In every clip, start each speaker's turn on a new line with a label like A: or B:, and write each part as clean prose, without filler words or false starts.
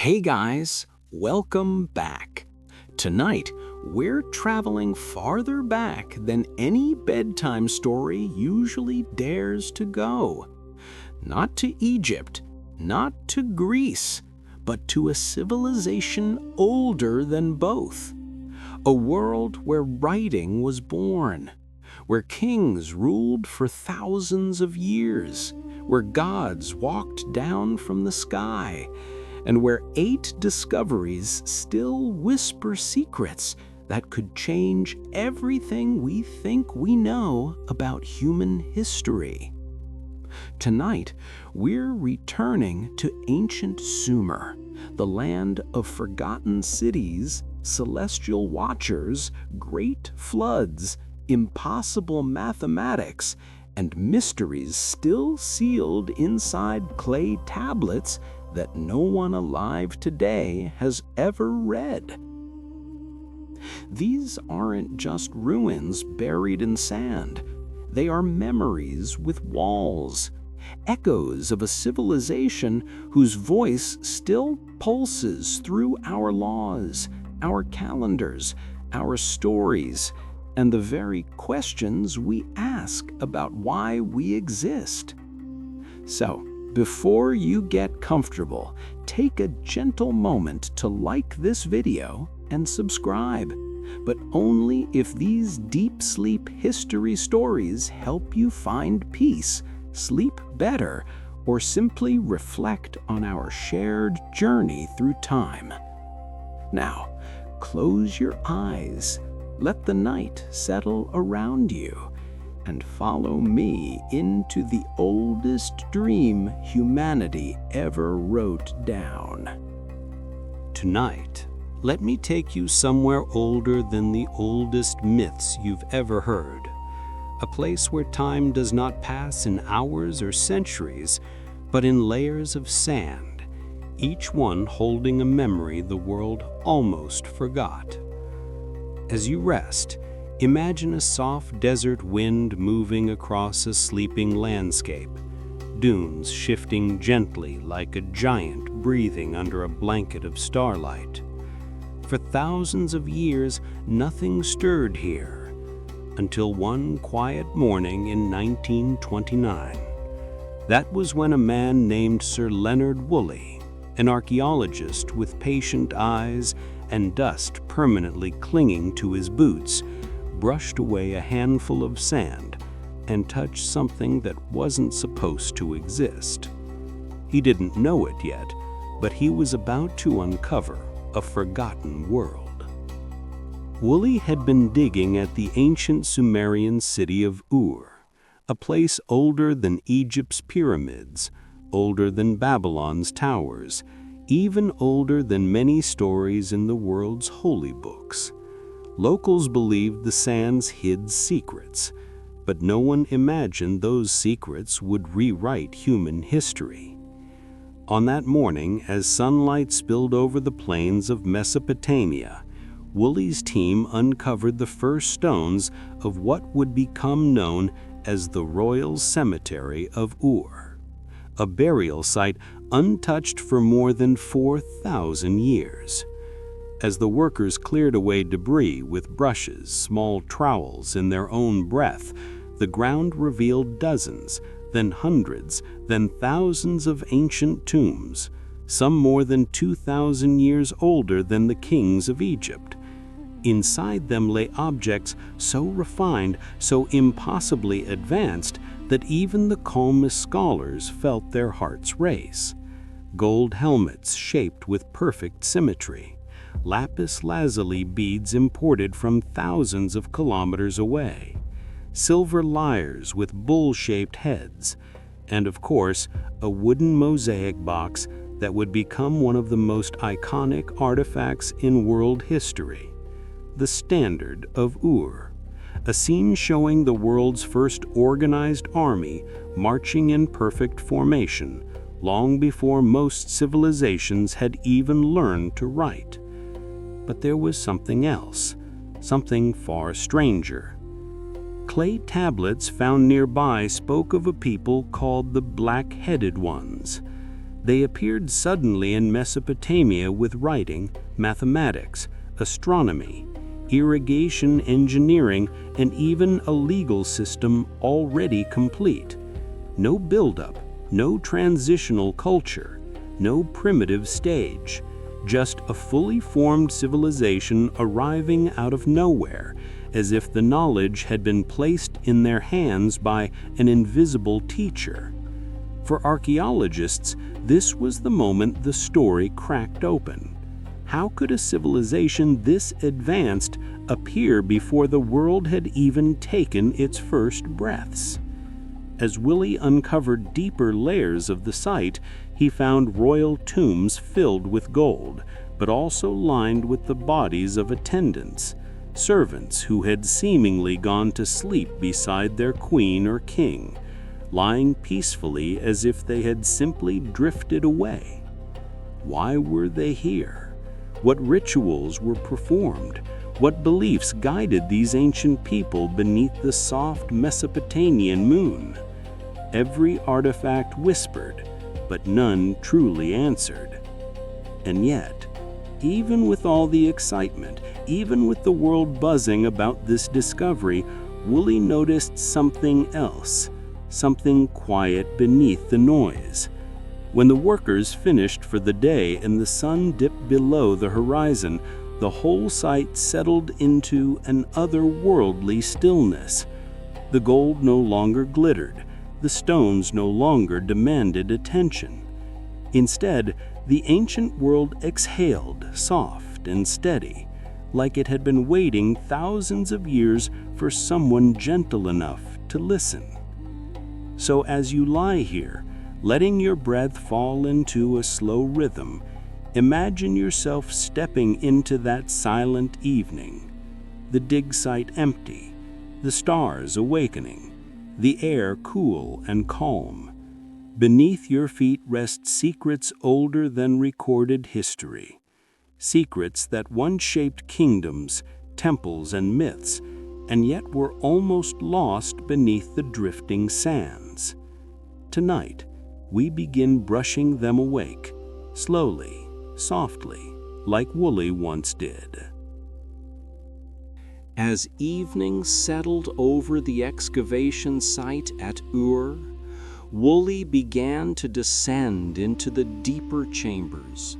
A: Hey guys, welcome back. Tonight, we're traveling farther back than any bedtime story usually dares to go. Not to Egypt, not to Greece, but to a civilization older than both. A world where writing was born, where kings ruled for thousands of years, where gods walked down from the sky, and where 8 discoveries still whisper secrets that could change everything we think we know about human history. Tonight, we're returning to ancient Sumer, the land of forgotten cities, celestial watchers, great floods, impossible mathematics, and mysteries still sealed inside clay tablets that no one alive today has ever read. These aren't just ruins buried in sand. They are memories with walls, echoes of a civilization whose voice still pulses through our laws, our calendars, our stories, and the very questions we ask about why we exist. So, before you get comfortable, take a gentle moment to like this video and subscribe, but only if these deep sleep history stories help you find peace, sleep better, or simply reflect on our shared journey through time. Now, close your eyes, let the night settle around you, and follow me into the oldest dream humanity ever wrote down. Tonight, let me take you somewhere older than the oldest myths you've ever heard. A place where time does not pass in hours or centuries, but in layers of sand, each one holding a memory the world almost forgot. As you rest, imagine a soft desert wind moving across a sleeping landscape, dunes shifting gently like a giant breathing under a blanket of starlight. For thousands of years, nothing stirred here, until one quiet morning in 1929. That was when a man named Sir Leonard Woolley, an archaeologist with patient eyes and dust permanently clinging to his boots, brushed away a handful of sand and touched something that wasn't supposed to exist. He didn't know it yet, but he was about to uncover a forgotten world. Woolley had been digging at the ancient Sumerian city of Ur, a place older than Egypt's pyramids, older than Babylon's towers, even older than many stories in the world's holy books. Locals believed the sands hid secrets, but no one imagined those secrets would rewrite human history. On that morning, as sunlight spilled over the plains of Mesopotamia, Woolley's team uncovered the first stones of what would become known as the Royal Cemetery of Ur, a burial site untouched for more than 4,000 years. As the workers cleared away debris with brushes, small trowels in their own breath, the ground revealed dozens, then hundreds, then thousands of ancient tombs, some more than 2,000 years older than the kings of Egypt. Inside them lay objects so refined, so impossibly advanced, that even the calmest scholars felt their hearts race. Gold helmets shaped with perfect symmetry, lapis lazuli beads imported from thousands of kilometers away, silver lyres with bull-shaped heads, and of course, a wooden mosaic box that would become one of the most iconic artifacts in world history, the Standard of Ur, a scene showing the world's first organized army marching in perfect formation, long before most civilizations had even learned to write. But there was something else, something far stranger. Clay tablets found nearby spoke of a people called the Black-Headed Ones. They appeared suddenly in Mesopotamia with writing, mathematics, astronomy, irrigation engineering, and even a legal system already complete. No buildup, no transitional culture, no primitive stage, just a fully formed civilization arriving out of nowhere, as if the knowledge had been placed in their hands by an invisible teacher. For archaeologists, this was the moment the story cracked open. How could a civilization this advanced appear before the world had even taken its first breaths? As Willie uncovered deeper layers of the site, he found royal tombs filled with gold, but also lined with the bodies of attendants, servants who had seemingly gone to sleep beside their queen or king, lying peacefully as if they had simply drifted away. Why were they here? What rituals were performed? What beliefs guided these ancient people beneath the soft Mesopotamian moon? Every artifact whispered, but none truly answered. And yet, even with all the excitement, even with the world buzzing about this discovery, Woolley noticed something else, something quiet beneath the noise. When the workers finished for the day and the sun dipped below the horizon, the whole site settled into an otherworldly stillness. The gold no longer glittered. The stones no longer demanded attention. Instead, the ancient world exhaled, soft and steady, like it had been waiting thousands of years for someone gentle enough to listen. So as you lie here, letting your breath fall into a slow rhythm, imagine yourself stepping into that silent evening, the dig site empty, the stars awakening, the air cool and calm. Beneath your feet rest secrets older than recorded history, secrets that once shaped kingdoms, temples, and myths, and yet were almost lost beneath the drifting sands. Tonight, we begin brushing them awake, slowly, softly, like Woolley once did. As evening settled over the excavation site at Ur, Woolley began to descend into the deeper chambers,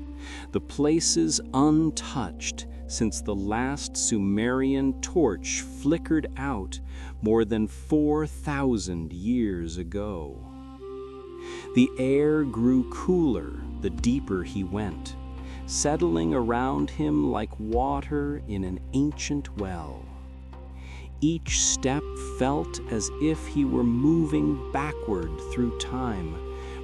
A: the places untouched since the last Sumerian torch flickered out more than 4,000 years ago. The air grew cooler the deeper he went, settling around him like water in an ancient well. Each step felt as if he were moving backward through time,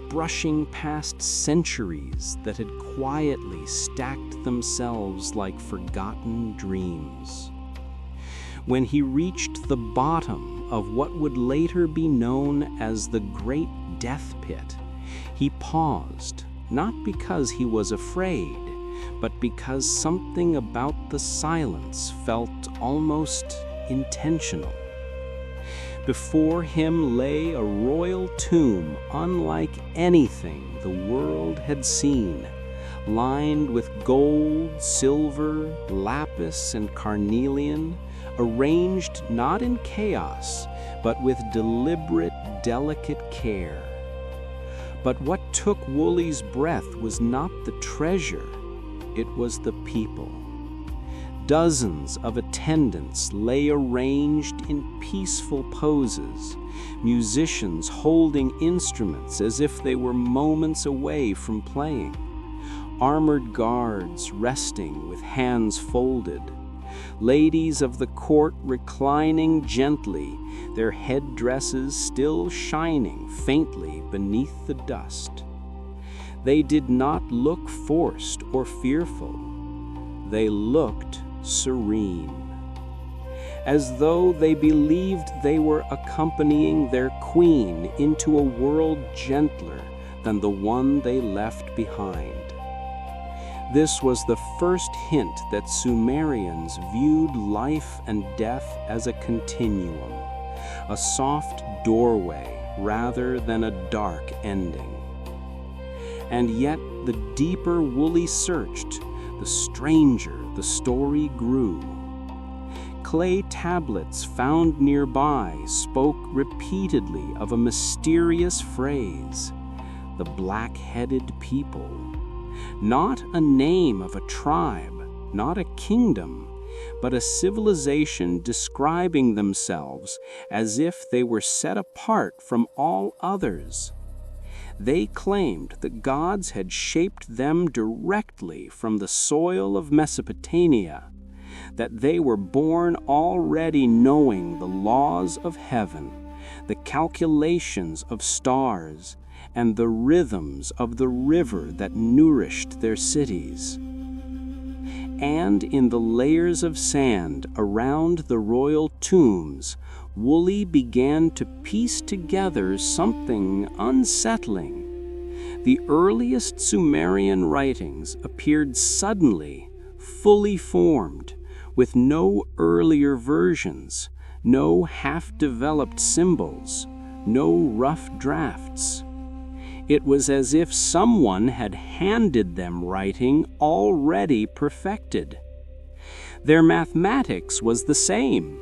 A: brushing past centuries that had quietly stacked themselves like forgotten dreams. When he reached the bottom of what would later be known as the Great Death Pit, he paused, not because he was afraid, but because something about the silence felt almost intentional. Before him lay a royal tomb unlike anything the world had seen, lined with gold, silver, lapis, and carnelian, arranged not in chaos, but with deliberate, delicate care. But what took Woolley's breath was not the treasure, it was the people. Dozens of attendants lay arranged in peaceful poses, musicians holding instruments as if they were moments away from playing, armored guards resting with hands folded, ladies of the court reclining gently, their headdresses still shining faintly beneath the dust. They did not look forced or fearful. They looked serene, as though they believed they were accompanying their queen into a world gentler than the one they left behind. This was the first hint that Sumerians viewed life and death as a continuum, a soft doorway rather than a dark ending. And yet, the deeper Woolley searched, the stranger the story grew. Clay tablets found nearby spoke repeatedly of a mysterious phrase, the black-headed people. Not a name of a tribe, not a kingdom, but a civilization describing themselves as if they were set apart from all others. They claimed that gods had shaped them directly from the soil of Mesopotamia, that they were born already knowing the laws of heaven, the calculations of stars, and the rhythms of the river that nourished their cities. And in the layers of sand around the royal tombs, Woolley began to piece together something unsettling. The earliest Sumerian writings appeared suddenly, fully formed, with no earlier versions, no half-developed symbols, no rough drafts. It was as if someone had handed them writing already perfected. Their mathematics was the same.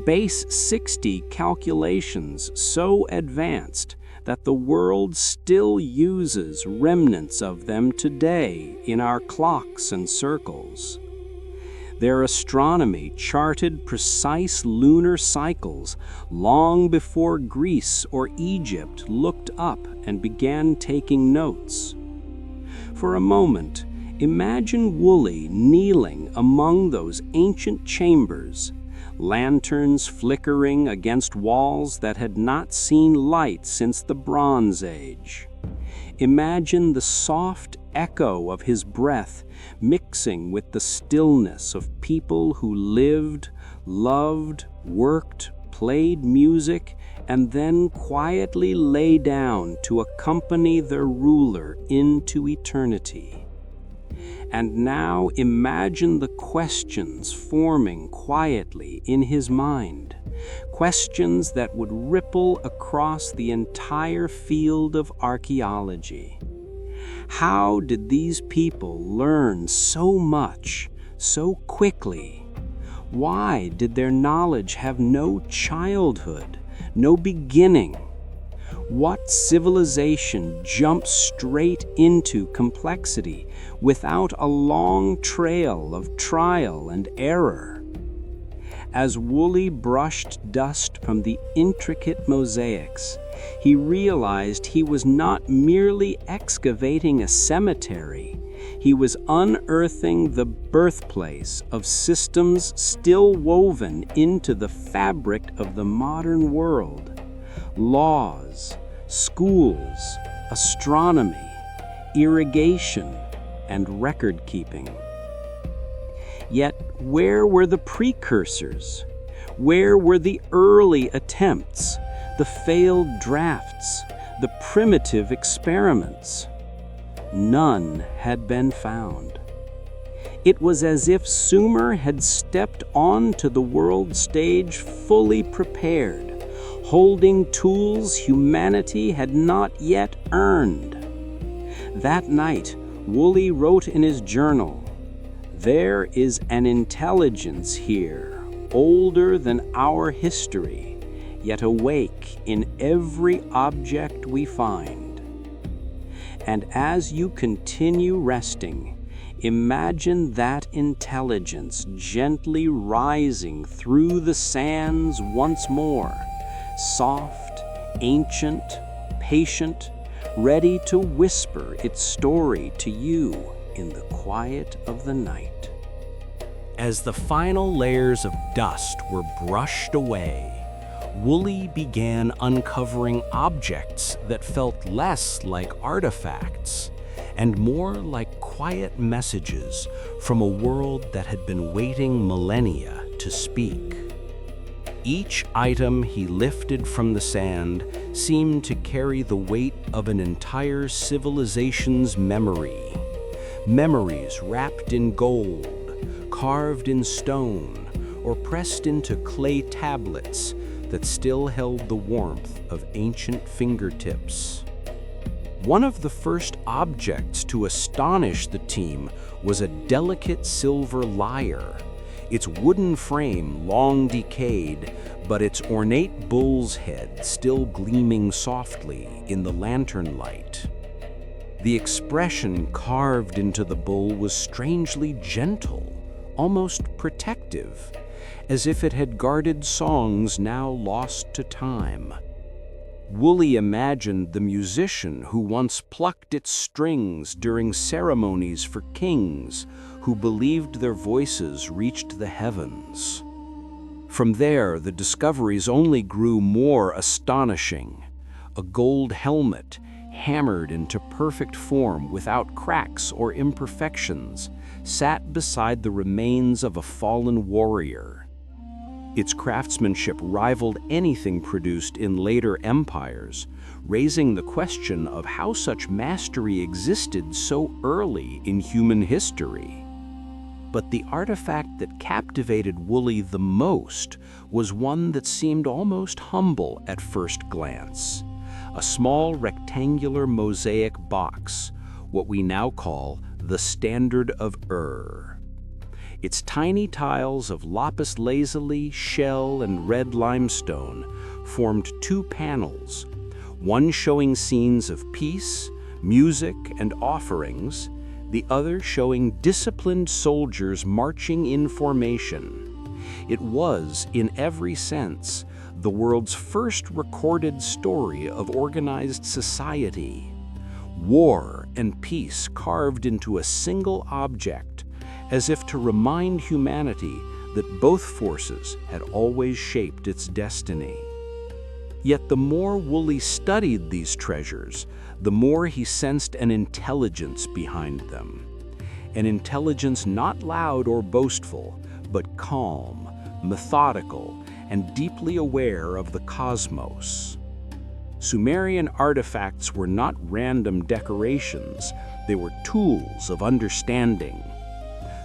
A: Base 60 calculations so advanced that the world still uses remnants of them today in our clocks and circles. Their astronomy charted precise lunar cycles long before Greece or Egypt looked up and began taking notes. For a moment, imagine Woolley kneeling among those ancient chambers, lanterns flickering against walls that had not seen light since the Bronze Age. Imagine the soft echo of his breath mixing with the stillness of people who lived, loved, worked, played music, and then quietly lay down to accompany their ruler into eternity. And now imagine the questions forming quietly in his mind, questions that would ripple across the entire field of archaeology. How did these people learn so much, so quickly? Why did their knowledge have no childhood, no beginning? What civilization jumps straight into complexity without a long trail of trial and error? As Woolley brushed dust from the intricate mosaics, he realized he was not merely excavating a cemetery. He was unearthing the birthplace of systems still woven into the fabric of the modern world. Laws, schools, astronomy, irrigation, and record-keeping. Yet where were the precursors? Where were the early attempts, the failed drafts, the primitive experiments? None had been found. It was as if Sumer had stepped onto the world stage fully prepared, holding tools humanity had not yet earned. That night, Woolley wrote in his journal, "There is an intelligence here, older than our history, yet awake in every object we find." And as you continue resting, imagine that intelligence gently rising through the sands once more, soft, ancient, patient, ready to whisper its story to you in the quiet of the night. As the final layers of dust were brushed away, Woolley began uncovering objects that felt less like artifacts and more like quiet messages from a world that had been waiting millennia to speak. Each item he lifted from the sand seemed to carry the weight of an entire civilization's memory. Memories wrapped in gold, carved in stone, or pressed into clay tablets that still held the warmth of ancient fingertips. One of the first objects to astonish the team was a delicate silver lyre, its wooden frame long decayed, but its ornate bull's head still gleaming softly in the lantern light. The expression carved into the bull was strangely gentle, almost protective, as if it had guarded songs now lost to time. Woolley imagined the musician who once plucked its strings during ceremonies for kings who believed their voices reached the heavens. From there, the discoveries only grew more astonishing. A gold helmet, hammered into perfect form without cracks or imperfections, sat beside the remains of a fallen warrior. Its craftsmanship rivaled anything produced in later empires, raising the question of how such mastery existed so early in human history. But the artifact that captivated Woolley the most was one that seemed almost humble at first glance. A small rectangular mosaic box, what we now call the Standard of Ur. Its tiny tiles of lapis lazuli, shell, and red limestone formed two panels, one showing scenes of peace, music, and offerings, the other showing disciplined soldiers marching in formation. It was, in every sense, the world's first recorded story of organized society. War and peace carved into a single object, as if to remind humanity that both forces had always shaped its destiny. Yet the more Woolley studied these treasures, the more he sensed an intelligence behind them. An intelligence not loud or boastful, but calm, methodical, and deeply aware of the cosmos. Sumerian artifacts were not random decorations, they were tools of understanding.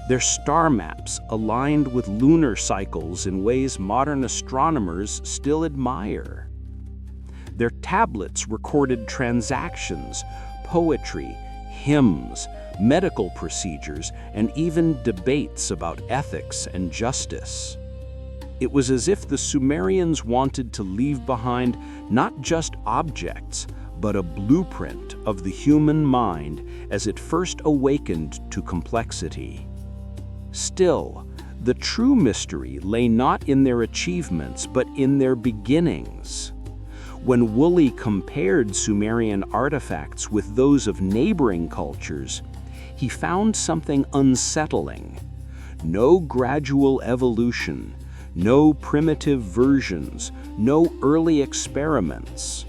A: Their star maps aligned with lunar cycles in ways modern astronomers still admire. Their tablets recorded transactions, poetry, hymns, medical procedures, and even debates about ethics and justice. It was as if the Sumerians wanted to leave behind not just objects, but a blueprint of the human mind as it first awakened to complexity. Still, the true mystery lay not in their achievements, but in their beginnings. When Woolley compared Sumerian artifacts with those of neighboring cultures, he found something unsettling. No gradual evolution, no primitive versions, no early experiments.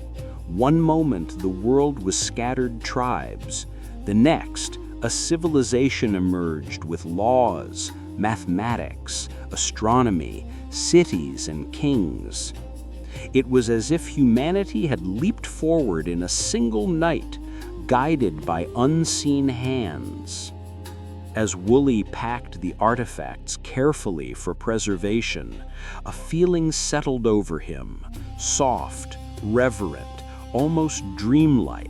A: One moment the world was scattered tribes, the next a civilization emerged with laws, mathematics, astronomy, cities, and kings. It was as if humanity had leaped forward in a single night, guided by unseen hands. As Woolley packed the artifacts carefully for preservation, a feeling settled over him, soft, reverent, almost dreamlike.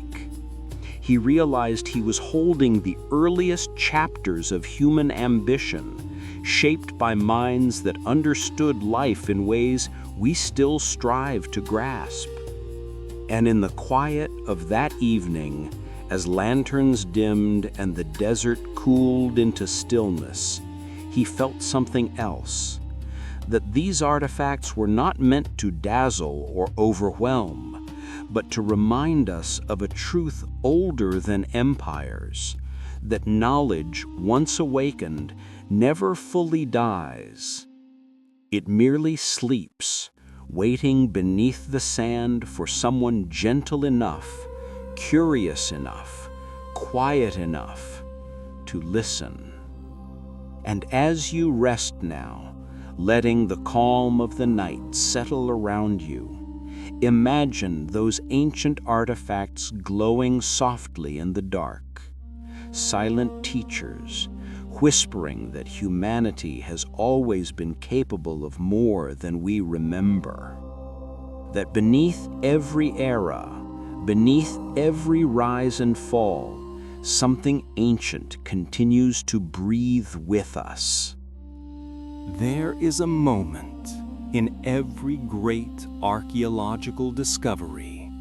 A: He realized he was holding the earliest chapters of human ambition, shaped by minds that understood life in ways we still strive to grasp. And in the quiet of that evening, as lanterns dimmed and the desert cooled into stillness, he felt something else, that these artifacts were not meant to dazzle or overwhelm, but to remind us of a truth older than empires, that knowledge, once awakened, never fully dies. It merely sleeps, waiting beneath the sand for someone gentle enough, curious enough, quiet enough to listen. And as you rest now, letting the calm of the night settle around you, imagine those ancient artifacts glowing softly in the dark, silent teachers, whispering that humanity has always been capable of more than we remember. That beneath every era, Beneath every rise and fall, something ancient continues to breathe with us. There is a moment in every great archaeological discovery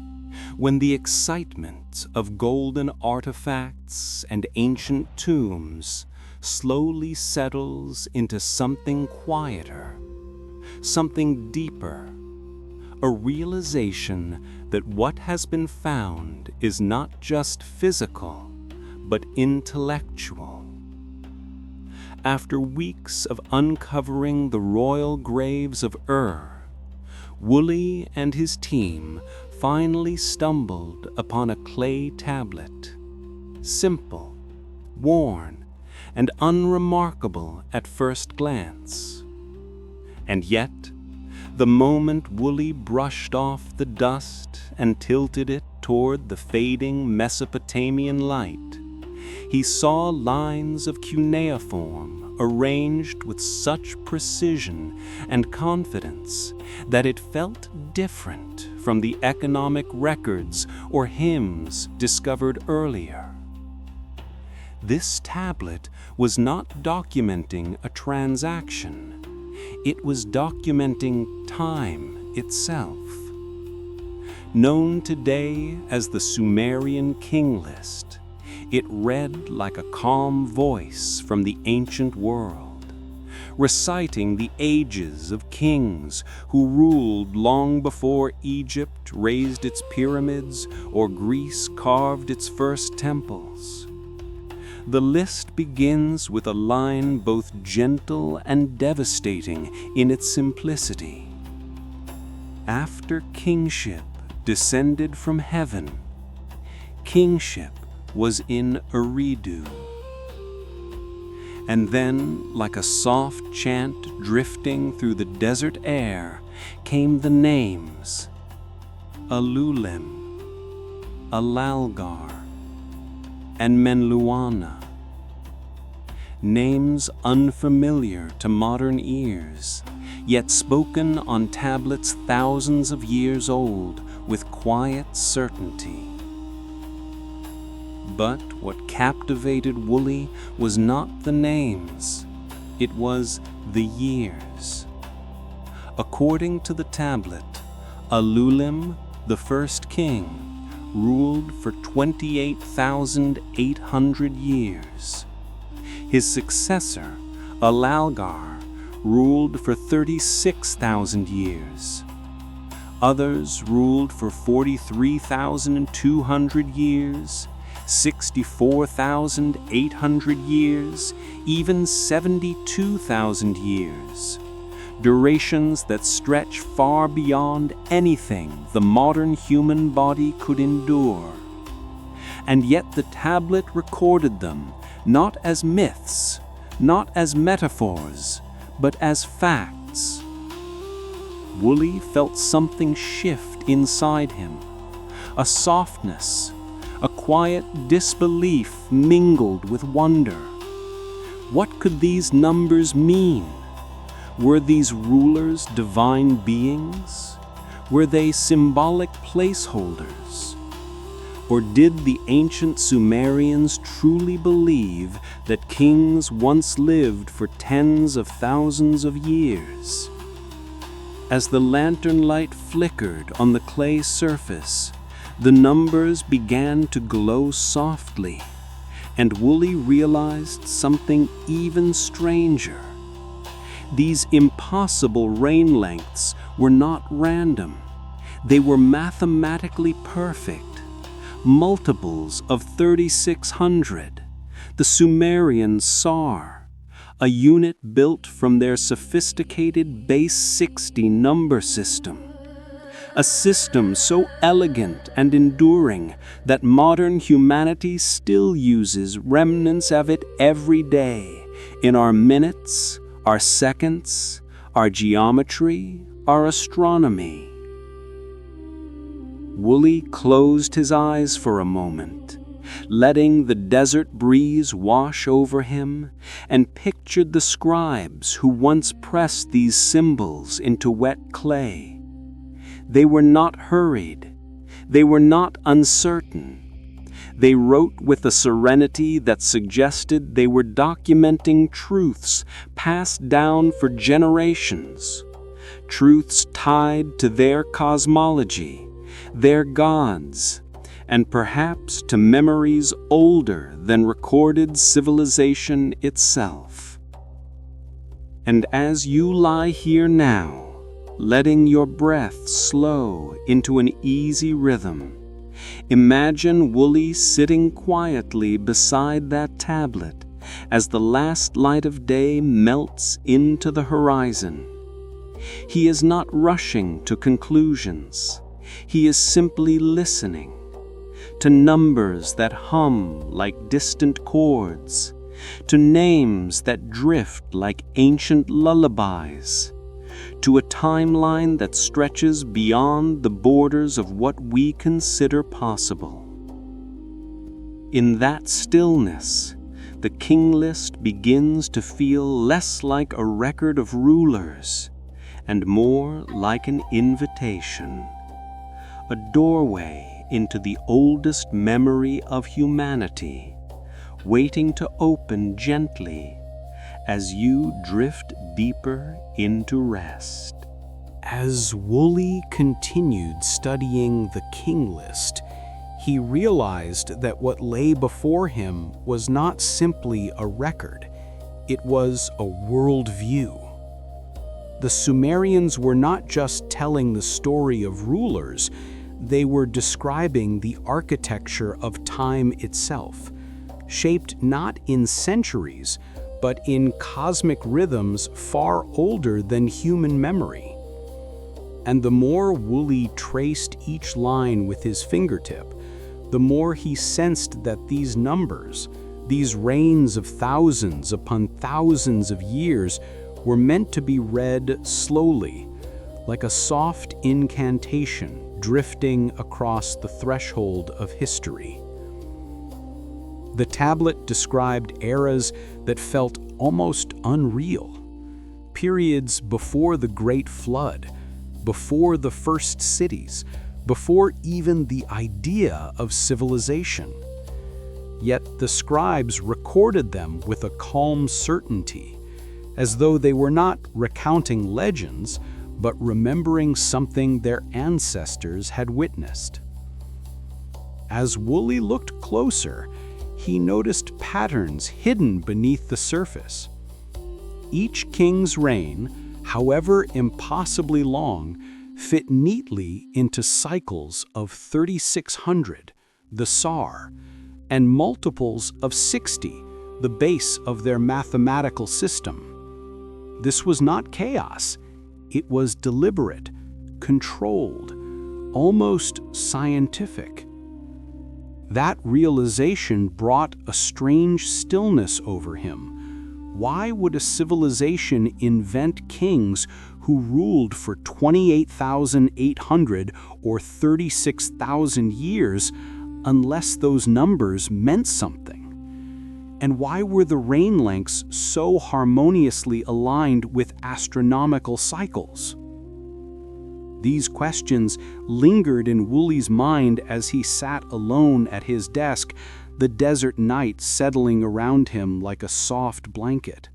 A: when the excitement of golden artifacts and ancient tombs slowly settles into something quieter, something deeper, a realization that what has been found is not just physical, but intellectual. After weeks of uncovering the royal graves of Woolley and his team finally stumbled upon a clay tablet, simple, worn, and unremarkable at first glance. And yet, the moment Woolley brushed off the dust and tilted it toward the fading Mesopotamian light, he saw lines of cuneiform arranged with such precision and confidence that it felt different from the economic records or hymns discovered earlier. This tablet was not documenting a transaction. It was documenting time itself. Known today as the Sumerian King List, it read like a calm voice from the ancient world, reciting the ages of kings who ruled long before Egypt raised its pyramids or Greece carved its first temples. The list begins with a line both gentle and devastating in its simplicity. After kingship descended from heaven, kingship was in Eridu. And then, like a soft chant drifting through the desert air, came the names Alulim, Alalgar, and Menluana. Names unfamiliar to modern ears, yet spoken on tablets thousands of years old with quiet certainty. But what captivated Woolley was not the names, it was the years. According to the tablet, Alulim, the first king, ruled for 28,800 years. His successor, Alalgar, ruled for 36,000 years. Others ruled for 43,200 years, 64,800 years, even 72,000 years. Durations that stretch far beyond anything the modern human body could endure. And yet the tablet recorded them not as myths, not as metaphors, but as facts. Woolley felt something shift inside him, a softness, a quiet disbelief mingled with wonder. What could these numbers mean? Were these rulers divine beings? Were they symbolic placeholders? Or did the ancient Sumerians truly believe that kings once lived for tens of thousands of years? As the lantern light flickered on the clay surface, the numbers began to glow softly, and Woolley realized something even stranger. These impossible reign lengths were not random. They were mathematically perfect, multiples of 3,600, the Sumerian Sar, a unit built from their sophisticated base 60 number system. A system so elegant and enduring that modern humanity still uses remnants of it every day in our minutes, our seconds, our geometry, our astronomy. Woolley closed his eyes for a moment, letting the desert breeze wash over him, and pictured the scribes who once pressed these symbols into wet clay. They were not hurried. They were not uncertain. They wrote with a serenity that suggested they were documenting truths passed down for generations, truths tied to their cosmology, their gods, and perhaps to memories older than recorded civilization itself. And as you lie here now, letting your breath slow into an easy rhythm, imagine Wooly sitting quietly beside that tablet as the last light of day melts into the horizon. He is not rushing to conclusions. He is simply listening to numbers that hum like distant chords, to names that drift like ancient lullabies, to a timeline that stretches beyond the borders of what we consider possible. In that stillness, the king list begins to feel less like a record of rulers and more like an invitation, a doorway into the oldest memory of humanity, waiting to open gently as you drift deeper into rest.
B: As Wooly continued studying the king list, he realized that what lay before him was not simply a record, it was a worldview. The Sumerians were not just telling the story of rulers, they were describing the architecture of time itself, shaped not in centuries, but in cosmic rhythms far older than human memory. And the more Wooly traced each line with his fingertip, the more he sensed that these numbers, these reigns of thousands upon thousands of years, were meant to be read slowly, like a soft incantation drifting across the threshold of history. The tablet described eras that felt almost unreal, periods before the Great Flood, before the first cities, before even the idea of civilization. Yet the scribes recorded them with a calm certainty, as though they were not recounting legends, but remembering something their ancestors had witnessed. As Wooly looked closer, he noticed patterns hidden beneath the surface. Each king's reign, however impossibly long, fit neatly into cycles of 3,600, the Sar, and multiples of 60, the base of their mathematical system. This was not chaos. It was deliberate, controlled, almost scientific. That realization brought a strange stillness over him. Why would a civilization invent kings who ruled for 28,800 or 36,000 years unless those numbers meant something? And why were the reign lengths so harmoniously aligned with astronomical cycles? These questions lingered in Wooly's mind as he sat alone at his desk, the desert night settling around him like a soft blanket.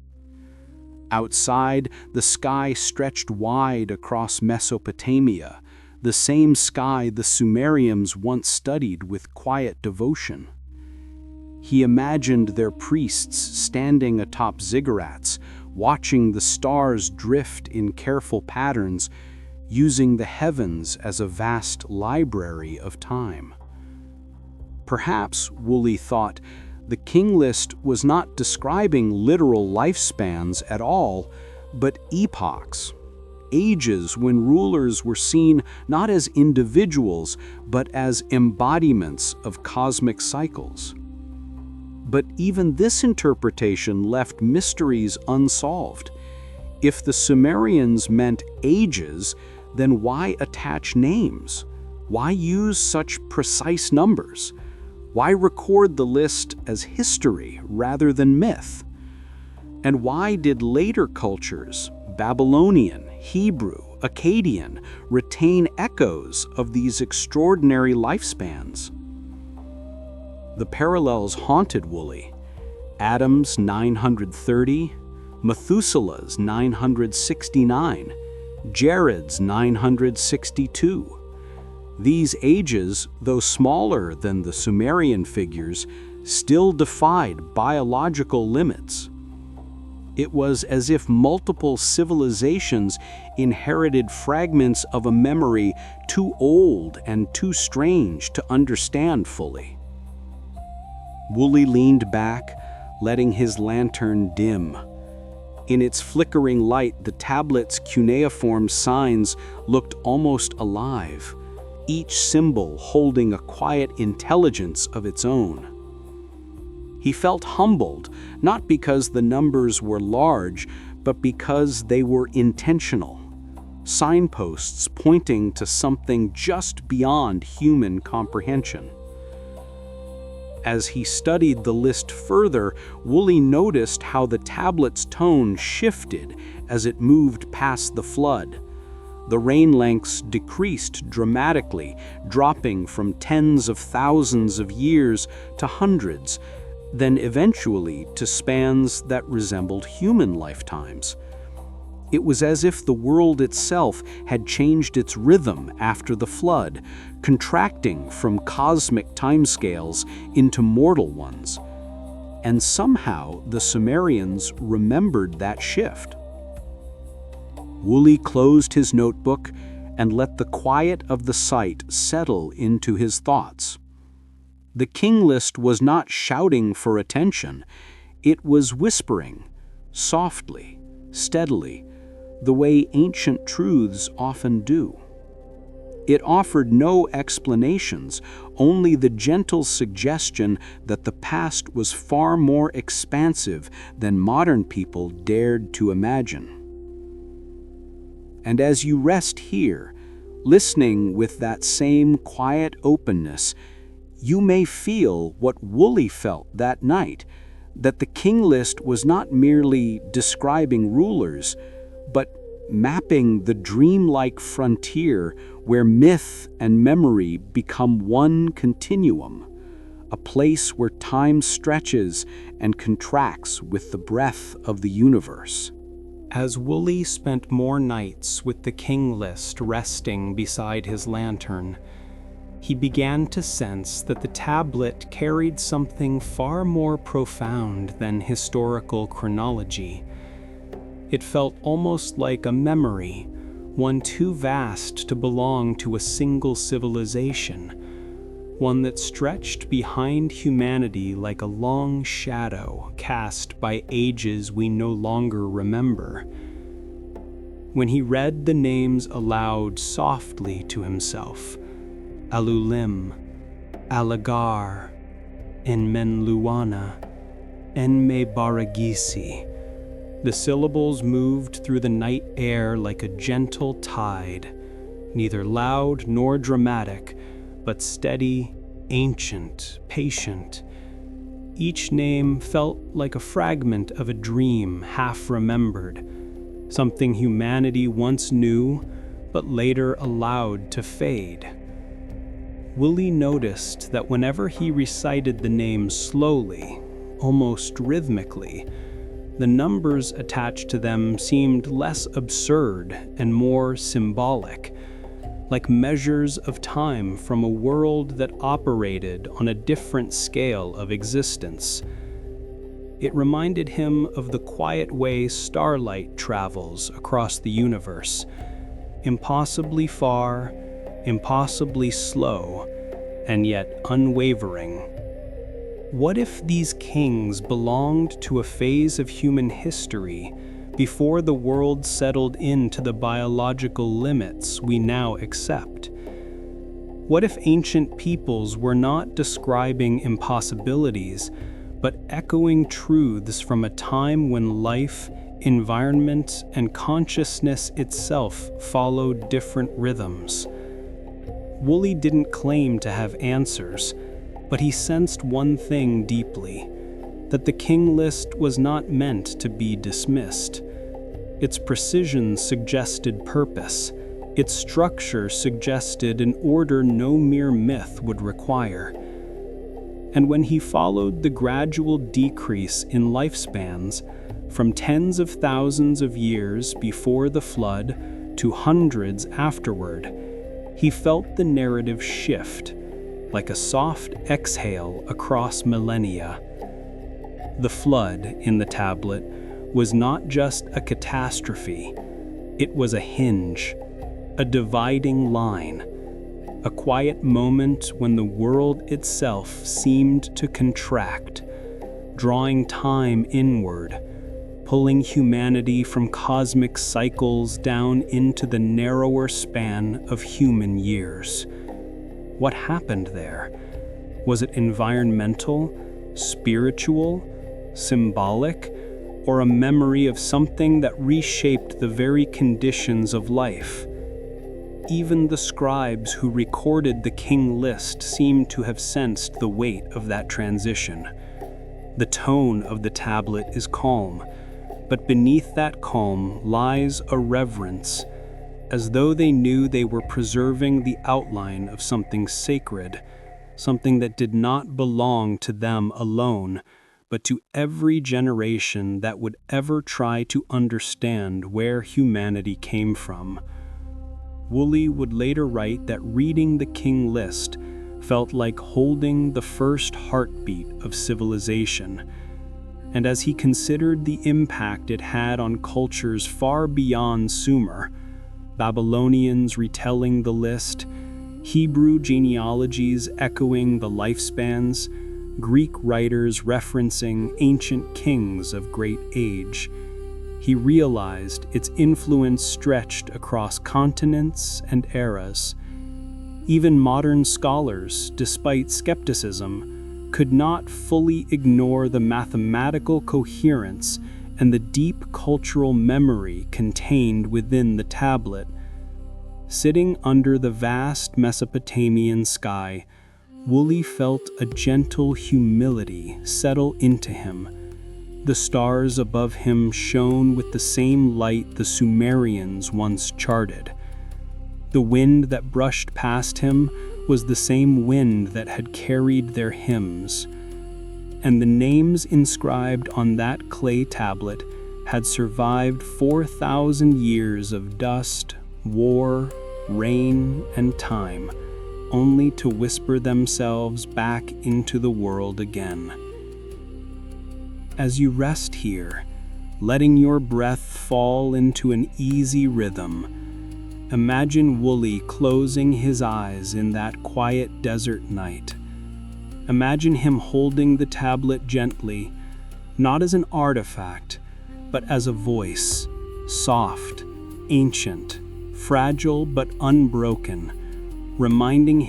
B: Outside, the sky stretched wide across Mesopotamia, the same sky the Sumerians once studied with quiet devotion. He imagined their priests standing atop ziggurats, watching the stars drift in careful patterns, using the heavens as a vast library of time. Perhaps, Wooly thought, the king list was not describing literal lifespans at all, but epochs, ages when rulers were seen not as individuals, but as embodiments of cosmic cycles. But even this interpretation left mysteries unsolved. If the Sumerians meant ages, then why attach names? Why use such precise numbers? Why record the list as history rather than myth? And why did later cultures, Babylonian, Hebrew, Akkadian retain echoes of these extraordinary lifespans. The parallels haunted Woolley. Adam's 930, Methuselah's 969, Jared's 962. These ages, though smaller than the Sumerian figures, still defied biological limits. It was as if multiple civilizations inherited fragments of a memory too old and too strange to understand fully. Woolley leaned back, letting his lantern dim. In its flickering light, the tablet's cuneiform signs looked almost alive, each symbol holding a quiet intelligence of its own. He felt humbled, not because the numbers were large, but because they were intentional. Signposts pointing to something just beyond human comprehension. As he studied the list further, Woolley noticed how the tablet's tone shifted as it moved past the flood. The rain lengths decreased dramatically, dropping from tens of thousands of years to hundreds, then eventually to spans that resembled human lifetimes. It was as if the world itself had changed its rhythm after the flood, contracting from cosmic timescales into mortal ones. And somehow the Sumerians remembered that shift. Woolley closed his notebook and let the quiet of the site settle into his thoughts. The king list was not shouting for attention. It was whispering, softly, steadily, the way ancient truths often do. It offered no explanations, only the gentle suggestion that the past was far more expansive than modern people dared to imagine. And as you rest here, listening with that same quiet openness, you may feel what Woolley felt that night, that the king list was not merely describing rulers, but mapping the dreamlike frontier where myth and memory become one continuum, a place where time stretches and contracts with the breath of the universe. As Woolley spent more nights with the king list resting beside his lantern, he began to sense that the tablet carried something far more profound than historical chronology. It felt almost like a memory, one too vast to belong to a single civilization, one that stretched behind humanity like a long shadow cast by ages we no longer remember. When he read the names aloud softly to himself, Alulim, Alagar, Enmenluana, Enmebaragisi, the syllables moved through the night air like a gentle tide, neither loud nor dramatic, but steady, ancient, patient. Each name felt like a fragment of a dream half remembered, something humanity once knew, but later allowed to fade. Woolley noticed that whenever he recited the names slowly, almost rhythmically, the numbers attached to them seemed less absurd and more symbolic, like measures of time from a world that operated on a different scale of existence. It reminded him of the quiet way starlight travels across the universe, impossibly far, impossibly slow, and yet unwavering. What if these kings belonged to a phase of human history before the world settled into the biological limits we now accept? What if ancient peoples were not describing impossibilities, but echoing truths from a time when life, environment, and consciousness itself followed different rhythms? Woolley didn't claim to have answers, but he sensed one thing deeply, that the king list was not meant to be dismissed. Its precision suggested purpose. Its structure suggested an order no mere myth would require. And when he followed the gradual decrease in lifespans from tens of thousands of years before the flood to hundreds afterward, he felt the narrative shift, like a soft exhale across millennia. The flood in the tablet was not just a catastrophe, it was a hinge, a dividing line, a quiet moment when the world itself seemed to contract, drawing time inward, pulling humanity from cosmic cycles down into the narrower span of human years. What happened there? Was it environmental, spiritual, symbolic, or a memory of something that reshaped the very conditions of life? Even the scribes who recorded the king list seemed to have sensed the weight of that transition. The tone of the tablet is calm, but beneath that calm lies a reverence, as though they knew they were preserving the outline of something sacred, something that did not belong to them alone, but to every generation that would ever try to understand where humanity came from. Woolley would later write that reading the king list felt like holding the first heartbeat of civilization. And as he considered the impact it had on cultures far beyond Sumer, Babylonians retelling the list, Hebrew genealogies echoing the lifespans, Greek writers referencing ancient kings of great age, he realized its influence stretched across continents and eras. Even modern scholars, despite skepticism, could not fully ignore the mathematical coherence and the deep cultural memory contained within the tablet. Sitting under the vast Mesopotamian sky, Woolley felt a gentle humility settle into him. The stars above him shone with the same light the Sumerians once charted. The wind that brushed past him was the same wind that had carried their hymns. And the names inscribed on that clay tablet had survived 4,000 years of dust, war, rain, and time, only to whisper themselves back into the world again. As you rest here, letting your breath fall into an easy rhythm, imagine Woolley closing his eyes in that quiet desert night. Imagine him holding the tablet gently, not as an artifact, but as a voice, soft, ancient, fragile but unbroken, reminding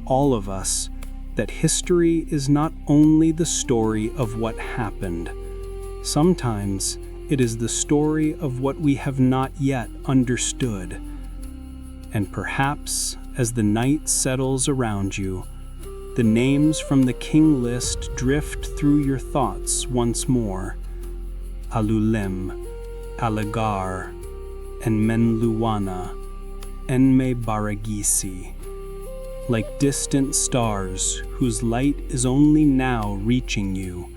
B: all of us, that history is not only the story of what happened. Sometimes it is the story of what we have not yet understood. And perhaps, as the night settles around you, the names from the king list drift through your thoughts once more. Alulim, Alagar, and Menluwana, Enme Baragisi, like distant stars whose light is only now reaching you,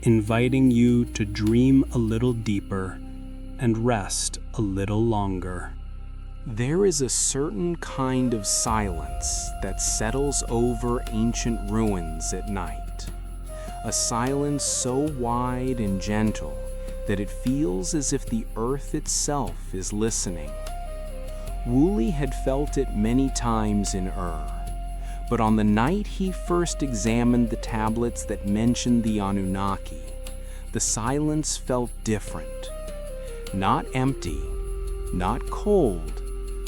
B: inviting you to dream a little deeper and rest a little longer.
C: There is a certain kind of silence that settles over ancient ruins at night, a silence so wide and gentle that it feels as if the earth itself is listening. Woolley had felt it many times in but on the night he first examined the tablets that mentioned the Anunnaki, the silence felt different. Not empty, not cold,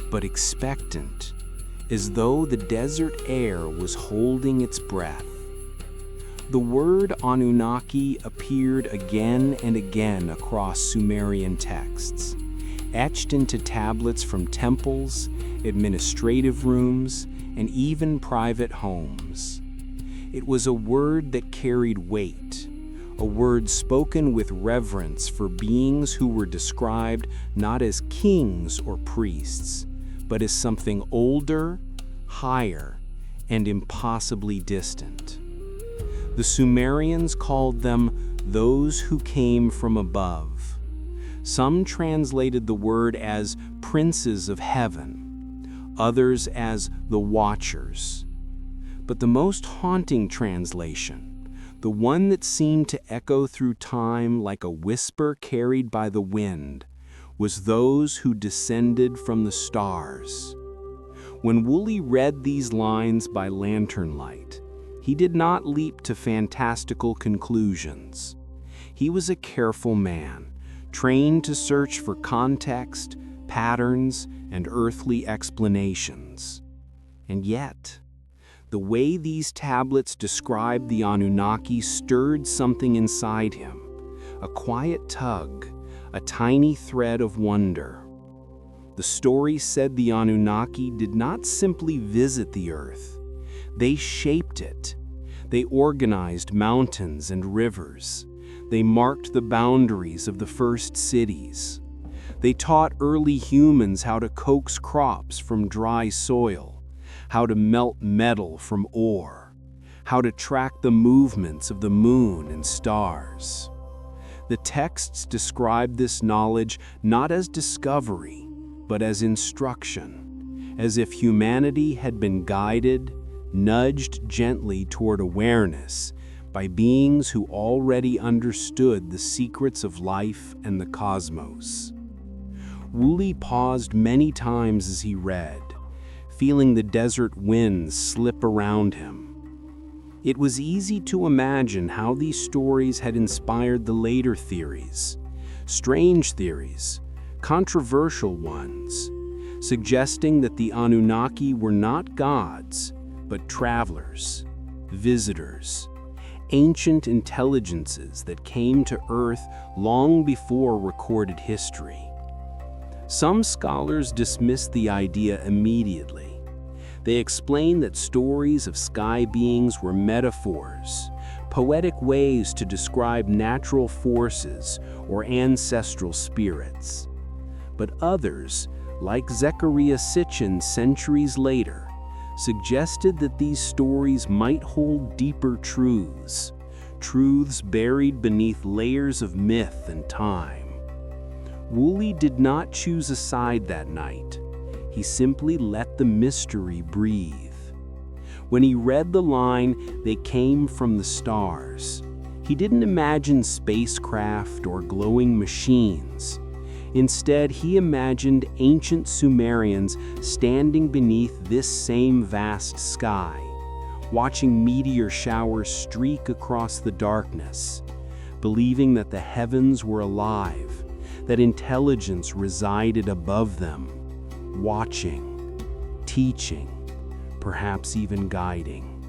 C: but expectant, as though the desert air was holding its breath. The word Anunnaki appeared again and again across Sumerian texts, etched into tablets from temples, administrative rooms, and even private homes. It was a word that carried weight, a word spoken with reverence for beings who were described not as kings or priests, but as something older, higher, and impossibly distant. The Sumerians called them those who came from above. Some translated the word as princes of heaven, others as the watchers. But the most haunting translation, the one that seemed to echo through time like a whisper carried by the wind, was those who descended from the stars. When Woolley read these lines by lantern light, he did not leap to fantastical conclusions. He was a careful man, trained to search for context, patterns, and earthly explanations. And yet, the way these tablets described the Anunnaki stirred something inside him, a quiet tug, a tiny thread of wonder. The story said the Anunnaki did not simply visit the earth. They shaped it. They organized mountains and rivers. They marked the boundaries of the first cities. They taught early humans how to coax crops from dry soil, how to melt metal from ore, how to track the movements of the moon and stars. The texts describe this knowledge not as discovery, but as instruction, as if humanity had been guided, nudged gently toward awareness by beings who already understood the secrets of life and the cosmos. Woolley paused many times as he read, feeling the desert winds slip around him. It was easy to imagine how these stories had inspired the later theories, strange theories, controversial ones, suggesting that the Anunnaki were not gods, but travelers, visitors, ancient intelligences that came to Earth long before recorded history. Some scholars dismissed the idea immediately. They explained that stories of sky beings were metaphors, poetic ways to describe natural forces or ancestral spirits. But others, like Zecharia Sitchin centuries later, suggested that these stories might hold deeper truths, truths buried beneath layers of myth and time. Woolley did not choose a side that night. He simply let the mystery breathe. When he read the line, "They came from the stars," he didn't imagine spacecraft or glowing machines. Instead, he imagined ancient Sumerians standing beneath this same vast sky, watching meteor showers streak across the darkness, believing that the heavens were alive, that intelligence resided above them, watching, teaching, perhaps even guiding.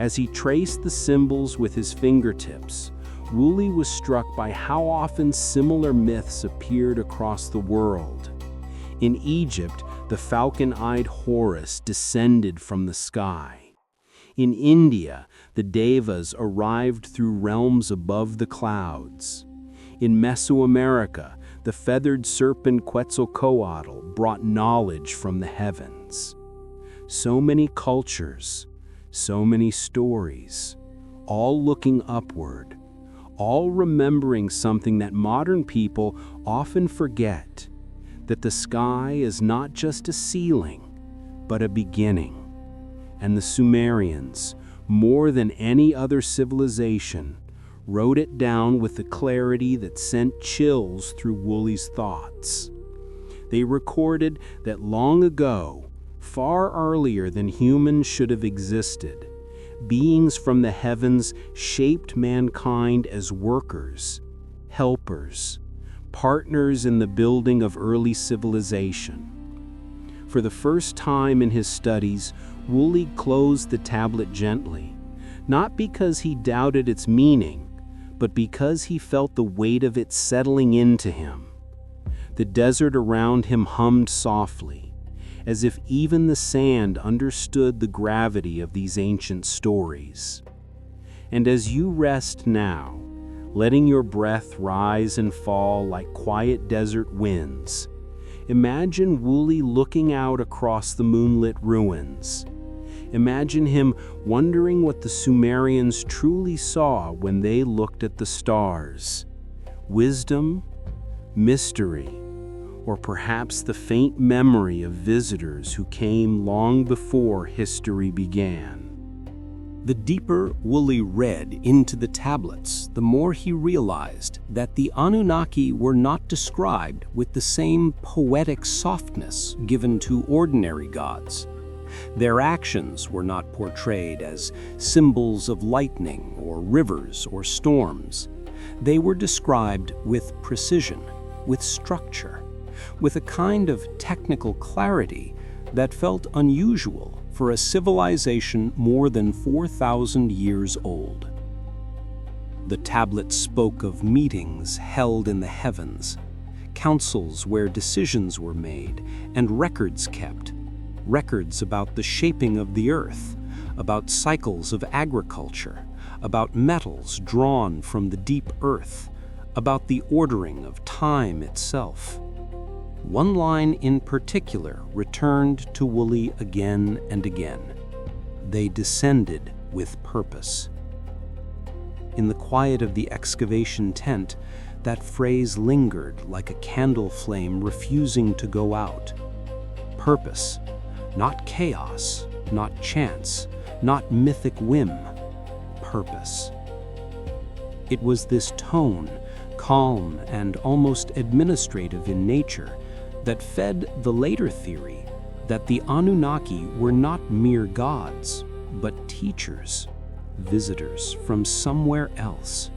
C: As he traced the symbols with his fingertips, Woolley was struck by how often similar myths appeared across the world. In Egypt, the falcon-eyed Horus descended from the sky. In India, the Devas arrived through realms above the clouds. In Mesoamerica, the feathered serpent Quetzalcoatl brought knowledge from the heavens. So many cultures, so many stories, all looking upward, all remembering something that modern people often forget, that the sky is not just a ceiling, but a beginning. And the Sumerians, more than any other civilization, wrote it down with the clarity that sent chills through Woolley's thoughts. They recorded that long ago, far earlier than humans should have existed, beings from the heavens shaped mankind as workers, helpers, partners in the building of early civilization. For the first time in his studies, Woolley closed the tablet gently, not because he doubted its meaning, but because he felt the weight of it settling into him. The desert around him hummed softly, as if even the sand understood the gravity of these ancient stories.
B: And as you rest now, letting your breath rise and fall like quiet desert winds, imagine Wooly looking out across the moonlit ruins. Imagine him wondering what the Sumerians truly saw when they looked at the stars. Wisdom, mystery, or perhaps the faint memory of visitors who came long before history began.
A: The deeper Wooly read into the tablets, the more he realized that the Anunnaki were not described with the same poetic softness given to ordinary gods. Their actions were not portrayed as symbols of lightning or rivers or storms. They were described with precision, with structure, with a kind of technical clarity that felt unusual for a civilization more than 4,000 years old. The tablets spoke of meetings held in the heavens, councils where decisions were made, and records kept. Records about the shaping of the earth, about cycles of agriculture, about metals drawn from the deep earth, about the ordering of time itself. One line in particular returned to Wooly again and again. They descended with purpose. In the quiet of the excavation tent, that phrase lingered like a candle flame refusing to go out. Purpose, not chaos, not chance, not mythic whim. Purpose. It was this tone, calm and almost administrative in nature, that fed the later theory that the Anunnaki were not mere gods, but teachers, visitors from somewhere else,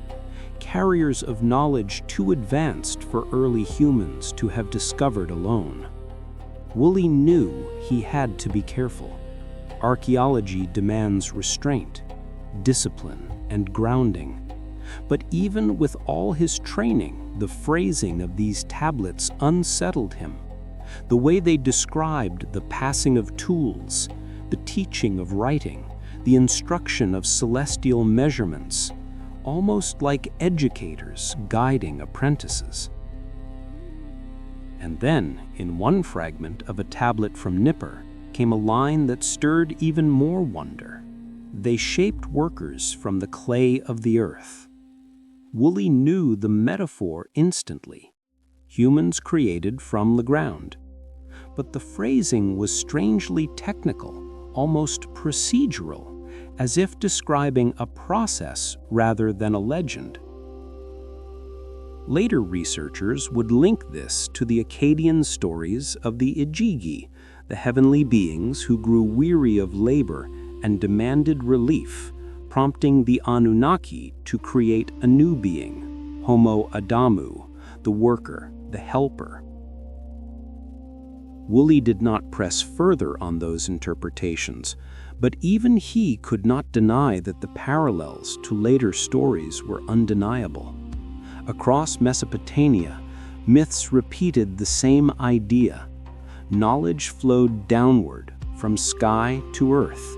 A: carriers of knowledge too advanced for early humans to have discovered alone. Wooly knew he had to be careful. Archaeology demands restraint, discipline, and grounding. But even with all his training, the phrasing of these tablets unsettled him. The way they described the passing of tools, the teaching of writing, the instruction of celestial measurements, almost like educators guiding apprentices. And then, in one fragment of a tablet from Nippur, came a line that stirred even more wonder. They shaped workers from the clay of the earth. Wooly knew the metaphor instantly. Humans created from the ground. But the phrasing was strangely technical, almost procedural, as if describing a process rather than a legend. Later researchers would link this to the Akkadian stories of the Ijigi, the heavenly beings who grew weary of labor and demanded relief, prompting the Anunnaki to create a new being, Homo Adamu, the worker, the helper. Wooly did not press further on those interpretations, but even he could not deny that the parallels to later stories were undeniable. Across Mesopotamia, myths repeated the same idea. Knowledge flowed downward, from sky to earth,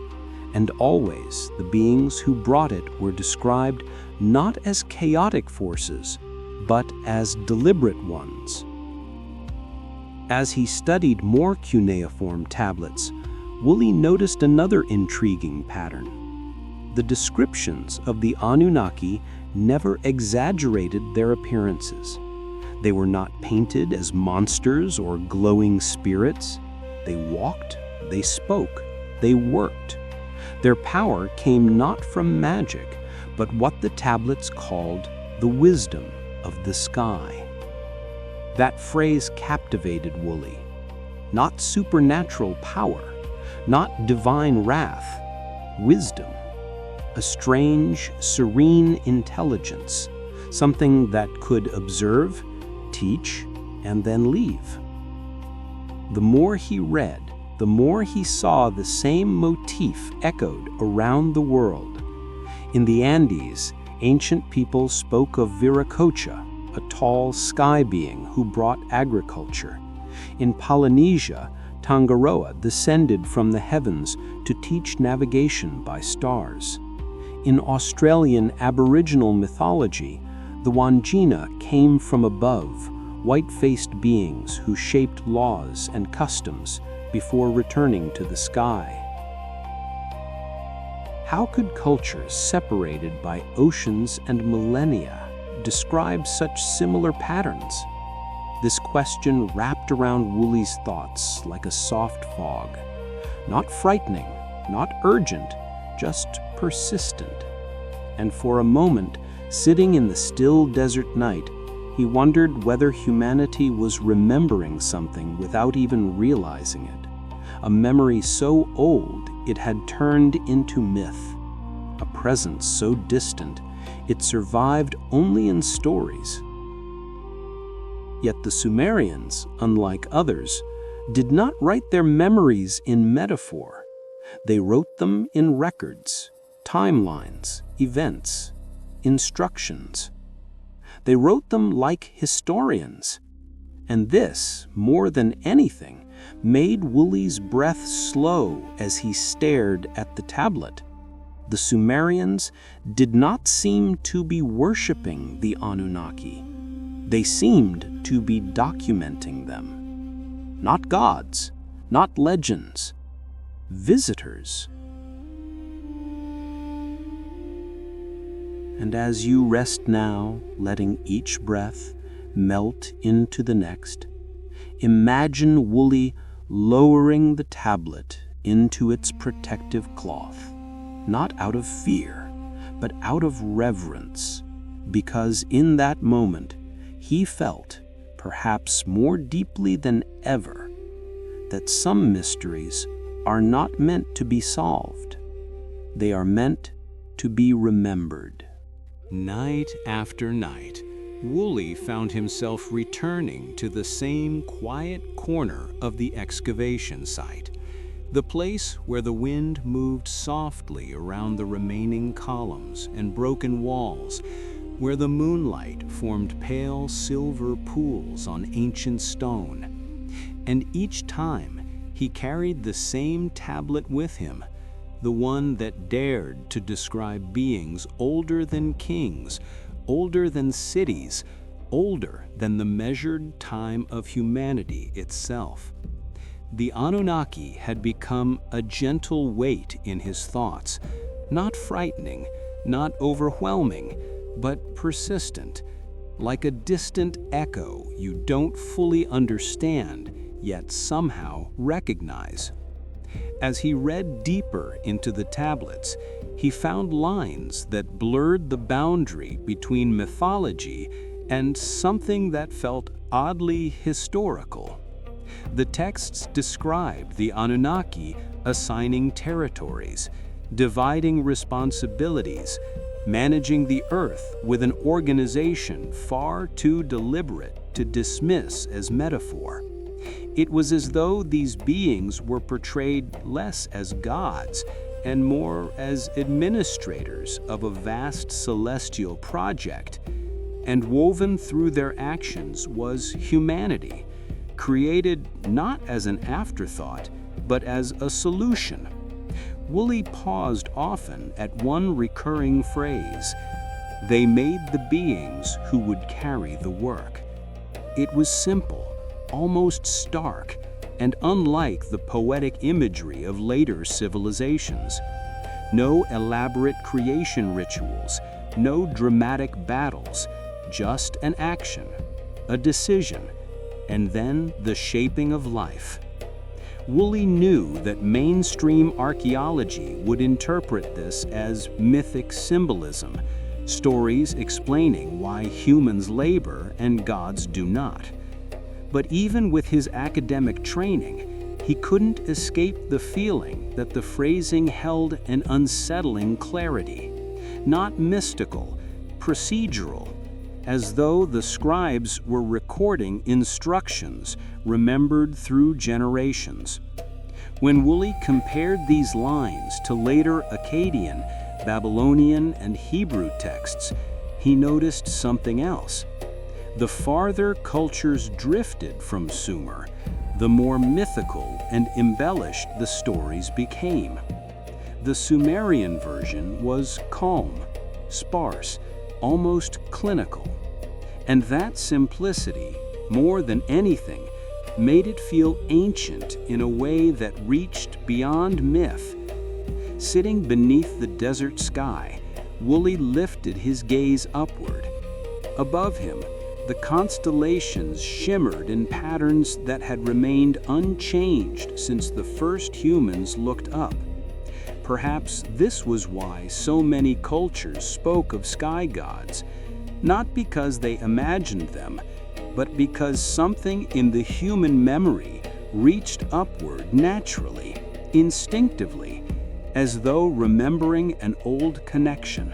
A: and always the beings who brought it were described not as chaotic forces, but as deliberate ones. As he studied more cuneiform tablets, Wooly noticed another intriguing pattern. The descriptions of the Anunnaki never exaggerated their appearances. They were not painted as monsters or glowing spirits. They walked, they spoke, they worked. Their power came not from magic, but what the tablets called the wisdom of the sky. That phrase captivated Wooly. Not supernatural power, not divine wrath, wisdom. A strange, serene intelligence, something that could observe, teach, and then leave. The more he read, the more he saw the same motif echoed around the world. In the Andes, ancient people spoke of Viracocha, a tall sky being who brought agriculture. In Polynesia, Tangaroa descended from the heavens to teach navigation by stars.
B: In Australian Aboriginal mythology, the Wandjina came from above, white-faced beings who shaped laws and customs before returning to the sky. How could cultures separated by oceans and millennia describe such similar patterns? This question wrapped around Woolley's thoughts like a soft fog. Not frightening, not urgent, just persistent. And for a moment, sitting in the still desert night, he wondered whether humanity was remembering something without even realizing it. A memory so old it had turned into myth. A presence so distant it survived only in stories. Yet the Sumerians, unlike others, did not write their memories in metaphor. They wrote them in records, timelines, events, instructions. They wrote them like historians. And this, more than anything, made Woolley's breath slow as he stared at the tablet. The Sumerians did not seem to be worshipping the Anunnaki. They seemed to be documenting them. Not gods, not legends, visitors. And as you rest now, letting each breath melt into the next, imagine Woolley lowering the tablet into its protective cloth, not out of fear, but out of reverence, because in that moment he felt, perhaps more deeply than ever, that some mysteries are not meant to be solved. They are meant to be remembered.
C: Night after night, Woolley found himself returning to the same quiet corner of the excavation site, the place where the wind moved softly around the remaining columns and broken walls, where the moonlight formed pale silver pools on ancient stone. And each time he carried the same tablet with him, the one that dared to describe beings older than kings, older than cities, older than the measured time of humanity itself. The Anunnaki had become a gentle weight in his thoughts, not frightening, not overwhelming, but persistent, like a distant echo you don't fully understand, yet somehow recognize. As he read deeper into the tablets, he found lines that blurred the boundary between mythology and something that felt oddly historical. The texts described the Anunnaki assigning territories, dividing responsibilities, managing the earth with an organization far too deliberate to dismiss as metaphor. It was as though these beings were portrayed less as gods and more as administrators of a vast celestial project. And woven through their actions was humanity, created not as an afterthought, but as a solution. Woolley paused often at one recurring phrase: "They made the beings who would carry the work." It was simple, almost stark, and unlike the poetic imagery of later civilizations. No elaborate creation rituals, no dramatic battles, just an action, a decision, and then the shaping of life. Woolley knew that mainstream archaeology would interpret this as mythic symbolism, stories explaining why humans labor and gods do not. But even with his academic training, he couldn't escape the feeling that the phrasing held an unsettling clarity, not mystical, procedural, as though the scribes were recording instructions remembered through generations. When Woolley compared these lines to later Akkadian, Babylonian, and Hebrew texts, he noticed something else. The farther cultures drifted from Sumer, the more mythical and embellished the stories became.
A: The Sumerian version was calm, sparse, almost clinical. And that simplicity, more than anything, made it feel ancient in a way that reached beyond myth. Sitting beneath the desert sky, Wooly lifted his gaze upward. Above him, the constellations shimmered in patterns that had remained unchanged since the first humans looked up. Perhaps this was why so many cultures spoke of sky gods, not because they imagined them, but because something in the human memory reached upward naturally, instinctively, as though remembering an old connection.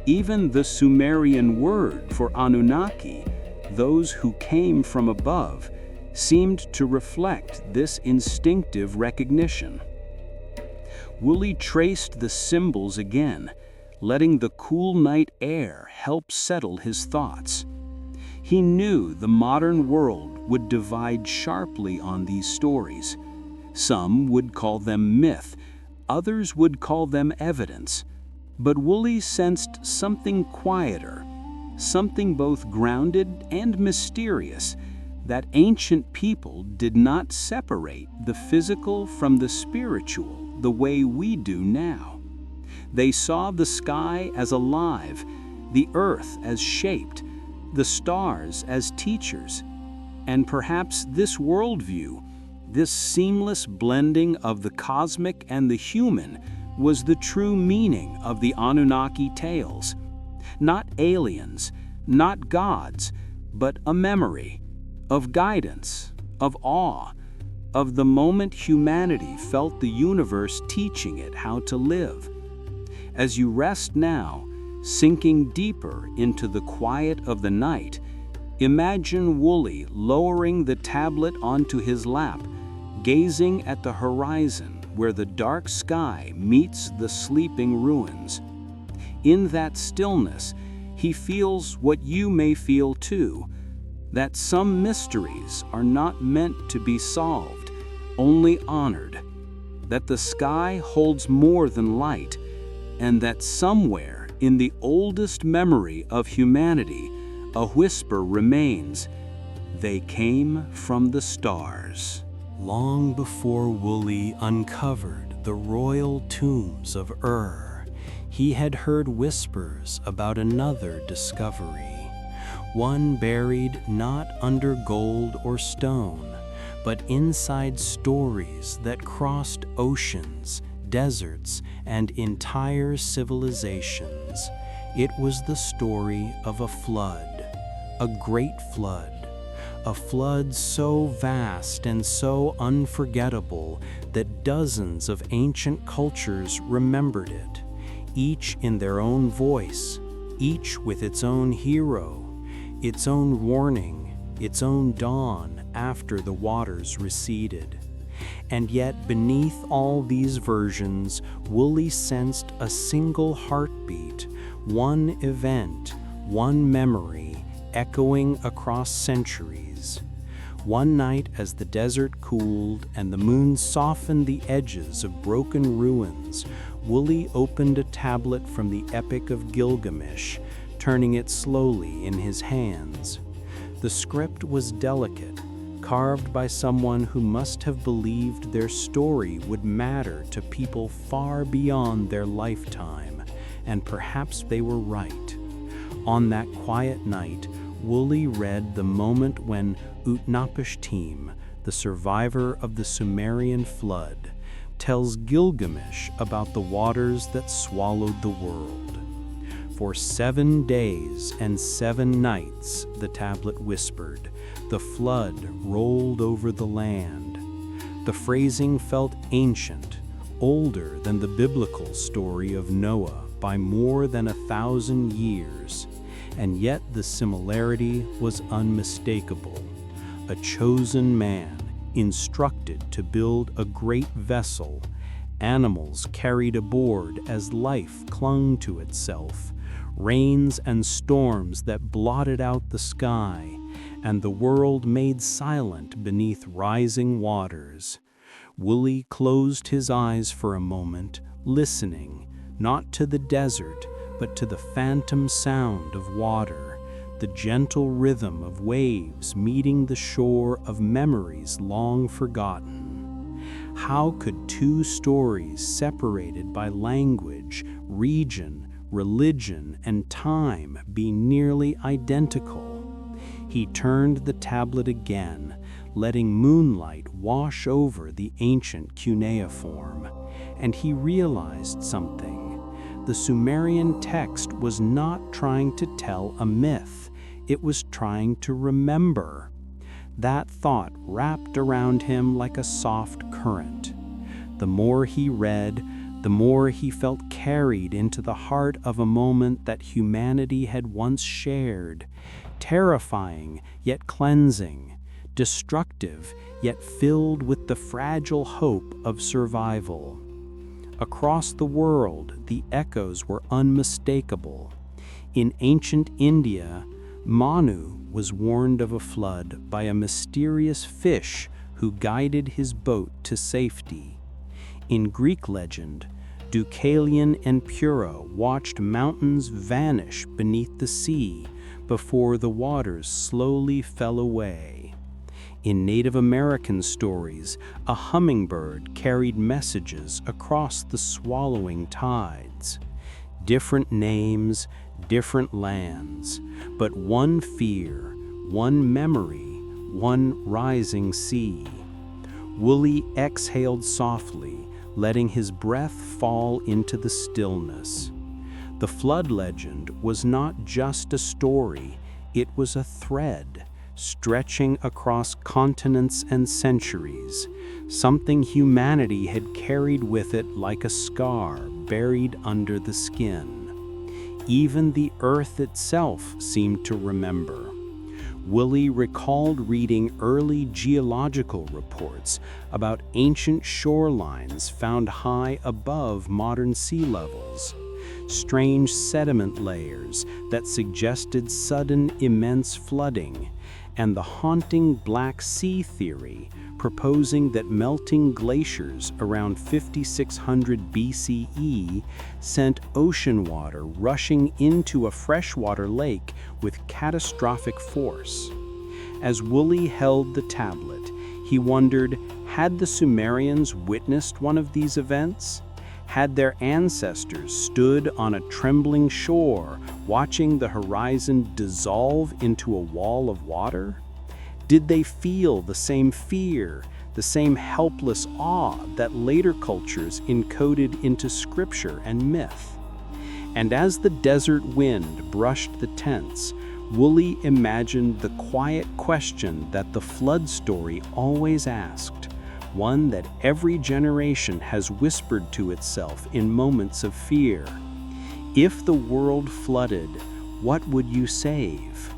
A: Even the Sumerian word for Anunnaki, those who came from above, seemed to reflect this instinctive recognition. Wooly traced the symbols again, letting the cool night air help settle his thoughts. He knew the modern world would divide sharply on these stories. Some would call them myth, others would call them evidence. But Wooly sensed something quieter, something both grounded and mysterious, that ancient people did not separate the physical from the spiritual the way we do now. They saw the sky as alive, the earth as shaped, the stars as teachers. And perhaps this worldview, this seamless blending of the cosmic and the human, was the true meaning of the Anunnaki tales. Not aliens, not gods, but a memory of guidance, of awe, of the moment humanity felt the universe teaching it how to live. As you rest now, sinking deeper into the quiet of the night, imagine Wooly lowering the tablet onto his lap, gazing at the horizon where the dark sky meets the sleeping ruins. In that stillness, he feels what you may feel too, that some mysteries are not meant to be solved, only honored, that the sky holds more than light, and that somewhere in the oldest memory of humanity, a whisper remains, "They came from the stars."
B: Long before Wooly uncovered the royal tombs of he had heard whispers about another discovery, one buried not under gold or stone, but inside stories that crossed oceans, deserts, and entire civilizations. It was the story of a flood, a great flood, a flood so vast and so unforgettable that dozens of ancient cultures remembered it, each in their own voice, each with its own hero, its own warning, its own dawn after the waters receded. And yet beneath all these versions, Wooly sensed a single heartbeat, one event, one memory, echoing across centuries. One night as the desert cooled and the moon softened the edges of broken ruins, Wooly opened a tablet from the Epic of Gilgamesh, turning it slowly in his hands. The script was delicate, carved by someone who must have believed their story would matter to people far beyond their lifetime, and perhaps they were right. On that quiet night, Wooly read the moment when Utnapishtim, the survivor of the Sumerian flood, tells Gilgamesh about the waters that swallowed the world. For 7 days and 7 nights, the tablet whispered, the flood rolled over the land. The phrasing felt ancient, older than the biblical story of Noah by more than 1,000 years. And yet the similarity was unmistakable. A chosen man, instructed to build a great vessel, animals carried aboard as life clung to itself, rains and storms that blotted out the sky, and the world made silent beneath rising waters. Wooly closed his eyes for a moment, listening not to the desert, but to the phantom sound of water, the gentle rhythm of waves meeting the shore of memories long forgotten. How could two stories separated by language, region, religion, and time be nearly identical? He turned the tablet again, letting moonlight wash over the ancient cuneiform, and he realized something. The Sumerian text was not trying to tell a myth, it was trying to remember. That thought wrapped around him like a soft current. The more he read, the more he felt carried into the heart of a moment that humanity had once shared, terrifying yet cleansing, destructive yet filled with the fragile hope of survival. Across the world, the echoes were unmistakable. In ancient India, Manu was warned of a flood by a mysterious fish who guided his boat to safety. In Greek legend, Deucalion and Pyrrha watched mountains vanish beneath the sea before the waters slowly fell away. In Native American stories, a hummingbird carried messages across the swallowing tides. Different names, different lands, but one fear, one memory, one rising sea. Wooly exhaled softly, letting his breath fall into the stillness. The flood legend was not just a story, it was a thread, stretching across continents and centuries, something humanity had carried with it like a scar buried under the skin. Even the earth itself seemed to remember. Woolley recalled reading early geological reports about ancient shorelines found high above modern sea levels, strange sediment layers that suggested sudden immense flooding, and the haunting Black Sea theory proposing that melting glaciers around 5600 BCE sent ocean water rushing into a freshwater lake with catastrophic force. As Woolley held the tablet, he wondered, had the Sumerians witnessed one of these events? Had their ancestors stood on a trembling shore, watching the horizon dissolve into a wall of water? Did they feel the same fear, the same helpless awe that later cultures encoded into scripture and myth? And as the desert wind brushed the tents, Woolley imagined the quiet question that the flood story always asked, one that every generation has whispered to itself in moments of fear. If the world flooded, what would you save?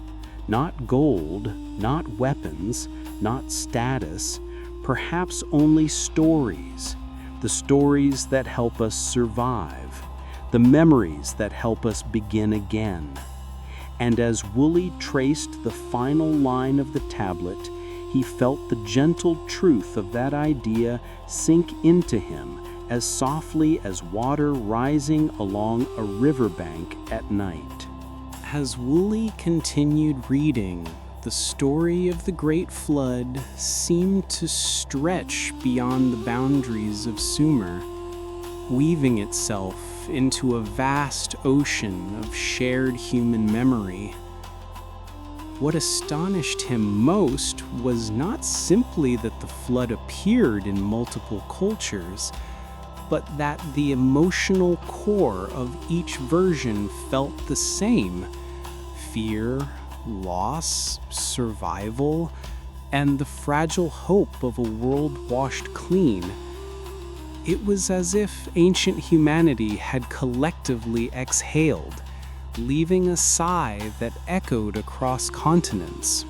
B: Not gold, not weapons, not status, perhaps only stories. The stories that help us survive, the memories that help us begin again. And as Woolley traced the final line of the tablet, he felt the gentle truth of that idea sink into him as softly as water rising along a riverbank at night.
C: As Woolley continued reading, the story of the Great Flood seemed to stretch beyond the boundaries of Sumer, weaving itself into a vast ocean of shared human memory. What astonished him most was not simply that the flood appeared in multiple cultures, but that the emotional core of each version felt the same: fear, loss, survival, and the fragile hope of a world washed clean. It was as if ancient humanity had collectively exhaled, leaving a sigh that echoed across continents.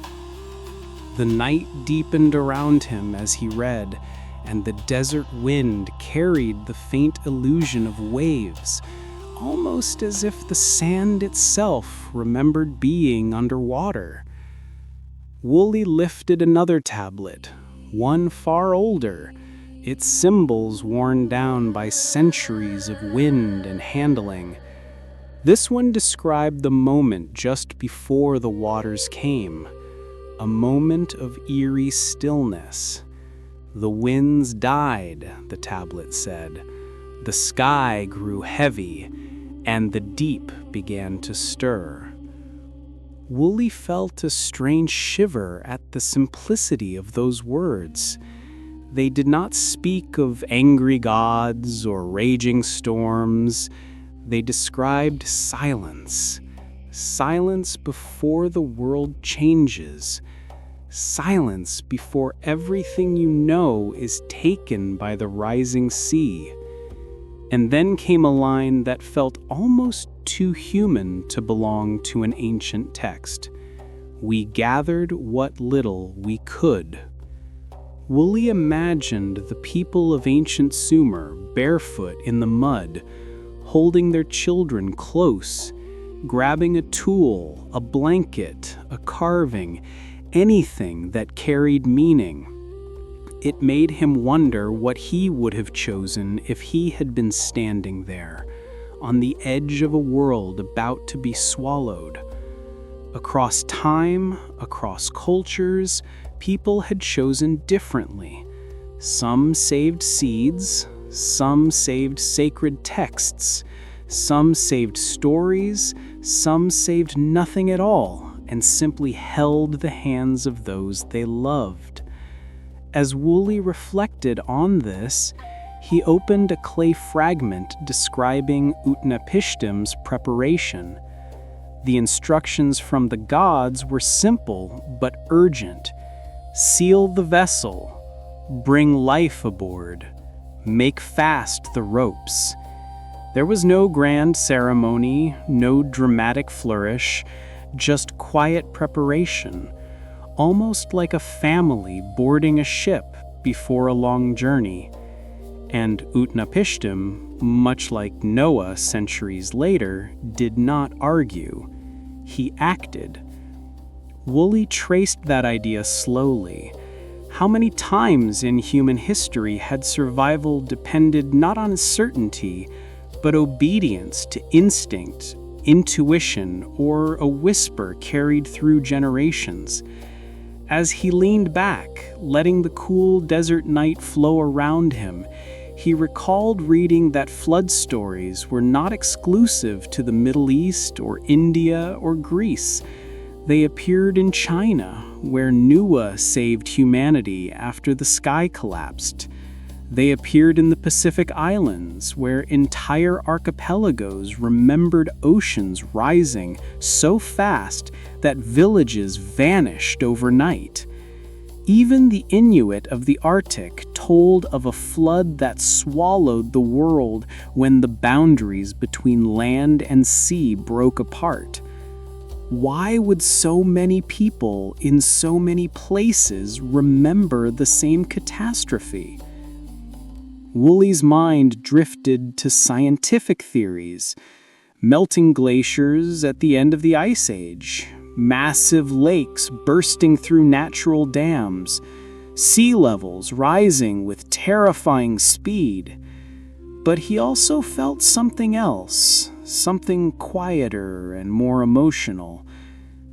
C: The night deepened around him as he read, and the desert wind carried the faint illusion of waves, almost as if the sand itself remembered being underwater. Woolley lifted another tablet, one far older,
B: its symbols worn down by centuries of wind and handling. This one described the moment just before the waters came, a moment of eerie stillness. The winds died, the tablet said. The sky grew heavy, and the deep began to stir. Wooly felt a strange shiver at the simplicity of those words. They did not speak of angry gods or raging storms. They described silence. Silence before the world changes. Silence before everything you know is taken by the rising sea. And then came a line that felt almost too human to belong to an ancient text. We gathered what little we could. Wooly imagined the people of ancient Sumer barefoot in the mud, holding their children close, grabbing a tool, a blanket, a carving, anything that carried meaning. It made him wonder what he would have chosen if he had been standing there, on the edge of a world about to be swallowed. Across time, across cultures, people had chosen differently. Some saved seeds, some saved sacred texts, some saved stories, some saved nothing at all and simply held the hands of those they loved. As Wooly reflected on this, he opened a clay fragment describing Utnapishtim's preparation. The instructions from the gods were simple but urgent. Seal the vessel, bring life aboard, make fast the ropes. There was no grand ceremony, no dramatic flourish, just quiet preparation, almost like a family boarding a ship before a long journey. And Utnapishtim, much like Noah centuries later, did not argue. He acted. Wooly traced that idea slowly. How many times in human history had survival depended not on certainty, but obedience to instinct, intuition, or a whisper carried through generations? As he leaned back, letting the cool desert night flow around him, he recalled reading that flood stories were not exclusive to the Middle East or India or Greece. They appeared in China, where Nuwa saved humanity after the sky collapsed. They appeared in the Pacific Islands, where entire archipelagos remembered oceans rising so fast that villages vanished overnight. Even the Inuit of the Arctic told of a flood that swallowed the world when the boundaries between land and sea broke apart. Why would so many people in so many places remember the same catastrophe? Wooly's mind drifted to scientific theories. Melting glaciers at the end of the Ice Age, massive lakes bursting through natural dams, sea levels rising with terrifying speed. But he also felt something else, something quieter and more emotional.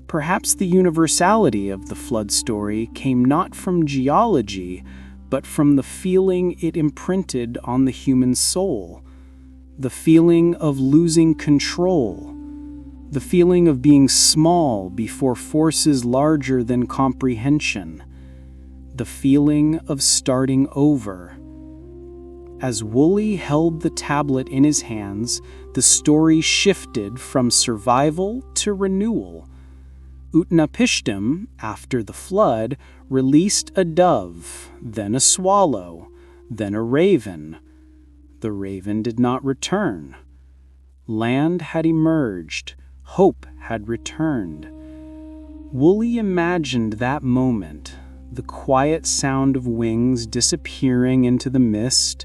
B: Perhaps the universality of the flood story came not from geology, but from the feeling it imprinted on the human soul. The feeling of losing control. The feeling of being small before forces larger than comprehension. The feeling of starting over. As Wooly held the tablet in his hands, the story shifted from survival to renewal. Utnapishtim, after the flood, released a dove, then a swallow, then a raven. The raven did not return. Land had emerged. Hope had returned. Wooly imagined that moment, the quiet sound of wings disappearing into the mist,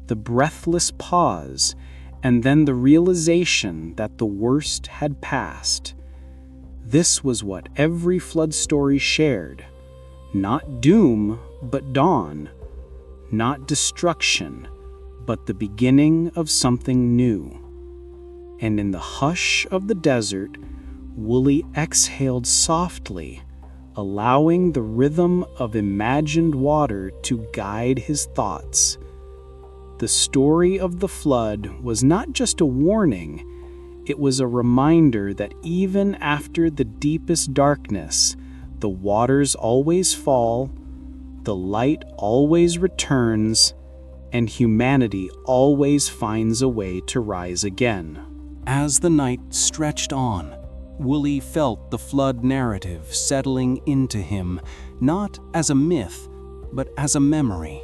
B: the breathless pause, and then the realization that the worst had passed. This was what every flood story shared. Not doom, but dawn. not destruction, but the beginning of something new. And in the hush of the desert, Wooly exhaled softly, allowing the rhythm of imagined water to guide his thoughts. The story of the flood was not just a warning, it was a reminder that even after the deepest darkness, the waters always fall, the light always returns, and humanity always finds a way to rise again.
A: As the night stretched on, Wooly felt the flood narrative settling into him, not as a myth, but as a memory,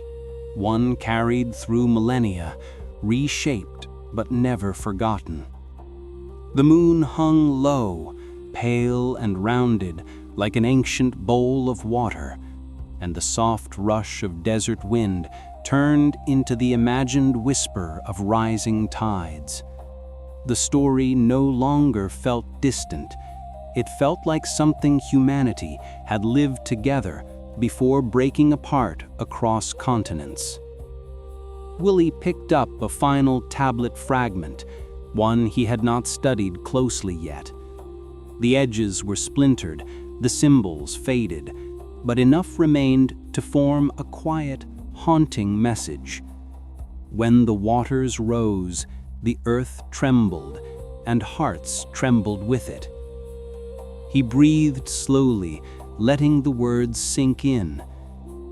A: one carried through millennia, reshaped but never forgotten. The moon hung low, pale and rounded, like an ancient bowl of water, and the soft rush of desert wind turned into the imagined whisper of rising tides. The story no longer felt distant. It felt like something humanity had lived together before breaking apart across continents. Wooly picked up a final tablet fragment, one he had not studied closely yet. The edges were splintered, the symbols faded, but enough remained to form a quiet, haunting message. When the waters rose, the earth trembled, and hearts trembled with it. He breathed slowly, letting the words sink in.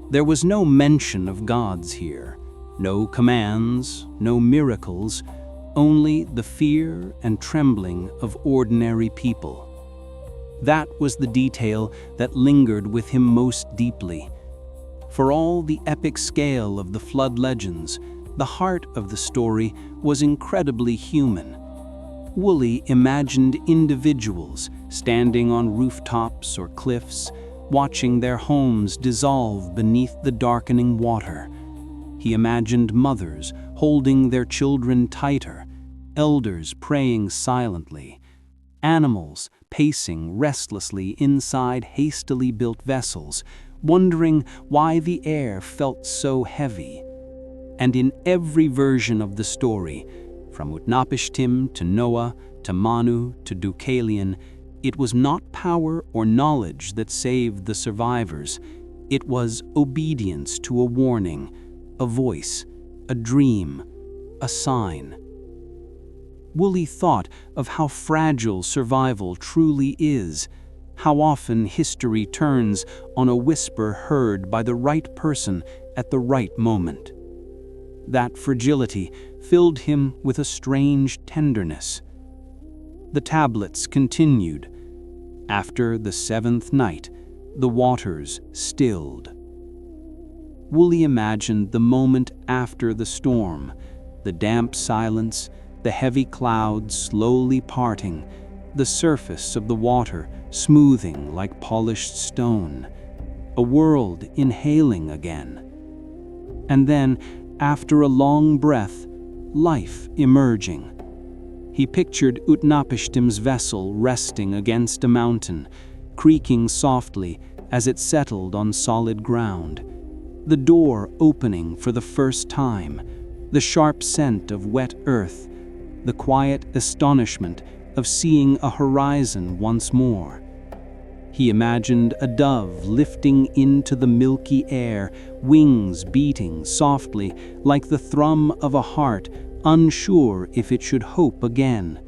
A: There was no mention of gods here, no commands, no miracles, only the fear and trembling of ordinary people. That was the detail that lingered with him most deeply. For all the epic scale of the flood legends, the heart of the story was incredibly human. Wooly imagined individuals standing on rooftops or cliffs, watching their homes dissolve beneath the darkening water. He imagined mothers holding their children tighter, elders praying silently, animals pacing restlessly inside hastily built vessels, wondering why the air felt so heavy. And in every version of the story, from Utnapishtim to Noah to Manu to Deucalion, it was not power or knowledge that saved the survivors. It was obedience to a warning, a voice, a dream, a sign. Wooly thought of how fragile survival truly is, how often history turns on a whisper heard by the right person at the right moment. That fragility filled him with a strange tenderness. The tablets continued. After the seventh night, the waters stilled. Wooly imagined the moment after the storm, the damp silence, the heavy clouds slowly parting, the surface of the water smoothing like polished stone, a world inhaling again. And then, after a long breath, life emerging. He pictured Utnapishtim's vessel resting against a mountain, creaking softly as it settled on solid ground. The door opening for the first time, the sharp scent of wet earth, the quiet astonishment of seeing a horizon once more. He imagined a dove lifting into the milky air, wings beating softly like the thrum of a heart unsure if it should hope again.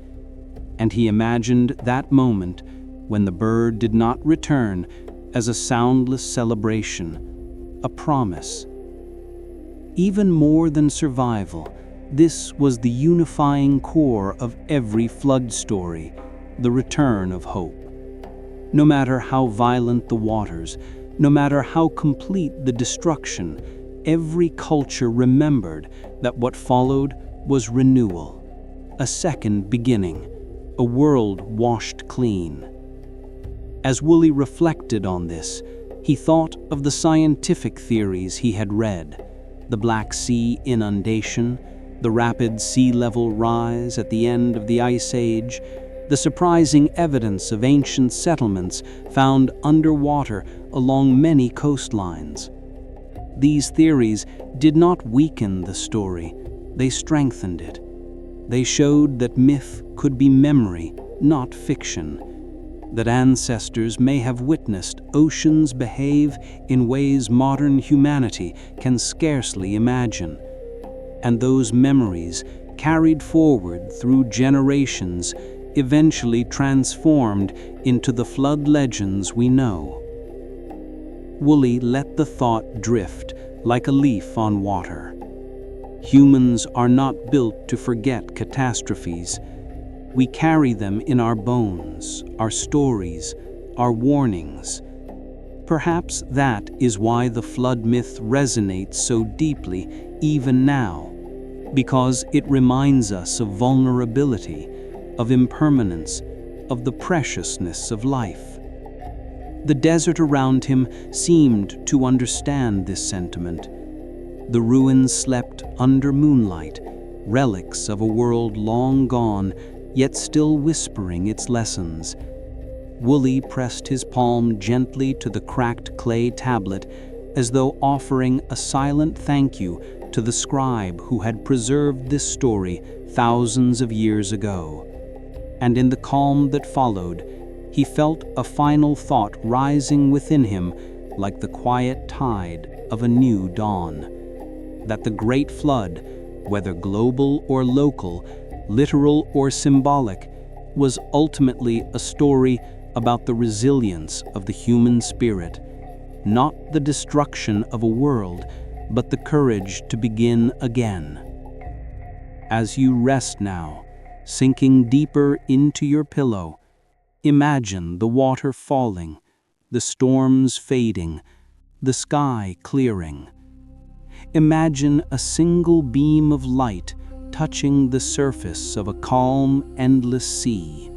A: And he imagined that moment when the bird did not return as a soundless celebration, a promise. Even more than survival, this was the unifying core of every flood story, the return of hope. No matter how violent the waters, no matter how complete the destruction, every culture remembered that what followed was renewal, a second beginning, a world washed clean. As Wooly reflected on this, he thought of the scientific theories he had read, the Black Sea inundation, the rapid sea level rise at the end of the Ice Age, the surprising evidence of ancient settlements found underwater along many coastlines.
B: These theories did not weaken the story, they strengthened it. They showed that myth could be memory, not fiction. That ancestors may have witnessed oceans behave in ways modern humanity can scarcely imagine. And those memories, carried forward through generations, eventually transformed into the flood legends we know. Woolley let the thought drift like a leaf on water. Humans are not built to forget catastrophes. We carry them in our bones, our stories, our warnings. Perhaps that is why the flood myth resonates so deeply even now, because it reminds us of vulnerability, of impermanence, of the preciousness of life. The desert around him seemed to understand this sentiment. The ruins slept under moonlight, relics of a world long gone, yet still whispering its lessons. Woolley pressed his palm gently to the cracked clay tablet, as though offering a silent thank you to the scribe who had preserved this story thousands of years ago. And in the calm that followed, he felt a final thought rising within him like the quiet tide of a new dawn. That the great flood, whether global or local, literal or symbolic, was ultimately a story about the resilience of the human spirit, not the destruction of a world, but the courage to begin again. As you rest now, sinking deeper into your pillow, imagine the water falling, the storms fading, the sky clearing. Imagine a single beam of light touching the surface of a calm, endless sea.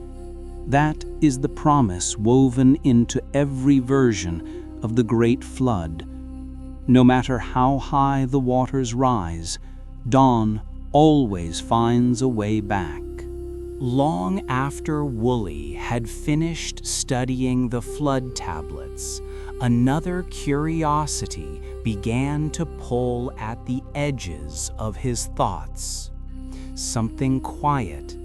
B: That is the promise woven into every version of the Great Flood. No matter how high the waters rise, dawn always finds a way back.
C: Long after Woolley had finished studying the flood tablets, another curiosity began to pull at the edges of his thoughts. Something quiet,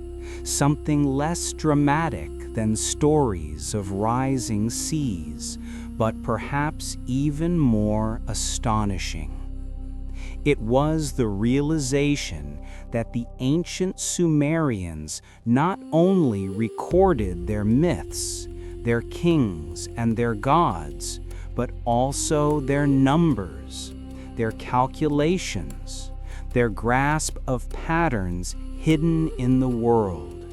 C: something less dramatic than stories of rising seas, but perhaps even more astonishing. It was the realization that the ancient Sumerians not only recorded their myths, their kings and their gods, but also their numbers, their calculations, their grasp of patterns hidden in the world.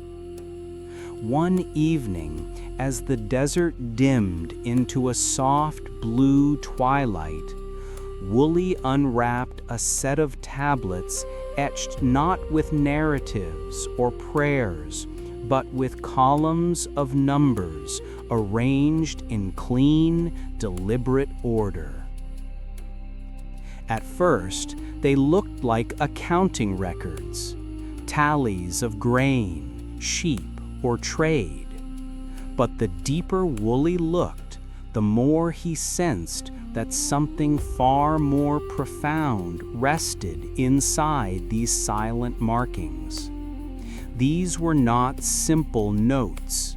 C: One evening, as the desert dimmed into a soft blue twilight, Woolley unwrapped a set of tablets etched not with narratives or prayers, but with columns of numbers arranged in clean, deliberate order. At first, they looked like accounting records, tallies of grain, sheep, or trade. But the deeper Woolley looked, the more he sensed that something far more profound rested inside these silent markings. These were not simple notes.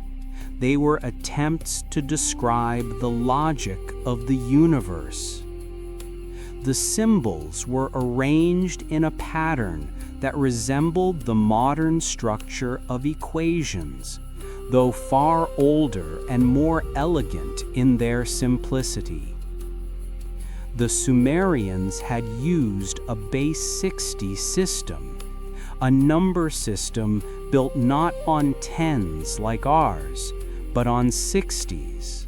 C: They were attempts to describe the logic of the universe. The symbols were arranged in a pattern that resembled the modern structure of equations, though far older and more elegant in their simplicity. The Sumerians had used a base 60 system, a number system built not on tens like ours, but on 60s.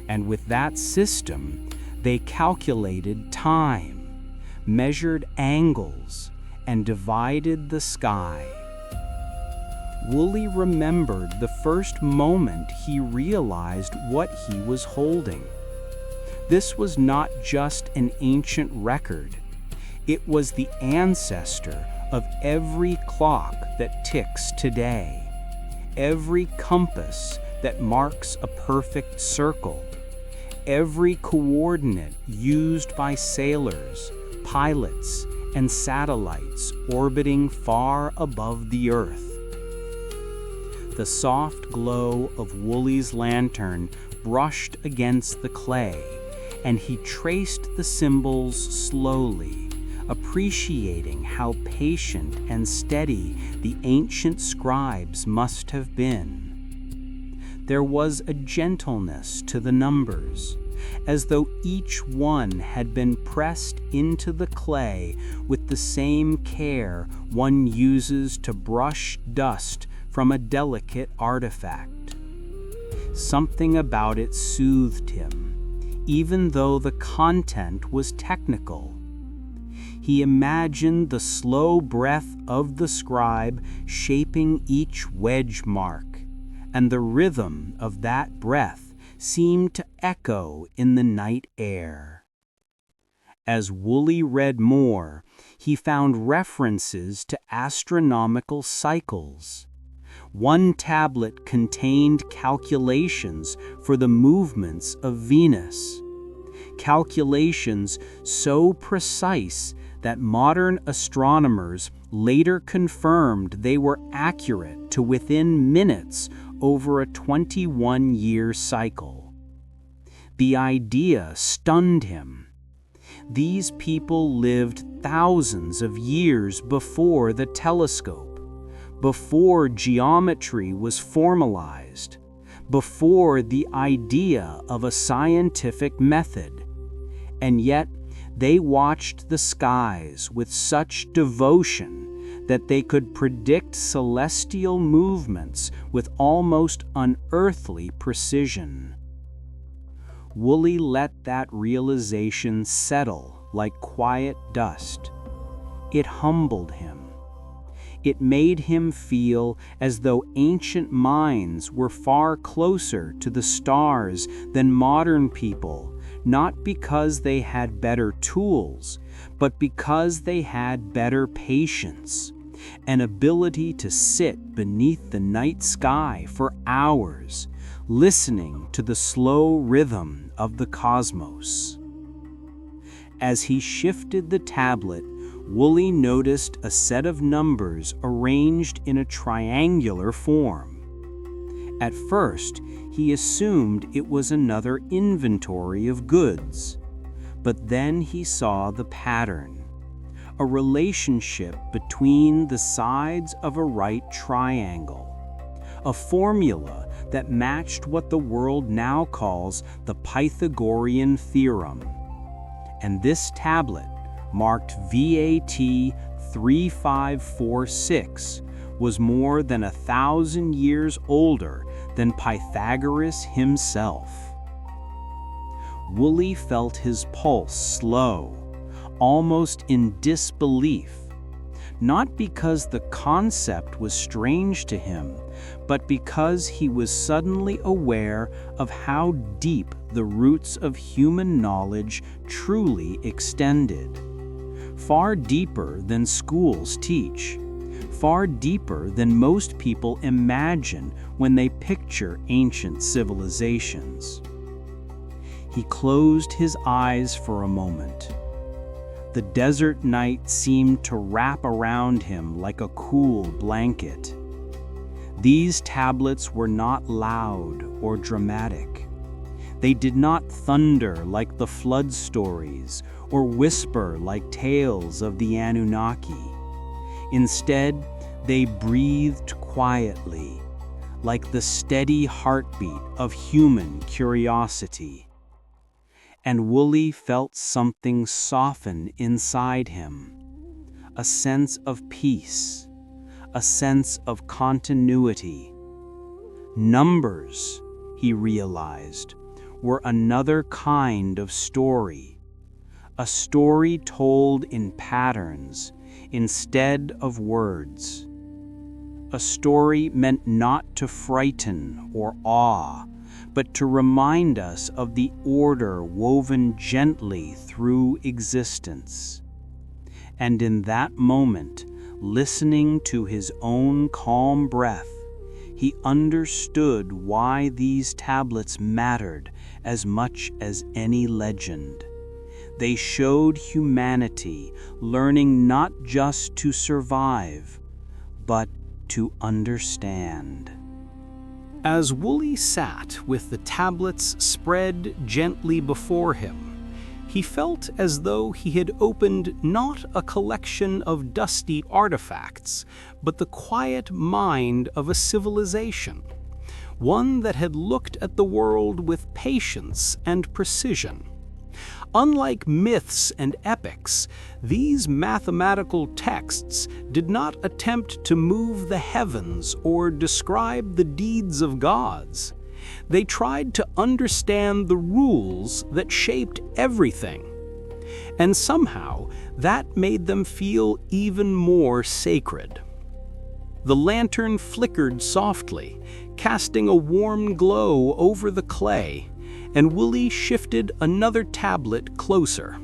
C: And with that system, they calculated time, measured angles, and divided the sky. Woolley remembered the first moment he realized what he was holding. This was not just an ancient record. It was the ancestor of every clock that ticks today, every compass that marks a perfect circle,
B: every coordinate used by sailors, pilots, and satellites orbiting far above the Earth. The soft glow of Wooly's lantern brushed against the clay, and he traced the symbols slowly, appreciating how patient and steady the ancient scribes must have been. There was a gentleness to the numbers, as though each one had been pressed into the clay with the same care one uses to brush dust from a delicate artifact. Something about it soothed him, even though the content was technical. He imagined the slow breath of the scribe shaping each wedge mark, and the rhythm of that breath seemed to echo in the night air. As Wooly read more, he found references to astronomical cycles. One tablet contained calculations for the movements of Venus, calculations so precise that modern astronomers later confirmed they were accurate to within minutes over a 21-year cycle. The idea stunned him. These people lived thousands of years before the telescope, before geometry was formalized, before the idea of a scientific method, and yet they watched the skies with such devotion that they could predict celestial movements with almost unearthly precision. Wooly let that realization settle like quiet dust. It humbled him. It made him feel as though ancient minds were far closer to the stars than modern people, not because they had better tools, but because they had better patience, an ability to sit beneath the night sky for hours, listening to the slow rhythm of the cosmos. As he shifted the tablet, Wooly noticed a set of numbers arranged in a triangular form. At first, he assumed it was another inventory of goods, but then he saw the pattern. A relationship between the sides of a right triangle, a formula that matched what the world now calls the Pythagorean theorem. And this tablet, marked VAT 3546, was more than 1,000 years older than Pythagoras himself. Wooly felt his pulse slow, almost in disbelief, not because the concept was strange to him, but because he was suddenly aware of how deep the roots of human knowledge truly extended. Far deeper than schools teach, far deeper than most people imagine when they picture ancient civilizations. He closed his eyes for a moment. The desert night seemed to wrap around him like a cool blanket. These tablets were not loud or dramatic. They did not thunder like the flood stories or whisper like tales of the Anunnaki. Instead, they breathed quietly, like the steady heartbeat of human curiosity. And Wooly felt something soften inside him, a sense of peace, a sense of continuity. Numbers, he realized, were another kind of story, a story told in patterns instead of words, a story meant not to frighten or awe, but to remind us of the order woven gently through existence. And in that moment, listening to his own calm breath, he understood why these tablets mattered as much as any legend. They showed humanity learning not just to survive, but to understand.
A: As Woolley sat with the tablets spread gently before him, he felt as though he had opened not a collection of dusty artifacts, but the quiet mind of a civilization, one that had looked at the world with patience and precision. Unlike myths and epics, these mathematical texts did not attempt to move the heavens or describe the deeds of gods. They tried to understand the rules that shaped everything. And somehow, that made them feel even more sacred. The lantern flickered softly, casting a warm glow over the clay, and Woolley shifted another tablet closer.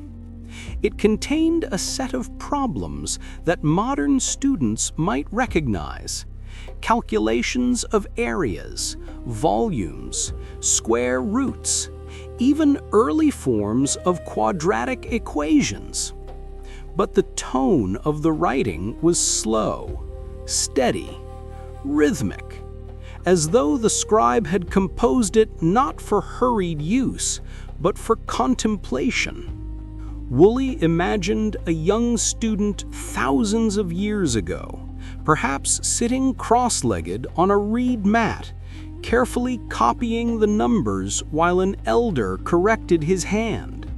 A: It contained a set of problems that modern students might recognize. Calculations of areas, volumes, square roots, even early forms of quadratic equations. But the tone of the writing was slow, steady, rhythmic, as though the scribe had composed it not for hurried use, but for contemplation. Woolley imagined a young student thousands of years ago, perhaps sitting cross-legged on a reed mat, carefully copying the numbers while an elder corrected his hand.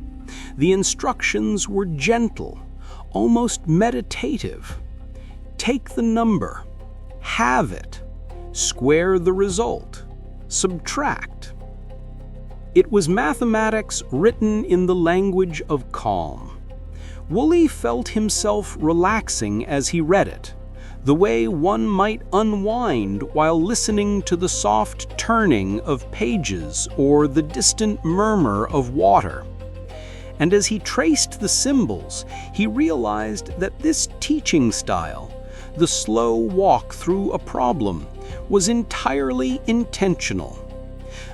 A: The instructions were gentle, almost meditative. Take the number, halve it, square the result, subtract. It was mathematics written in the language of calm. Woolley felt himself relaxing as he read it, the way one might unwind while listening to the soft turning of pages or the distant murmur of water. And as he traced the symbols, he realized that this teaching style, the slow walk through a problem, was entirely intentional.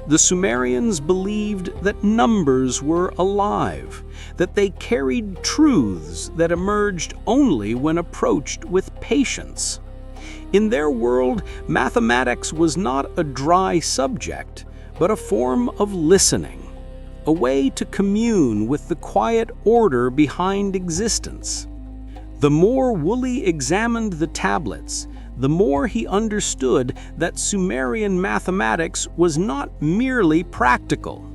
A: The Sumerians believed that numbers were alive, that they carried truths that emerged only when approached with patience. In their world, mathematics was not a dry subject, but a form of listening, a way to commune with the quiet order behind existence. The more Woolley examined the tablets, the more he understood that Sumerian mathematics was not merely practical.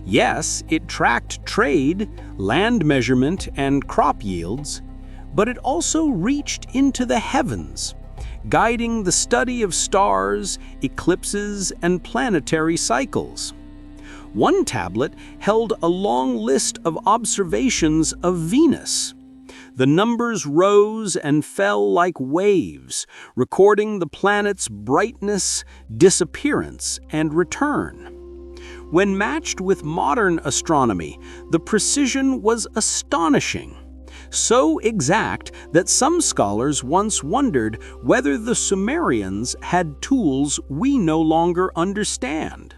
A: Yes, it tracked trade, land measurement, and crop yields, but it also reached into the heavens, guiding the study of stars, eclipses, and planetary cycles. One tablet held a long list of observations of Venus. The numbers rose and fell like waves, recording the planet's brightness, disappearance, and return. When matched with modern astronomy, the precision was astonishing, so exact that some scholars once wondered whether the Sumerians had tools we no longer understand.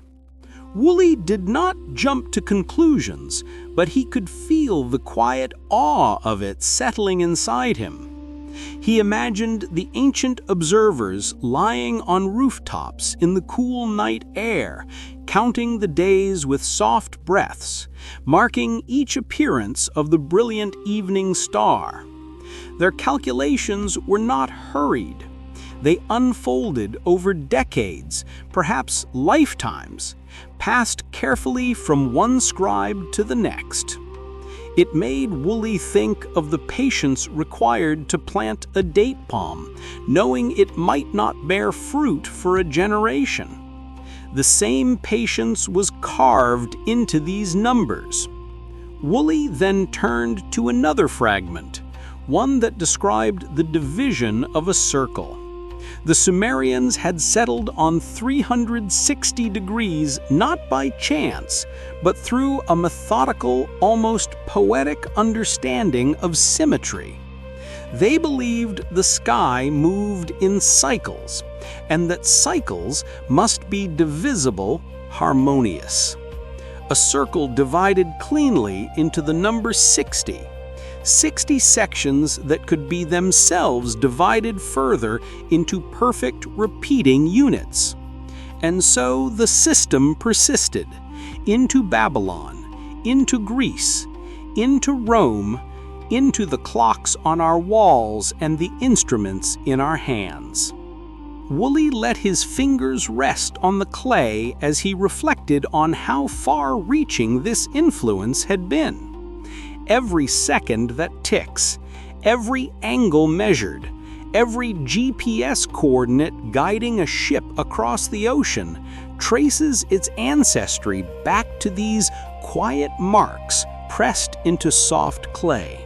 A: Woolley did not jump to conclusions, but he could feel the quiet awe of it settling inside him. He imagined the ancient observers lying on rooftops in the cool night air, counting the days with soft breaths, marking each appearance of the brilliant evening star. Their calculations were not hurried. They unfolded over decades, perhaps lifetimes, passed carefully from one scribe to the next. It made Woolley think of the patience required to plant a date palm, knowing it might not bear fruit for a generation. The same patience was carved into these numbers. Woolley then turned to another fragment, one that described the division of a circle. The Sumerians had settled on 360 degrees not by chance, but through a methodical, almost poetic understanding of symmetry. They believed the sky moved in cycles, and that cycles must be divisible, harmonious.
B: a circle divided cleanly into the number 60. 60 sections that could be themselves divided further into perfect repeating units. And so the system persisted into Babylon, into Greece, into Rome, into the clocks on our walls and the instruments in our hands. Woolley let his fingers rest on the clay as he reflected on how far-reaching this influence had been. Every second that ticks, every angle measured, every GPS coordinate guiding a ship across the ocean traces its ancestry back to these quiet marks pressed into soft clay.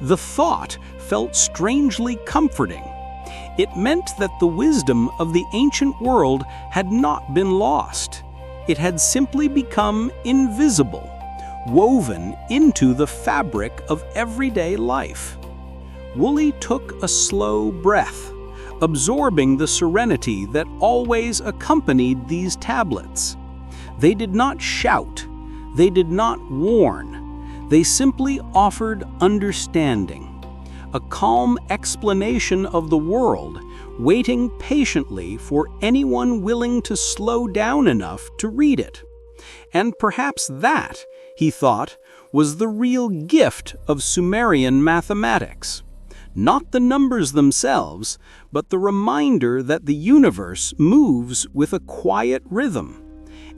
B: The thought felt strangely comforting. It meant that the wisdom of the ancient world had not been lost. It had simply become invisible, woven into the fabric of everyday life. Woolley took a slow breath, absorbing the serenity that always accompanied these tablets. They did not shout, they did not warn, they simply offered understanding. A calm explanation of the world, waiting patiently for anyone willing to slow down enough to read it. And perhaps that, he thought, was the real gift of Sumerian mathematics. Not the numbers themselves, but the reminder that the universe moves with a quiet rhythm,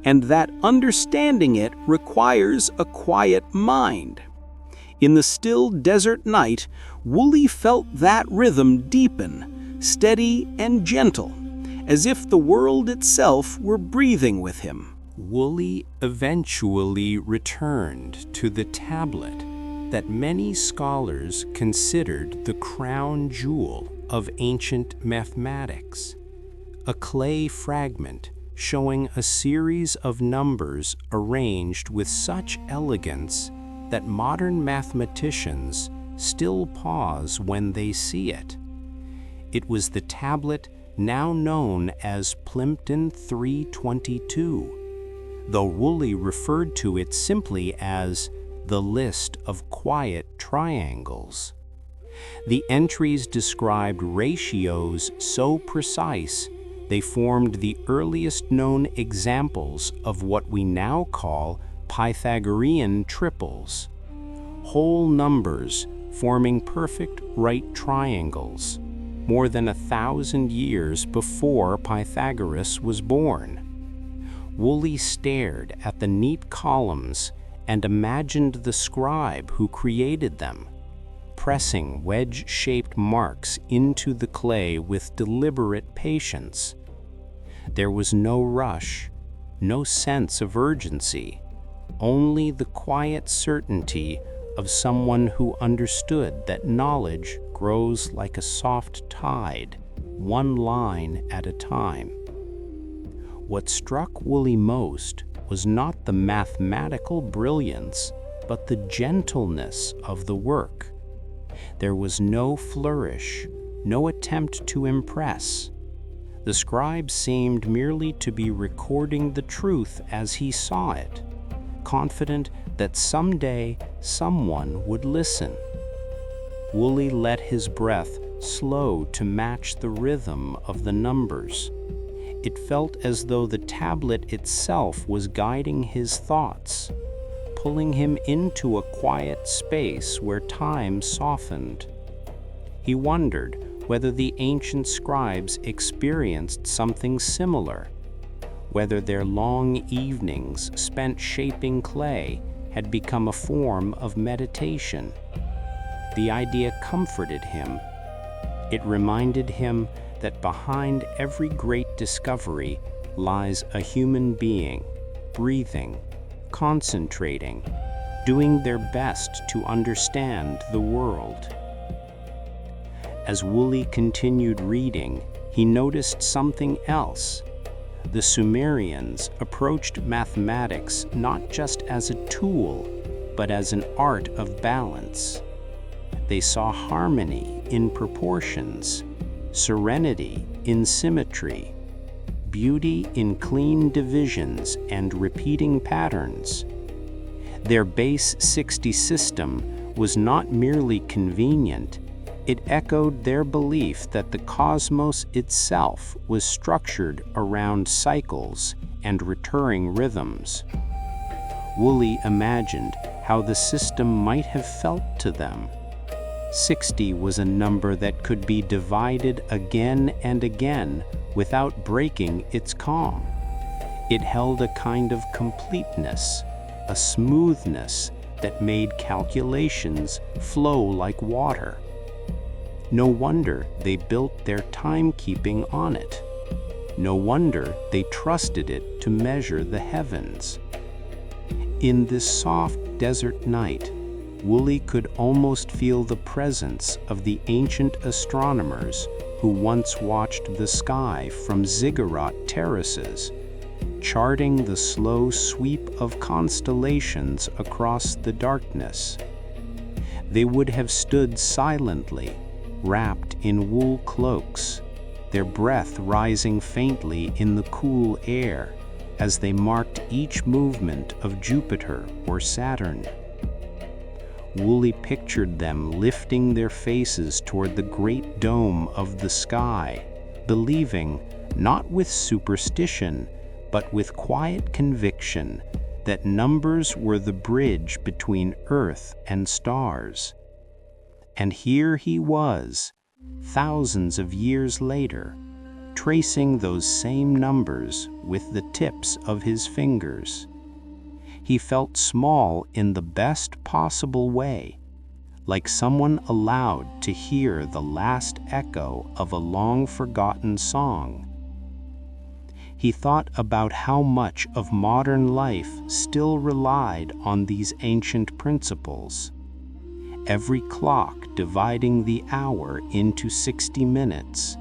B: and that understanding it requires a quiet mind. In the still desert night, Woolley felt that rhythm deepen, steady and gentle, as if the world itself were breathing with him.
C: Woolley eventually returned to the tablet that many scholars considered the crown jewel of ancient mathematics, a clay fragment showing a series of numbers arranged with such elegance that modern mathematicians still pause when they see it. It was the tablet now known as Plimpton 322, though Woolley referred to it simply as the list of quiet triangles. The entries described ratios so precise they formed the earliest known examples of what we now call Pythagorean triples, whole numbers forming perfect right triangles, more than 1,000 years before Pythagoras was born. Woolley stared at the neat columns and imagined the scribe who created them, pressing wedge-shaped marks into the clay with deliberate patience. There was no rush, no sense of urgency, only the quiet certainty of someone who understood that knowledge grows like a soft tide, one line at a time. What struck Woolley most was not the mathematical brilliance, but the gentleness of the work. There was no flourish, no attempt to impress. The scribe seemed merely to be recording the truth as he saw it, confident that someday someone would listen. Woolley let his breath slow to match the rhythm of the numbers. It felt as though the tablet itself was guiding his thoughts, pulling him into a quiet space where time softened. He wondered whether the ancient scribes experienced something similar, whether their long evenings spent shaping clay had become a form of meditation. The idea comforted him. It reminded him that behind every great discovery lies a human being, breathing, concentrating, doing their best to understand the world. As Woolley continued reading, he noticed something else. The Sumerians approached mathematics not just as a tool, but as an art of balance. They saw harmony in proportions, serenity in symmetry,
B: beauty in clean divisions and repeating patterns. Their base 60 system was not merely convenient, it echoed their belief that the cosmos itself was structured around cycles and recurring rhythms. Woolley imagined how the system might have felt to them. 60 was a number that could be divided again and again without breaking its calm. It held a kind of completeness, a smoothness that made calculations flow like water. No wonder they built their timekeeping on it. No wonder they trusted it to measure the heavens. In this soft desert night, Woolley could almost feel the presence of the ancient astronomers who once watched the sky from ziggurat terraces, charting the slow sweep of constellations across the darkness. They would have stood silently, wrapped in wool cloaks, their breath rising faintly in the cool air as they marked each movement of Jupiter or Saturn. Woolley pictured them lifting their faces toward the great dome of the sky, believing, not with superstition, but with quiet conviction, that numbers were the bridge between Earth and stars. And here he was, thousands of years later, tracing those same numbers with the tips of his fingers. He felt small in the best possible way, like someone allowed to hear the last echo of a long-forgotten song. He thought about how much of modern life still relied on these ancient principles. Every clock dividing the hour into 60 minutes,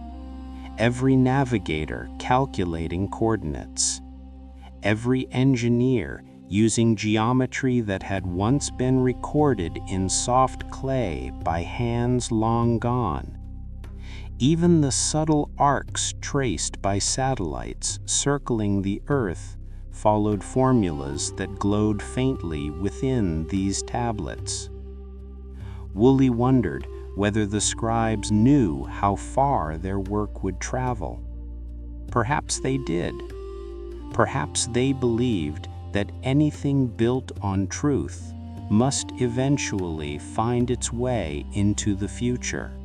B: every navigator calculating coordinates, every engineer using geometry that had once been recorded in soft clay by hands long gone. Even the subtle arcs traced by satellites circling the Earth followed formulas that glowed faintly within these tablets. Woolley wondered whether the scribes knew how far their work would travel. Perhaps they did. Perhaps they believed that anything built on truth must eventually find its way into the future.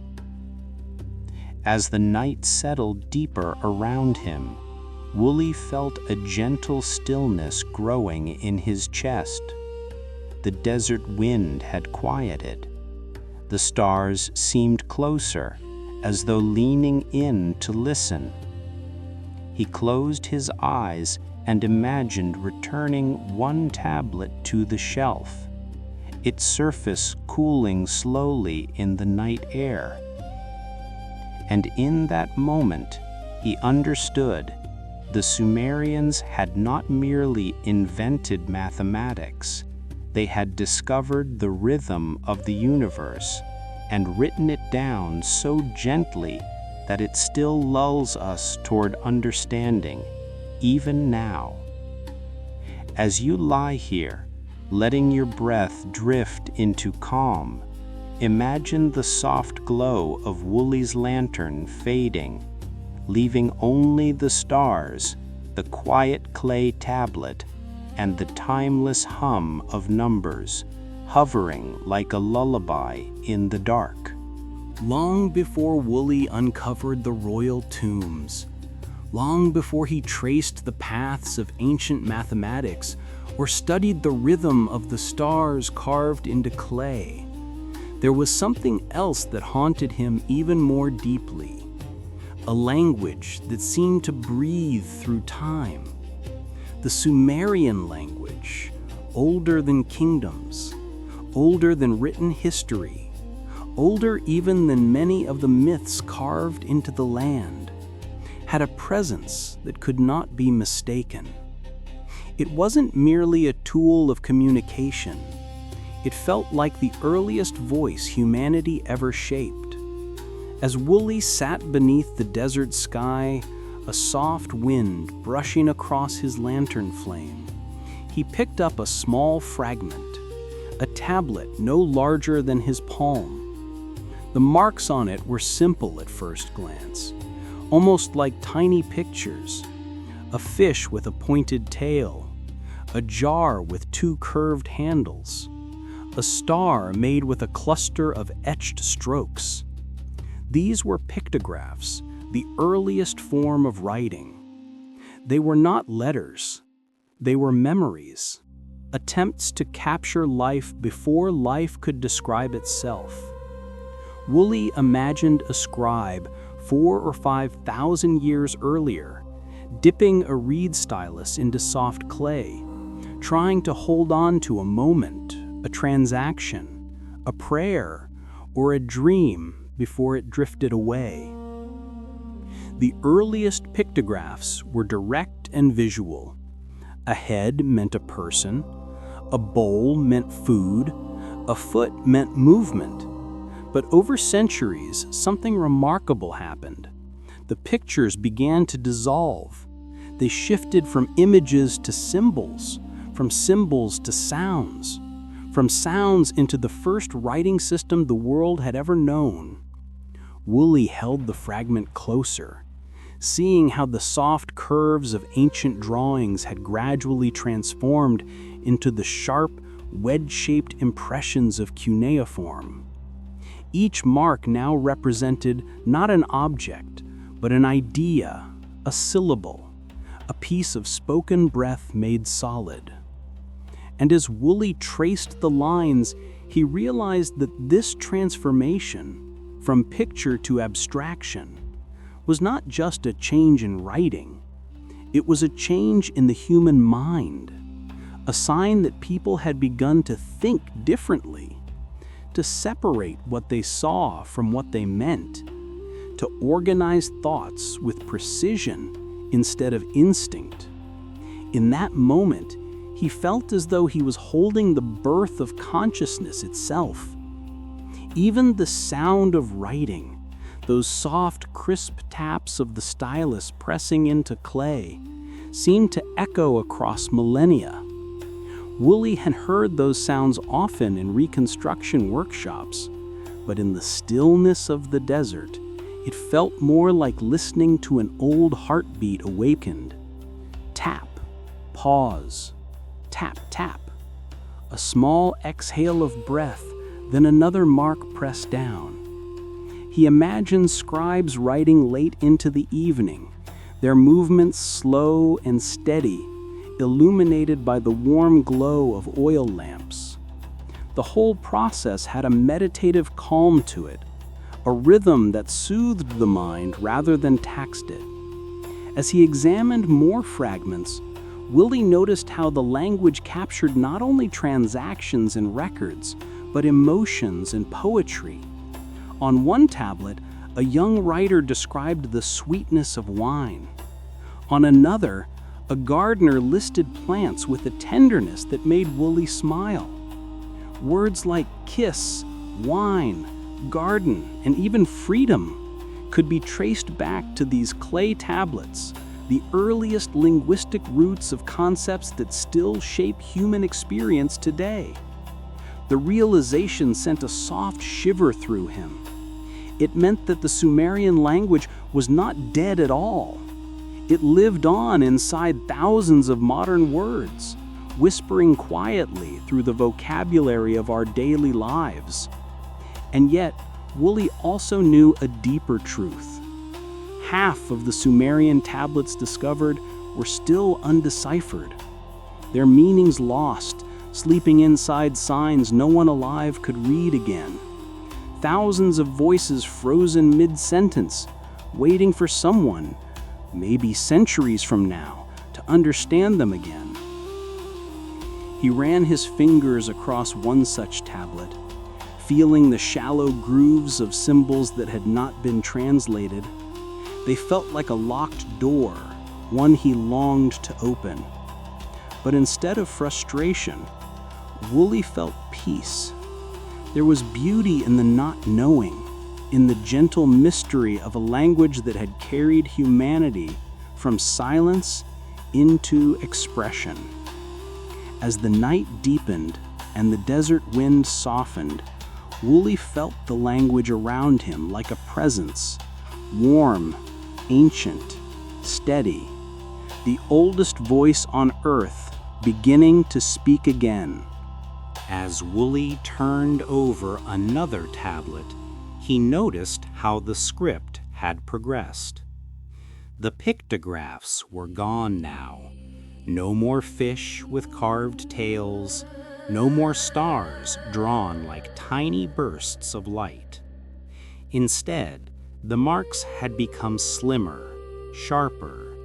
B: As the night settled deeper around him, Woolley felt a gentle stillness growing in his chest. The desert wind had quieted. The stars seemed closer, as though leaning in to listen. He closed his eyes and imagined returning one tablet to the shelf, its surface cooling slowly in the night air. And in that moment, he understood the Sumerians had not merely invented mathematics, they had discovered the rhythm of the universe and written it down so gently that it still lulls us toward understanding, even now. As you lie here, letting your breath drift into calm, imagine the soft glow of Woolley's lantern fading, leaving only the stars, the quiet clay tablet, and the timeless hum of numbers, hovering like a lullaby in the dark.
A: Long before Woolley uncovered the royal tombs, long before he traced the paths of ancient mathematics or studied the rhythm of the stars carved into clay, there was something else that haunted him even more deeply, a language that seemed to breathe through time. The Sumerian language, older than kingdoms, older than written history, older even than many of the myths carved into the land, had a presence that could not be mistaken. It wasn't merely a tool of communication. It felt like the earliest voice humanity ever shaped. As Woolley sat beneath the desert sky,
B: a soft wind brushing across his lantern flame. He picked up a small fragment, a tablet no larger than his palm. The marks on it were simple at first glance, almost like tiny pictures. A fish with a pointed tail, a jar with two curved handles, a star made with a cluster of etched strokes. These were pictographs, the earliest form of writing. They were not letters, they were memories, attempts to capture life before life could describe itself. Woolley imagined a scribe 4,000 or 5,000 years earlier, dipping a reed stylus into soft clay, trying to hold on to a moment, a transaction, a prayer, or a dream before it drifted away. The earliest pictographs were direct and visual. A head meant a person, a bowl meant food, a foot meant movement. But over centuries, something remarkable happened. The pictures began to dissolve. They shifted from images to symbols, from symbols to sounds, from sounds into the first writing system the world had ever known. Woolley held the fragment closer, seeing how the soft curves of ancient drawings had gradually transformed into the sharp, wedge-shaped impressions of cuneiform. Each mark now represented not an object, but an idea, a syllable, a piece of spoken breath made solid. And as Woolley traced the lines, he realized that this transformation, from picture to abstraction, was not just a change in writing. It was a change in the human mind, a sign that people had begun to think differently, to separate what they saw from what they meant, to organize thoughts with precision instead of instinct. In that moment, he felt as though he was holding the birth of consciousness itself. Even the sound of writing, those soft, crisp taps of the stylus pressing into clay, seemed to echo across millennia. Woolley had heard those sounds often in reconstruction workshops, but in the stillness of the desert, it felt more like listening to an old heartbeat awakened. Tap, pause, tap, tap. A small exhale of breath, then another mark pressed down. He imagined scribes writing late into the evening, their movements slow and steady, illuminated by the warm glow of oil lamps. The whole process had a meditative calm to it, a rhythm that soothed the mind rather than taxed it. As he examined more fragments, Woolley noticed how the language captured not only transactions and records, but emotions and poetry. On one tablet, a young writer described the sweetness of wine. On another, a gardener listed plants with a tenderness that made Woolley smile. Words like kiss, wine, garden, and even freedom could be traced back to these clay tablets, the earliest linguistic roots of concepts that still shape human experience today. The realization sent a soft shiver through him. It meant that the Sumerian language was not dead at all. It lived on inside thousands of modern words, whispering quietly through the vocabulary of our daily lives. And yet, Woolley also knew a deeper truth. Half of the Sumerian tablets discovered were still undeciphered, their meanings lost, sleeping inside signs no one alive could read again. Thousands of voices frozen mid-sentence, waiting for someone, maybe centuries from now, to understand them again. He ran his fingers across one such tablet, feeling the shallow grooves of symbols that had not been translated. They felt like a locked door, one he longed to open. But instead of frustration, Woolley felt peace. There was beauty in the not knowing, in the gentle mystery of a language that had carried humanity from silence into expression. As the night deepened and the desert wind softened, Woolley felt the language around him like a presence, warm, ancient, steady, the oldest voice on earth beginning to speak again.
A: As Woolley turned over another tablet, he noticed how the script had progressed. The pictographs were gone now. No more fish with carved tails, no more stars drawn like tiny bursts of light. Instead, the marks had become slimmer, sharper,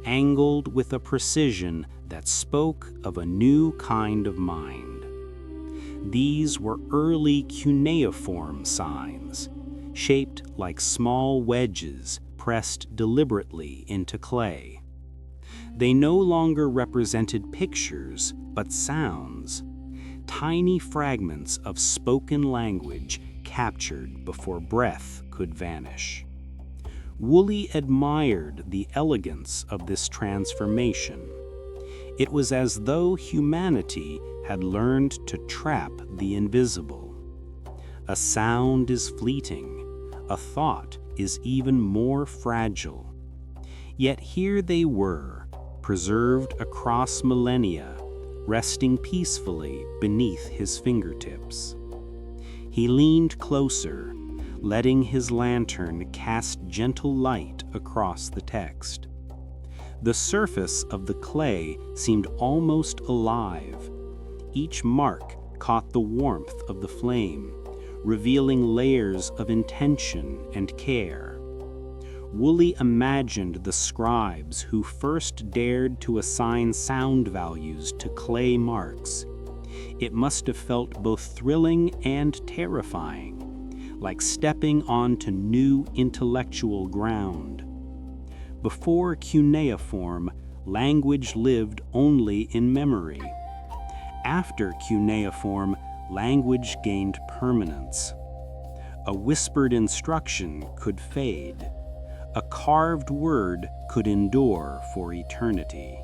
A: angled with a precision that spoke of a new kind of mind. These were early cuneiform signs, shaped like small wedges pressed deliberately into clay. They no longer represented pictures, but sounds, tiny fragments of spoken language captured before breath could vanish. Woolley admired the elegance of this transformation. It was as though humanity had learned to trap the invisible. A sound is fleeting, a thought is even more fragile. Yet here they were, preserved across millennia, resting peacefully beneath his fingertips. He leaned closer, letting his lantern cast gentle light across the text. The surface of the clay seemed almost alive. Each mark caught the warmth of the flame, revealing layers of intention and care. Woolley imagined the scribes who first dared to assign sound values to clay marks. It must have felt both thrilling and terrifying, like stepping onto new intellectual ground. Before cuneiform, language lived only in memory. After cuneiform, language gained permanence. A whispered instruction could fade. A carved word could endure for eternity.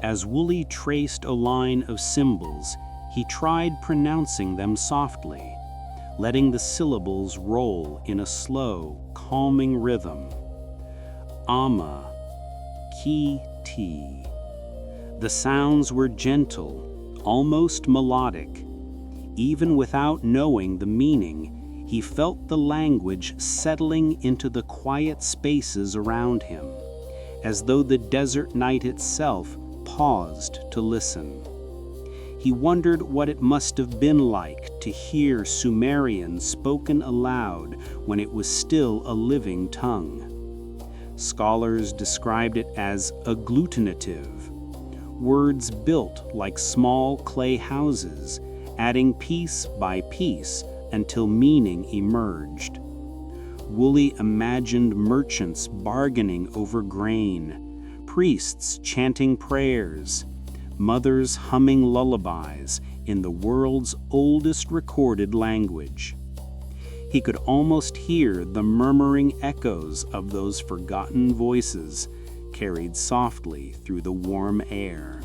A: As Woolley traced a line of symbols, he tried pronouncing them softly, letting the syllables roll in a slow, calming rhythm. Ama, ki, ti. The sounds were gentle, almost melodic. Even without knowing the meaning, he felt the language settling into the quiet spaces around him, as though the desert night itself paused to listen. He wondered what it must have been like to hear Sumerian spoken aloud when it was still a living tongue. Scholars described it as agglutinative, words built like small clay houses, adding piece by piece until meaning emerged. Woolley imagined merchants bargaining over grain, priests chanting prayers, mothers humming lullabies in the world's oldest recorded language. He could almost hear the murmuring echoes of those forgotten voices carried softly through the warm air.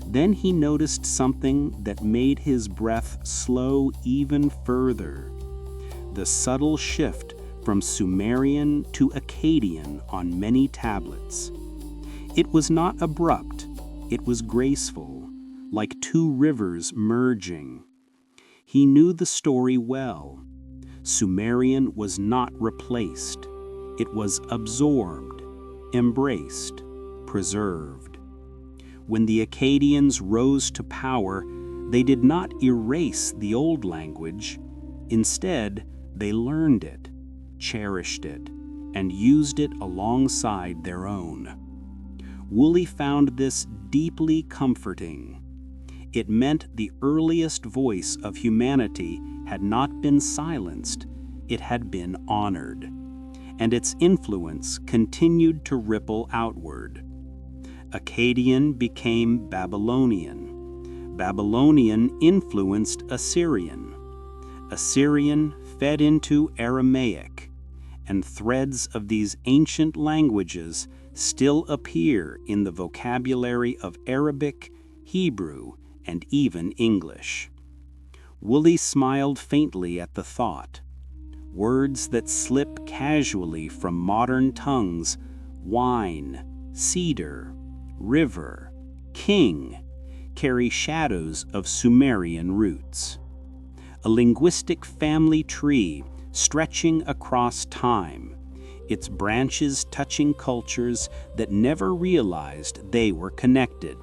A: Then he noticed something that made his breath slow even further: the subtle shift from Sumerian to Akkadian on many tablets. It was not abrupt, it was graceful, like two rivers merging. He knew the story well. Sumerian was not replaced. It was absorbed, embraced, preserved. When the Akkadians rose to power, they did not erase the old language. Instead, they learned it, cherished it, and used it alongside their own. Woolley found this deeply comforting. It meant the earliest voice of humanity had not been silenced, it had been honored, and its influence continued to ripple outward. Akkadian became Babylonian. Babylonian influenced Assyrian. Assyrian fed into Aramaic, and threads of these ancient languages still appear in the vocabulary of Arabic, Hebrew, and even English. Woolley smiled faintly at the thought. Words that slip casually from modern tongues, wine, cedar, river, king, carry shadows of Sumerian roots. A linguistic family tree stretching across time, its branches touching cultures that never realized they were connected.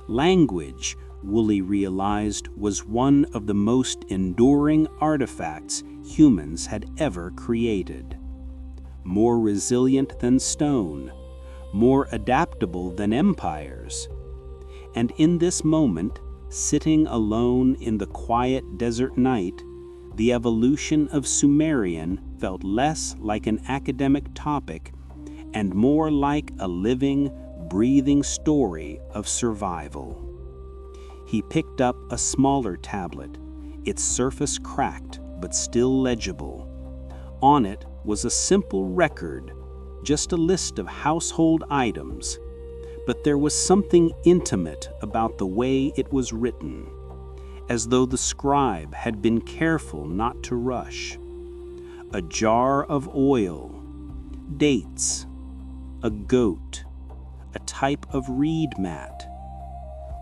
A: Language, Woolley realized, was one of the most enduring artifacts humans had ever created. More resilient than stone, more adaptable than empires. And in this moment, sitting alone in the quiet desert night, the evolution of Sumerian felt less like an academic topic and more like a living, breathing story of survival. He picked up a smaller tablet, its surface cracked but still legible. On it was a simple record, just a list of household items, but there was something intimate about the way it was written, as though the scribe had been careful not to rush. A jar of oil, dates, a goat, a type of reed mat.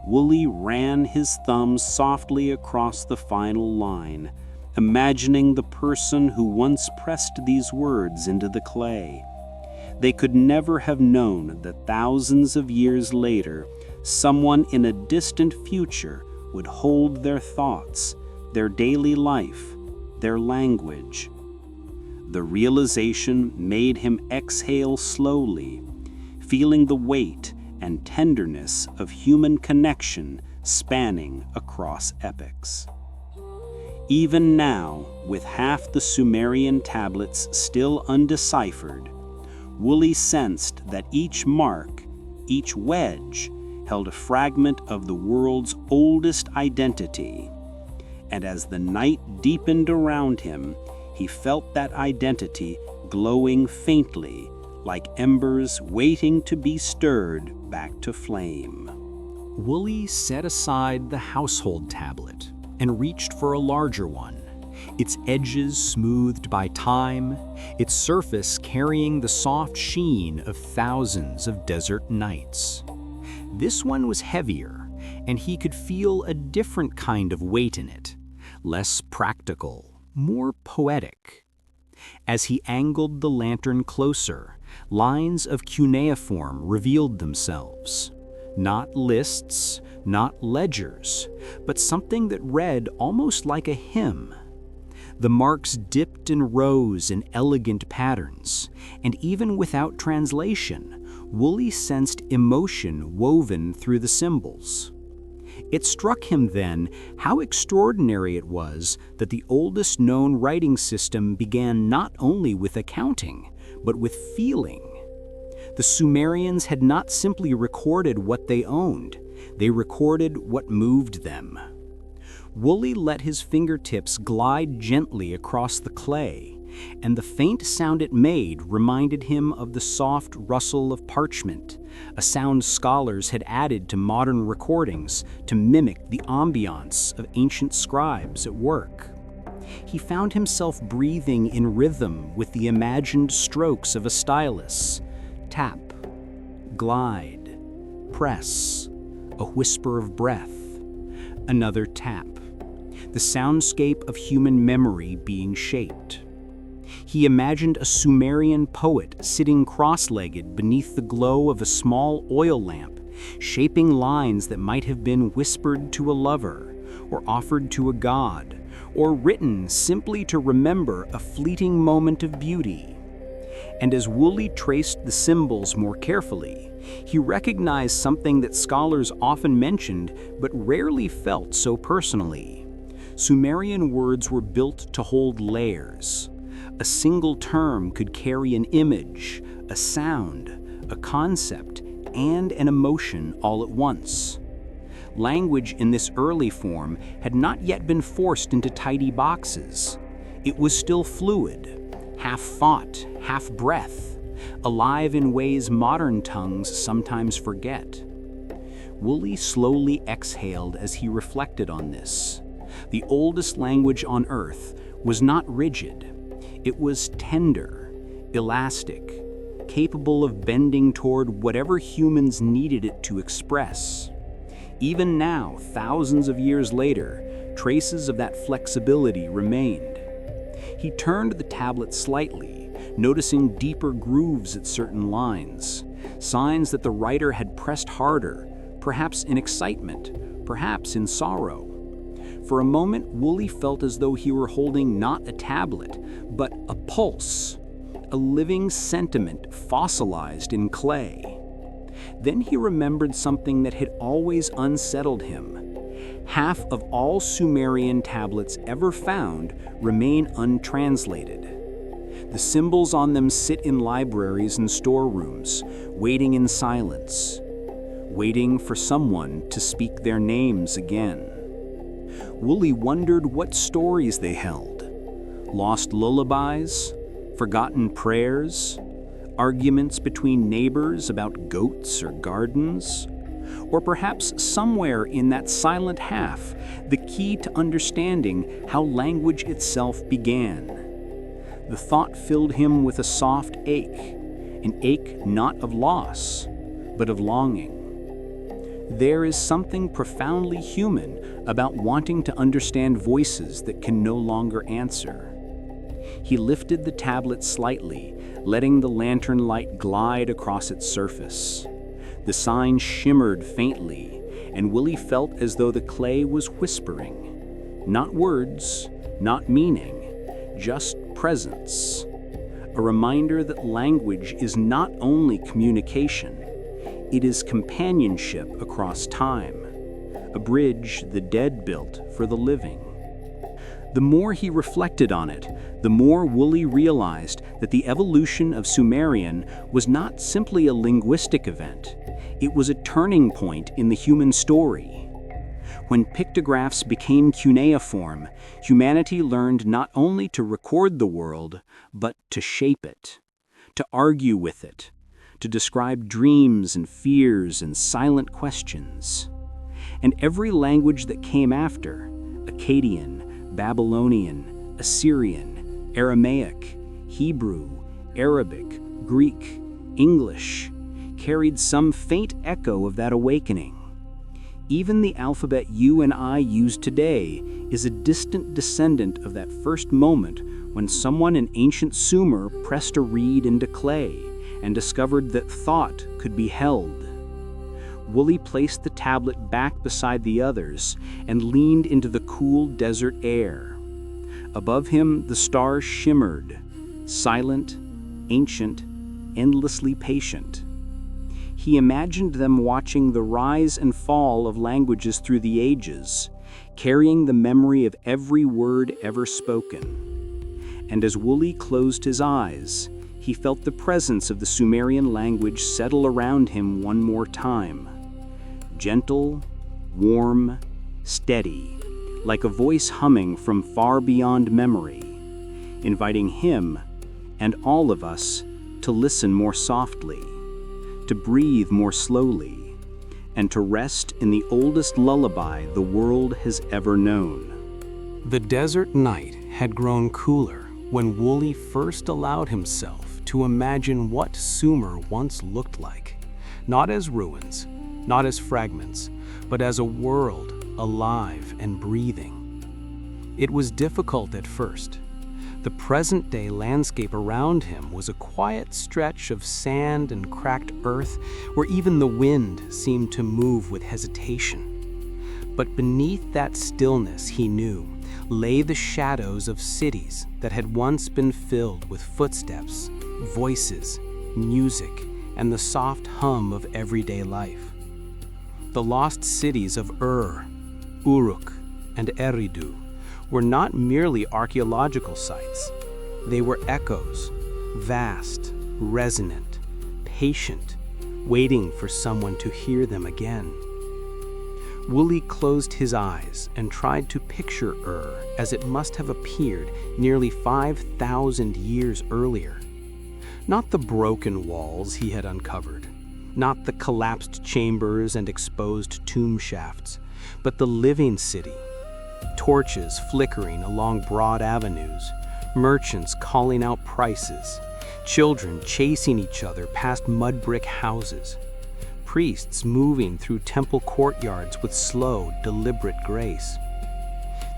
A: Woolley ran his thumbs softly across the final line, imagining the person who once pressed these words into the clay. They could never have known that thousands of years later, someone in a distant future would hold their thoughts, their daily life, their language. The realization made him exhale slowly, feeling the weight and tenderness of human connection spanning across epochs. Even now, with half the Sumerian tablets still undeciphered, Woolley sensed that each mark, each wedge, held a fragment of the world's oldest identity. And as the night deepened around him, he felt that identity glowing faintly, like embers waiting to be stirred back to flame.
B: Woolley set aside the household tablet and reached for a larger one, its edges smoothed by time, its surface carrying the soft sheen of thousands of desert nights. This one was heavier, and he could feel a different kind of weight in it, less practical, more poetic. As he angled the lantern closer, lines of cuneiform revealed themselves. Not lists, not ledgers, but something that read almost like a hymn. The marks dipped and rose in elegant patterns, and even without translation, Woolley sensed emotion woven through the symbols. It struck him then how extraordinary it was that the oldest known writing system began not only with accounting, but with feeling. The Sumerians had not simply recorded what they owned, they recorded what moved them. Woolley let his fingertips glide gently across the clay, and the faint sound it made reminded him of the soft rustle of parchment, a sound scholars had added to modern recordings to mimic the ambiance of ancient scribes at work. He found himself breathing in rhythm with the imagined strokes of a stylus. Tap, glide, press, a whisper of breath, another tap, the soundscape of human memory being shaped. He imagined a Sumerian poet sitting cross-legged beneath the glow of a small oil lamp, shaping lines that might have been whispered to a lover, or offered to a god, or written simply to remember a fleeting moment of beauty. And as Woolley traced the symbols more carefully, he recognized something that scholars often mentioned but rarely felt so personally. Sumerian words were built to hold layers. A single term could carry an image, a sound, a concept, and an emotion all at once. Language in this early form had not yet been forced into tidy boxes. It was still fluid, half thought, half breath,
A: alive in ways modern tongues sometimes forget. Woolley slowly exhaled as he reflected on this. The oldest language on Earth was not rigid. It was tender, elastic, capable of bending toward whatever humans needed it to express. Even now, thousands of years later, traces of that flexibility remained. He turned the tablet slightly, noticing deeper grooves at certain lines, signs that the writer had pressed harder, perhaps in excitement, perhaps in sorrow. For a moment, Woolley felt as though he were holding not a tablet, but a pulse, a living sentiment fossilized in clay. Then he remembered something that had always unsettled him. Half of all Sumerian tablets ever found remain untranslated. The symbols on them sit in libraries and storerooms, waiting in silence, waiting for someone to speak their names again. Woolley wondered what stories they held. Lost lullabies, forgotten prayers, arguments between neighbors about goats or gardens, or perhaps somewhere in that silent half, the key to understanding how language itself began. The thought filled him with a soft ache, an ache not of loss, but of longing. There is something profoundly human about wanting to understand voices that can no longer answer. He lifted the tablet slightly, letting the lantern light glide across its surface. The sign shimmered faintly, and Woolley felt as though the clay was whispering. Not words, not meaning, just presence. A reminder that language is not only communication, it is companionship across time, a bridge the dead built for the living. The more he reflected on it, the more Woolley realized that the evolution of Sumerian was not simply a linguistic event. It was a turning point in the human story. When pictographs became cuneiform, humanity learned not only to record the world, but to shape it, to argue with it, to describe dreams and fears and silent questions. And every language that came after, Akkadian, Babylonian, Assyrian, Aramaic, Hebrew, Arabic, Greek, English, carried some faint echo of that awakening. Even the alphabet you and I use today is a distant descendant of that first moment when someone in ancient Sumer pressed a reed into clay and discovered that thought could be held. Woolley placed the tablet back beside the others and leaned into the cool desert air. Above him, the stars shimmered, silent, ancient, endlessly patient. He imagined them watching the rise and fall of languages through the ages, carrying the memory of every word ever spoken. And as Woolley closed his eyes, he felt the presence of the Sumerian language settle around him one more time. Gentle, warm, steady, like a voice humming from far beyond memory, inviting him and all of us to listen more softly, to breathe more slowly, and to rest in the oldest lullaby the world has ever known.
B: The desert night had grown cooler when Woolley first allowed himself to imagine what Sumer once looked like, not as ruins, not as fragments, but as a world alive and breathing. It was difficult at first. The present-day landscape around him was a quiet stretch of sand and cracked earth where even the wind seemed to move with hesitation. But beneath that stillness, he knew, lay the shadows of cities that had once been filled with footsteps, voices, music, and the soft hum of everyday life. The lost cities of Uruk, and Eridu were not merely archaeological sites. They were echoes, vast, resonant, patient, waiting for someone to hear them again. Woolley closed his eyes and tried to picture as it must have appeared nearly 5,000 years earlier. Not the broken walls he had uncovered, not the collapsed chambers and exposed tomb shafts, but the living city. Torches flickering along broad avenues, merchants calling out prices, children chasing each other past mud brick houses, priests moving through temple courtyards with slow, deliberate grace.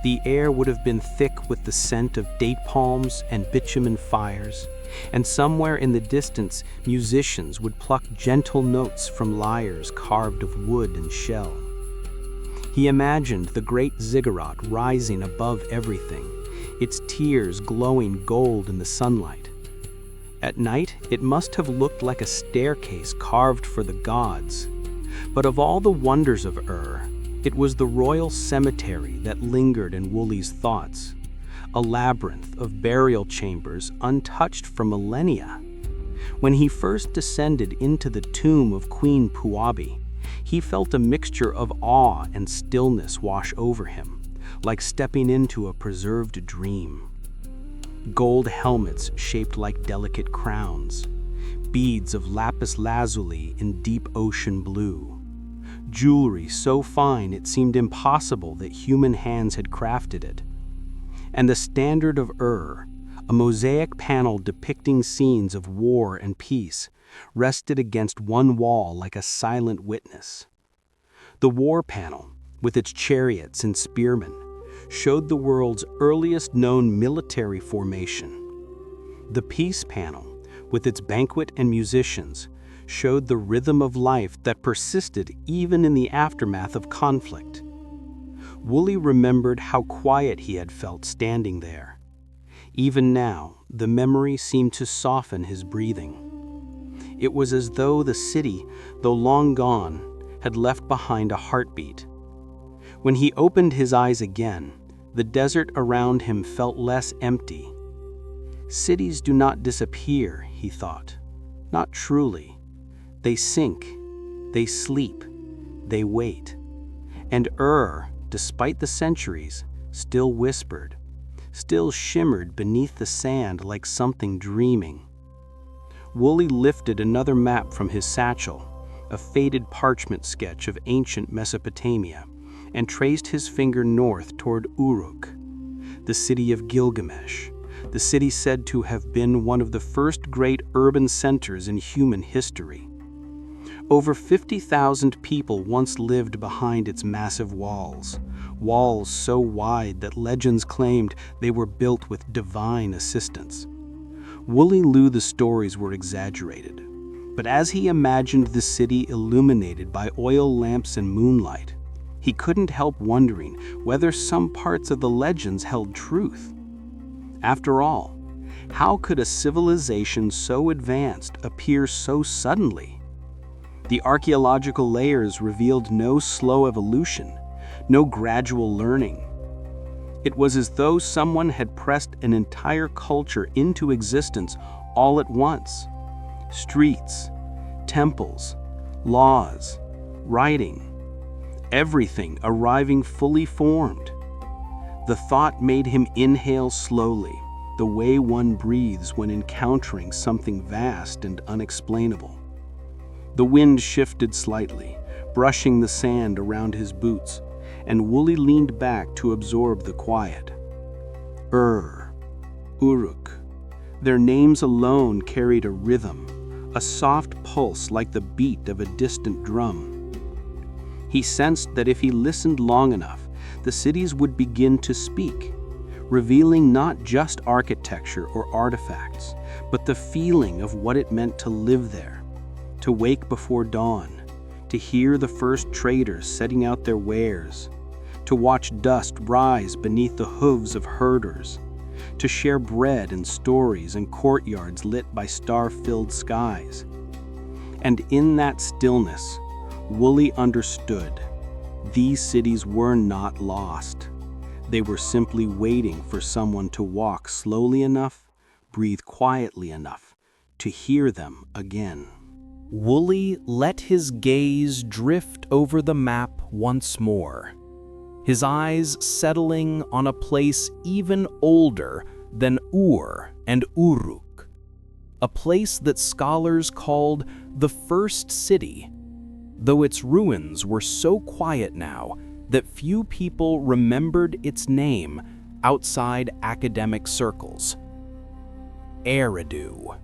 B: The air would have been thick with the scent of date palms and bitumen fires, and somewhere in the distance, musicians would pluck gentle notes from lyres carved of wood and shell. He imagined the great ziggurat rising above everything, its tiers glowing gold in the sunlight. At night, it must have looked like a staircase carved for the gods. But of all the wonders of it was the royal cemetery that lingered in Woolley's thoughts, a labyrinth of burial chambers untouched for millennia. When he first descended into the tomb of Queen Puabi, he felt a mixture of awe and stillness wash over him, like stepping into a preserved dream. Gold helmets shaped like delicate crowns, beads of lapis lazuli in deep ocean blue, jewelry so fine it seemed impossible that human hands had crafted it. And the standard of a mosaic panel depicting scenes of war and peace, rested against one wall like a silent witness. The war panel, with its chariots and spearmen, showed the world's earliest known military formation. The peace panel, with its banquet and musicians, showed the rhythm of life that persisted even in the aftermath of conflict. Woolley remembered how quiet he had felt standing there. Even now, the memory seemed to soften his breathing. It was as though the city, though long gone, had left behind a heartbeat. When he opened his eyes again, the desert around him felt less empty. Cities do not disappear, he thought. Not truly. They sink, they sleep, they wait. And despite the centuries, still whispered, still shimmered beneath the sand like something dreaming. Woolley lifted another map from his satchel, a faded parchment sketch of ancient Mesopotamia, and traced his finger north toward Uruk, the city of Gilgamesh, the city said to have been one of the first great urban centers in human history. Over 50,000 people once lived behind its massive walls so wide that legends claimed they were built with divine assistance. Woolley knew the stories were exaggerated, but as he imagined the city illuminated by oil lamps and moonlight, he couldn't help wondering whether some parts of the legends held truth. After all, how could a civilization so advanced appear so suddenly? The archaeological layers revealed no slow evolution, no gradual learning. It was as though someone had pressed an entire culture into existence all at once. Streets, temples, laws, writing, everything arriving fully formed. The thought made him inhale slowly, the way one breathes when encountering something vast and unexplainable. The wind shifted slightly, brushing the sand around his boots, and Woolley leaned back to absorb the quiet. Uruk. Their names alone carried a rhythm, a soft pulse like the beat of a distant drum. He sensed that if he listened long enough, the cities would begin to speak, revealing not just architecture or artifacts, but the feeling of what it meant to live there, to wake before dawn, to hear the first traders setting out their wares, to watch dust rise beneath the hooves of herders, to share bread and stories in courtyards lit by star-filled skies. And in that stillness, Woolley understood. These cities were not lost. They were simply waiting for someone to walk slowly enough, breathe quietly enough, to hear them again.
A: Woolley let his gaze drift over the map once more, his eyes settling on a place even older than and Uruk, a place that scholars called the First City, though its ruins were so quiet now that few people remembered its name outside academic circles. Eridu,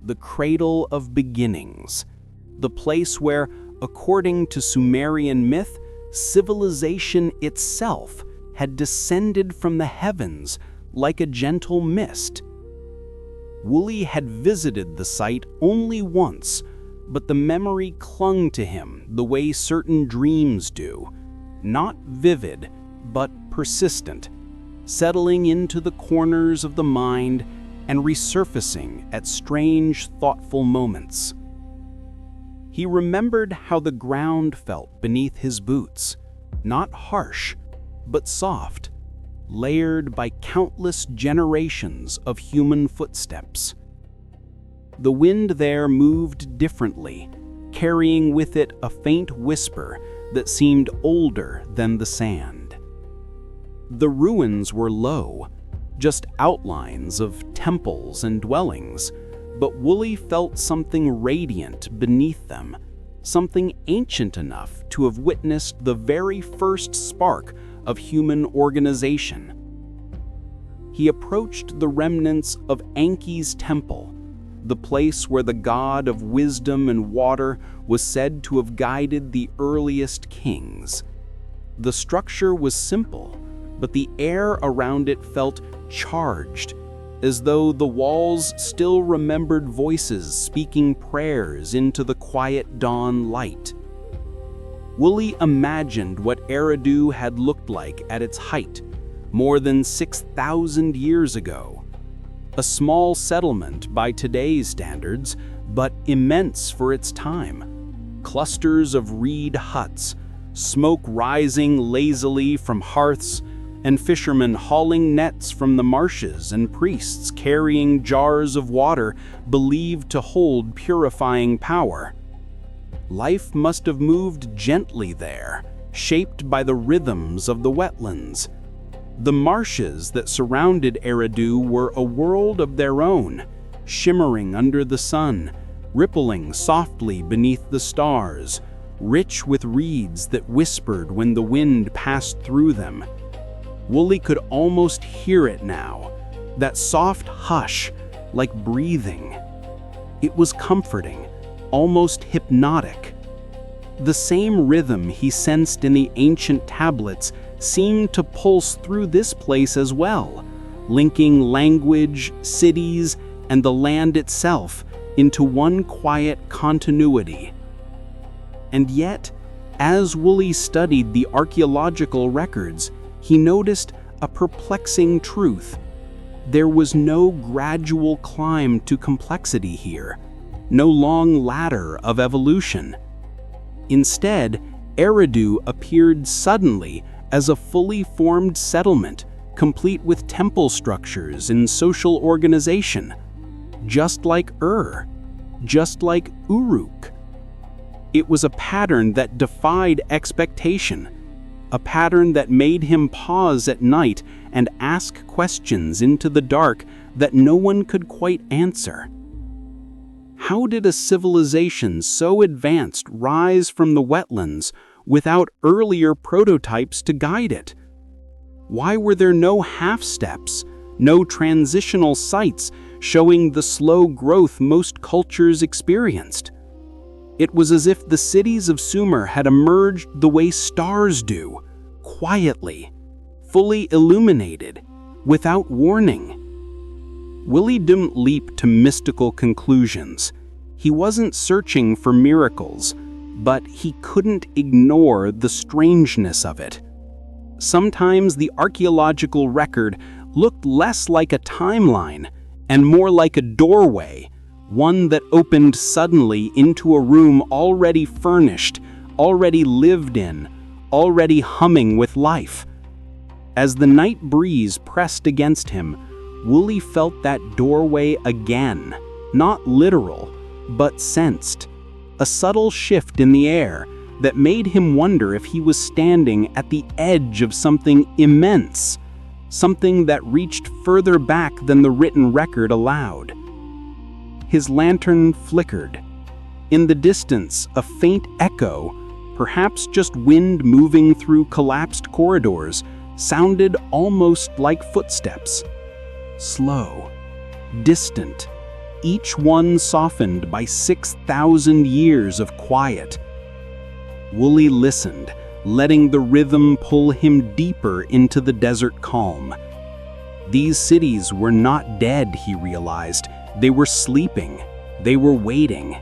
A: the cradle of beginnings, the place where, according to Sumerian myth, civilization itself had descended from the heavens like a gentle mist. Woolley had visited the site only once, but the memory clung to him the way certain dreams do, not vivid, but persistent, settling into the corners of the mind and resurfacing at strange, thoughtful moments. He remembered how the ground felt beneath his boots, not harsh, but soft, layered by countless generations of human footsteps. The wind there moved differently, carrying with it a faint whisper that seemed older than the sand. The ruins were low, just outlines of temples and dwellings, but Woolley felt something radiant beneath them, something ancient enough to have witnessed the very first spark of human organization. He approached the remnants of Enki's temple, the place where the god of wisdom and water was said to have guided the earliest kings. The structure was simple, but the air around it felt charged, as though the walls still remembered voices speaking prayers into the quiet dawn light. Woolley imagined what Eridu had looked like at its height, more than 6,000 years ago. A small settlement by today's standards, but immense for its time. Clusters of reed huts, smoke rising lazily from hearths, and fishermen hauling nets from the marshes, and priests carrying jars of water believed to hold purifying power. Life must have moved gently there, shaped by the rhythms of the wetlands. The marshes that surrounded Eridu were a world of their own, shimmering under the sun, rippling softly beneath the stars, rich with reeds that whispered when the wind passed through them. Woolley could almost hear it now, that soft hush, like breathing. It was comforting, almost hypnotic. The same rhythm he sensed in the ancient tablets seemed to pulse through this place as well, linking language, cities, and the land itself into one quiet continuity. And yet, as Woolley studied the archaeological records, he noticed a perplexing truth. There was no gradual climb to complexity here, no long ladder of evolution. Instead, Eridu appeared suddenly as a fully formed settlement, complete with temple structures and social organization, just like just like Uruk. It was a pattern that defied expectation, a pattern that made him pause at night and ask questions into the dark that no one could quite answer. How did a civilization so advanced rise from the wetlands without earlier prototypes to guide it? Why were there no half-steps, no transitional sites showing the slow growth most cultures experienced? It was as if the cities of Sumer had emerged the way stars do, quietly, fully illuminated, without warning. Woolley didn't leap to mystical conclusions. He wasn't searching for miracles, but he couldn't ignore the strangeness of it. Sometimes the archaeological record looked less like a timeline and more like a doorway, one that opened suddenly into a room already furnished, already lived in, already humming with life. As the night breeze pressed against him, Woolley felt that doorway again, not literal, but sensed, a subtle shift in the air that made him wonder if he was standing at the edge of something immense, something that reached further back than the written record allowed. His lantern flickered. In the distance, a faint echo, perhaps just wind moving through collapsed corridors, sounded almost like footsteps. Slow, distant, each one softened by 6,000 years of quiet. Wooly listened, letting the rhythm pull him deeper into the desert calm. These cities were not dead, he realized. They were sleeping. They were waiting.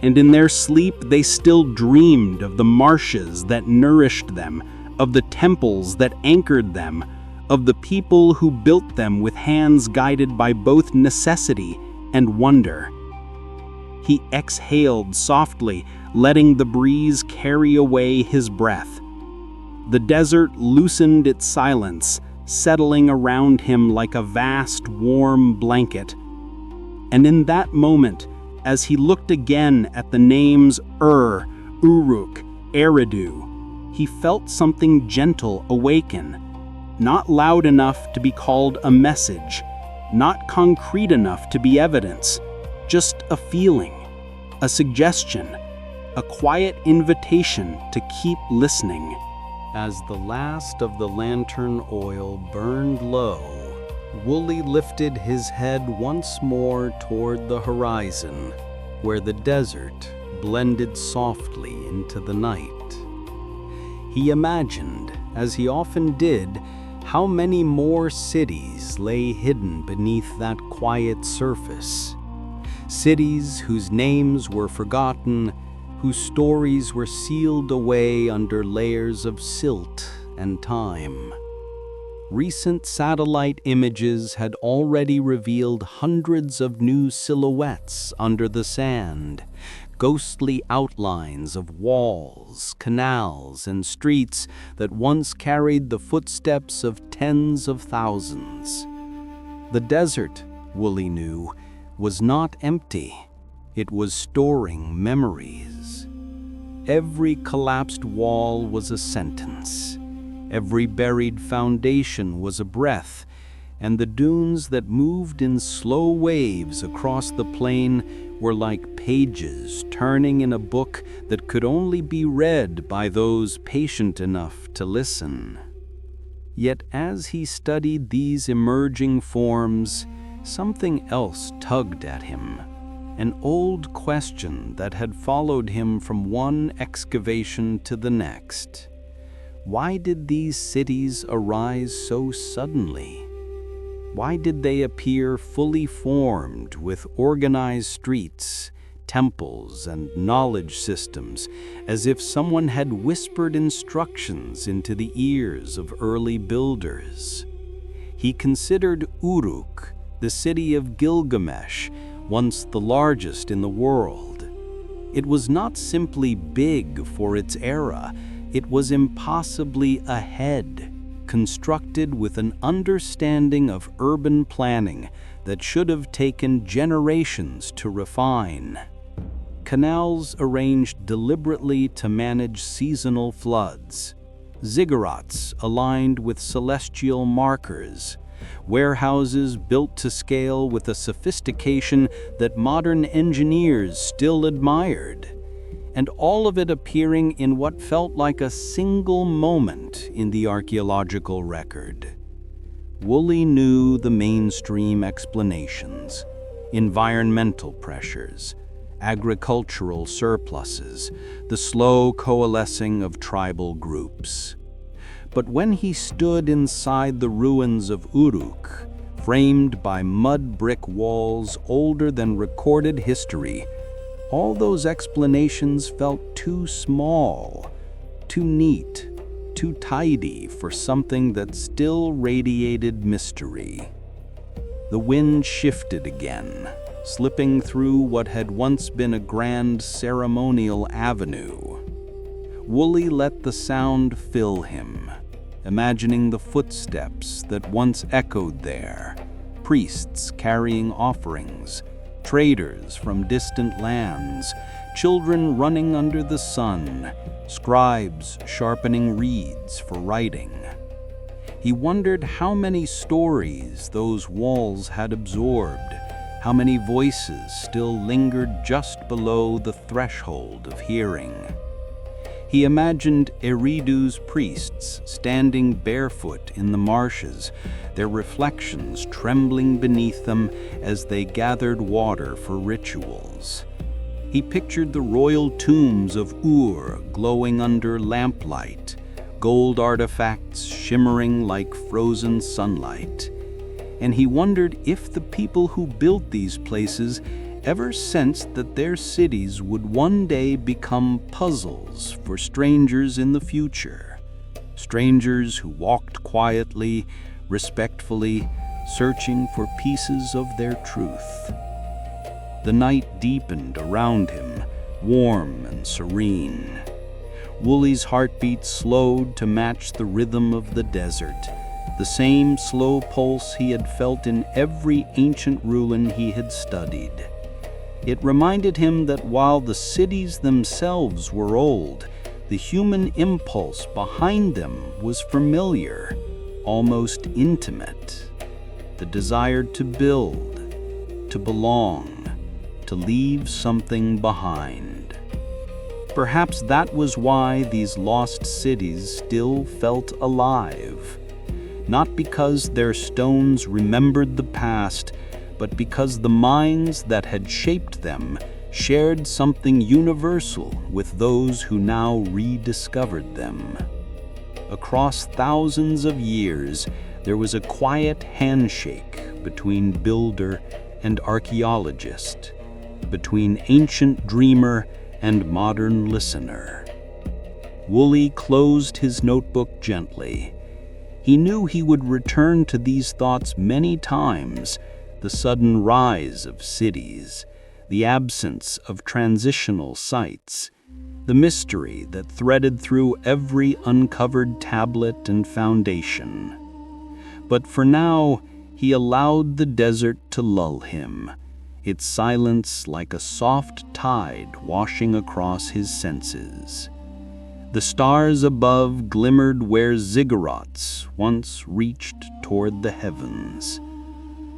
A: And in their sleep, they still dreamed of the marshes that nourished them, of the temples that anchored them, of the people who built them with hands guided by both necessity and wonder. He exhaled softly, letting the breeze carry away his breath. The desert loosened its silence, settling around him like a vast, warm blanket. And in that moment, as he looked again at the names Uruk, Eridu, he felt something gentle awaken, not loud enough to be called a message, not concrete enough to be evidence, just a feeling, a suggestion, a quiet invitation to keep listening.
B: As the last of the lantern oil burned low, Wooly lifted his head once more toward the horizon, where the desert blended softly into the night. He imagined, as he often did, how many more cities lay hidden beneath that quiet surface. Cities whose names were forgotten, whose stories were sealed away under layers of silt and time. Recent satellite images had already revealed hundreds of new silhouettes under the sand, ghostly outlines of walls, canals, and streets that once carried the footsteps of tens of thousands. The desert, Wooly knew, was not empty. It was storing memories. Every collapsed wall was a sentence. Every buried foundation was a breath, and the dunes that moved in slow waves across the plain were like pages turning in a book that could only be read by those patient enough to listen. Yet as he studied these emerging forms, something else tugged at him, an old question that had followed him from one excavation to the next. Why did these cities arise so suddenly? Why did they appear fully formed with organized streets, temples, and knowledge systems, as if someone had whispered instructions into the ears of early builders? He considered Uruk, the city of Gilgamesh, once the largest in the world. It was not simply big for its era, it was impossibly ahead, constructed with an understanding of urban planning that should have taken generations to refine. Canals arranged deliberately to manage seasonal floods, ziggurats aligned with celestial markers, warehouses built to scale with a sophistication that modern engineers still admired, and all of it appearing in what felt like a single moment in the archaeological record. Wooly knew the mainstream explanations: environmental pressures, agricultural surpluses, the slow coalescing of tribal groups. But when he stood inside the ruins of Uruk, framed by mud brick walls older than recorded history, all those explanations felt too small, too neat, too tidy for something that still radiated mystery. The wind shifted again, slipping through what had once been a grand ceremonial avenue. Wooly let the sound fill him, imagining the footsteps that once echoed there, priests carrying offerings, traders from distant lands, children running under the sun, scribes sharpening reeds for writing. He wondered how many stories those walls had absorbed,
A: how many voices still lingered just below the threshold of hearing. He imagined Eridu's priests standing barefoot in the marshes, their reflections trembling beneath them as they gathered water for rituals. He pictured the royal tombs of glowing under lamplight, gold artifacts shimmering like frozen sunlight. And he wondered if the people who built these places ever sensed that their cities would one day become puzzles for strangers in the future. Strangers who walked quietly, respectfully, searching for pieces of their truth. The night deepened around him, warm and serene. Wooly's heartbeat slowed to match the rhythm of the desert, the same slow pulse he had felt in every ancient ruin he had studied. It reminded him that while the cities themselves were old, the human impulse behind them was familiar, almost intimate. The desire to build, to belong, to leave something behind. Perhaps that was why these lost cities still felt alive. Not because their stones remembered the past, but because the minds that had shaped them shared something universal with those who now rediscovered them. Across thousands of years, there was a quiet handshake between builder and archaeologist, between ancient dreamer and modern listener. Wooly closed his notebook gently. He knew he would return to these thoughts many times: the sudden rise of cities, the absence of transitional sites, the mystery that threaded through every uncovered tablet and foundation. But for now, he allowed the desert to lull him, its silence like a soft tide washing across his senses. The stars above glimmered where ziggurats once reached toward the heavens.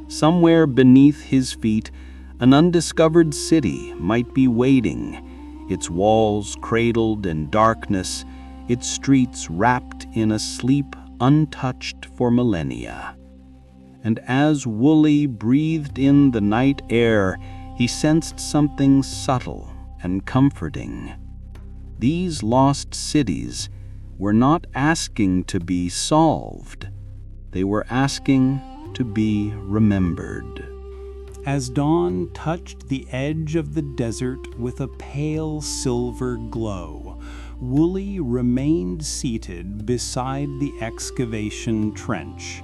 A: Somewhere beneath his feet, an undiscovered city might be waiting, its walls cradled in darkness, its streets wrapped in a sleep untouched for millennia. And as Wooly breathed in the night air, he sensed something subtle and comforting. These lost cities were not asking to be solved. They were asking to be remembered.
B: As dawn touched the edge of the desert with a pale silver glow, Wooly remained seated beside the excavation trench,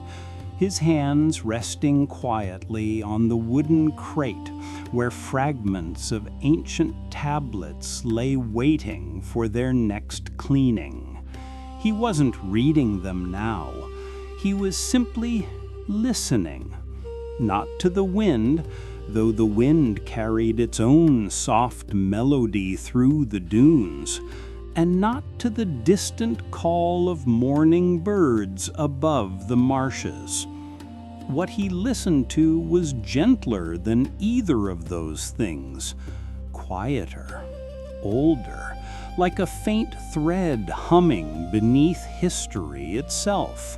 B: his hands resting quietly on the wooden crate where fragments of ancient tablets lay waiting for their next cleaning. He wasn't reading them now. He was simply listening, not to the wind, though the wind carried its own soft melody through the dunes, and not to the distant call of morning birds above the marshes. What he listened to was gentler than either of those things, quieter, older, like a faint thread humming beneath history itself.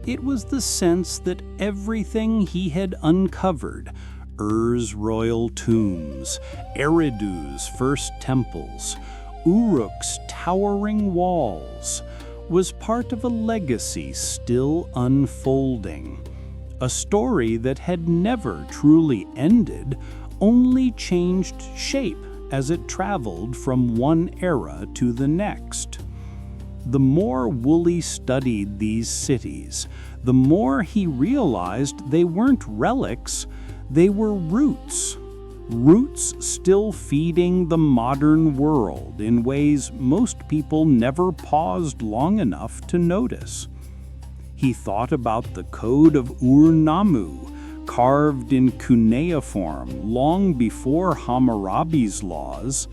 B: It was the sense that everything he had uncovered, Ur's royal tombs, Eridu's first temples, Uruk's towering walls, was part of a legacy still unfolding. A story that had never truly ended, only changed shape as it traveled from one era to the next. The more Wooly studied these cities, the more he realized they weren't relics, they were roots. Roots still feeding the modern world in ways most people never paused long enough to notice. He thought about the code of Ur-Nammu, carved in cuneiform long before Hammurabi's laws.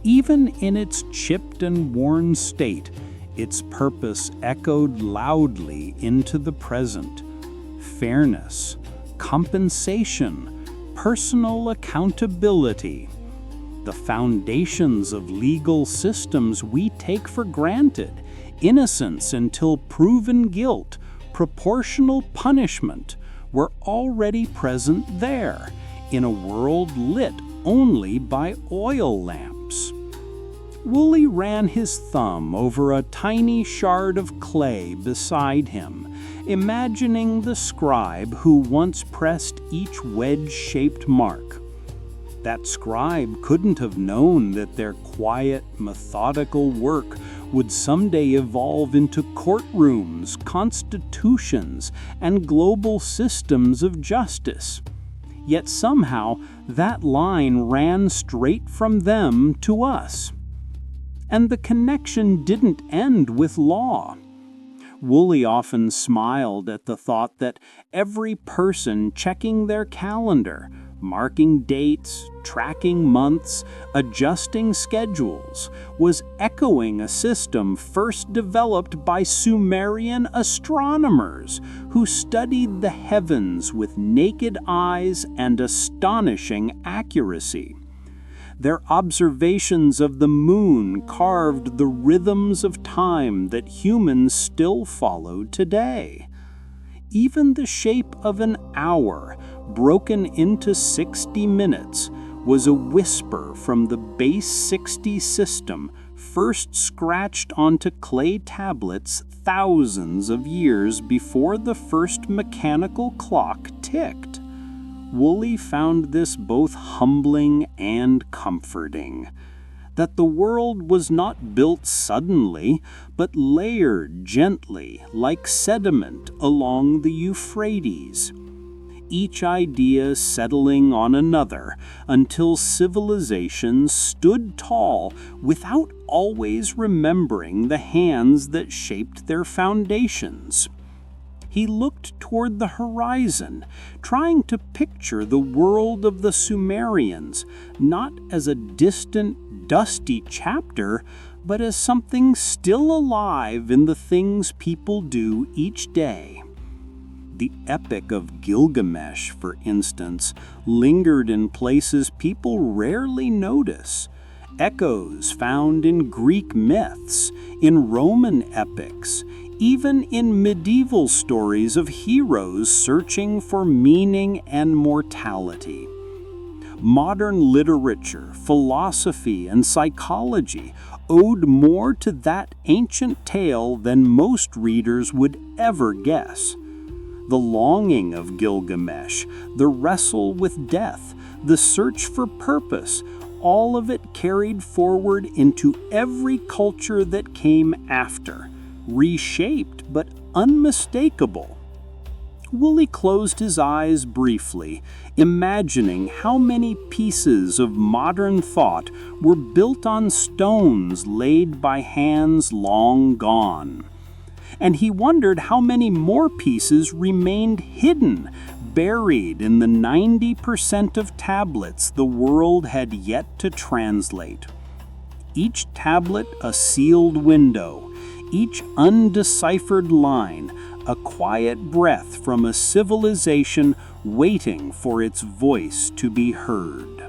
B: Even in its chipped and worn state, its purpose echoed loudly into the present. Fairness, compensation,
A: personal accountability. The foundations of legal systems we take for granted, innocence until proven guilt, proportional punishment, were already present there, in a world lit only by oil lamps. Wooly ran his thumb over a tiny shard of clay beside him, imagining the scribe who once pressed each wedge-shaped mark. That scribe couldn't have known that their quiet, methodical work would someday evolve into courtrooms, constitutions, and global systems of justice. Yet somehow that line ran straight from them to us. And the connection didn't end with law. Wooly often smiled at the thought that every person checking their calendar, marking dates, tracking months, adjusting schedules, was echoing a system first developed by Sumerian astronomers who studied the heavens with naked eyes and astonishing accuracy. Their observations of the moon carved the rhythms of time that humans still follow today. Even the shape of an hour, broken into 60 minutes, was a whisper from the base 60 system first scratched onto clay tablets thousands of years before the first mechanical clock ticked. Wooly found this both humbling and comforting, that the world was not built suddenly, but layered gently like sediment along the Euphrates, each idea settling on another until civilization stood tall without always remembering the hands that shaped their foundations. He looked toward the horizon, trying to picture the world of the Sumerians, not as a distant, dusty chapter, but as something still alive in the things people do each day. The Epic of Gilgamesh, for instance, lingered in places people rarely notice. Echoes found in Greek myths, in Roman epics, even in medieval stories of heroes searching for meaning and mortality. Modern literature, philosophy, and psychology owed more to that ancient tale than most readers would ever guess. The longing of Gilgamesh, the wrestle with death, the search for purpose, all of it carried forward into every culture that came after, reshaped but unmistakable. Wooly closed his eyes briefly, imagining how many pieces of modern thought were built on stones laid by hands long gone. And he wondered how many more pieces remained hidden, buried in the 90% of tablets the world had yet to translate. Each tablet a sealed window, each undeciphered line a quiet breath from a civilization waiting for its voice to be heard.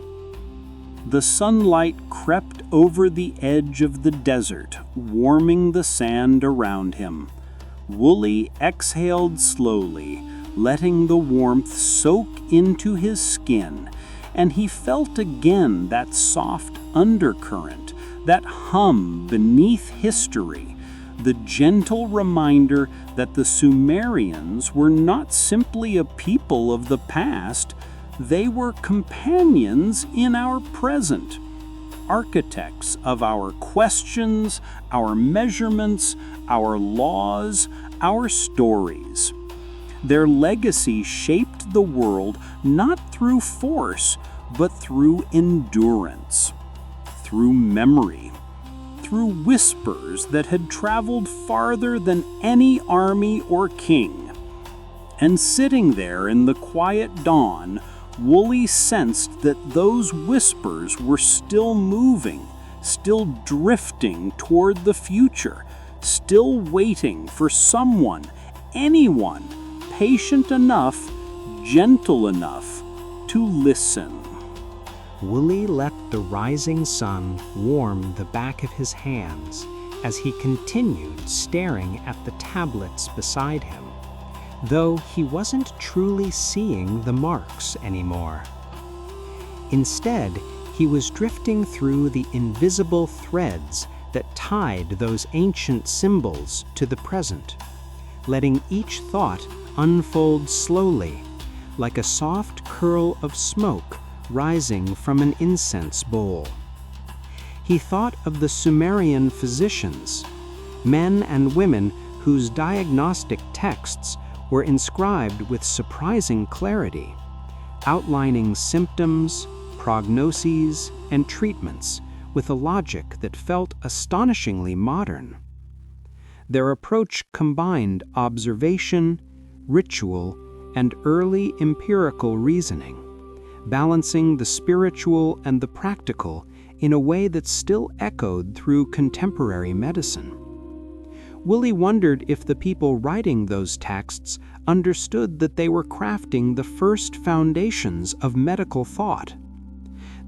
A: The sunlight crept over the edge of the desert, warming the sand around him. Wooly exhaled slowly, letting the warmth soak into his skin, and he felt again that soft undercurrent, that hum beneath history, the gentle reminder that the Sumerians were not simply a people of the past, they were companions in our present, architects of our questions, our measurements, our laws, our stories. Their legacy shaped the world not through force, but through endurance, through memory, through whispers that had traveled farther than any army or king. And sitting there in the quiet dawn, Wooly sensed that those whispers were still moving, still drifting toward the future, still waiting for someone, anyone, patient enough, gentle enough,
B: to listen.
A: Wooly let the rising sun warm the back of his hands as he continued staring at the tablets beside him, though he wasn't truly seeing the marks anymore. Instead, he was drifting through the invisible threads that tied those ancient symbols to the present, letting each thought unfold slowly, like a soft curl of smoke rising from an incense bowl. He thought of the Sumerian physicians, men and women whose diagnostic texts were inscribed with surprising clarity, outlining symptoms, prognoses, and treatments with a logic that felt astonishingly modern. Their approach combined observation, ritual, and early empirical reasoning, balancing the spiritual and the practical in a way that still echoed through contemporary medicine. Wooly wondered if the people writing those texts understood that they were crafting the first foundations of medical thought,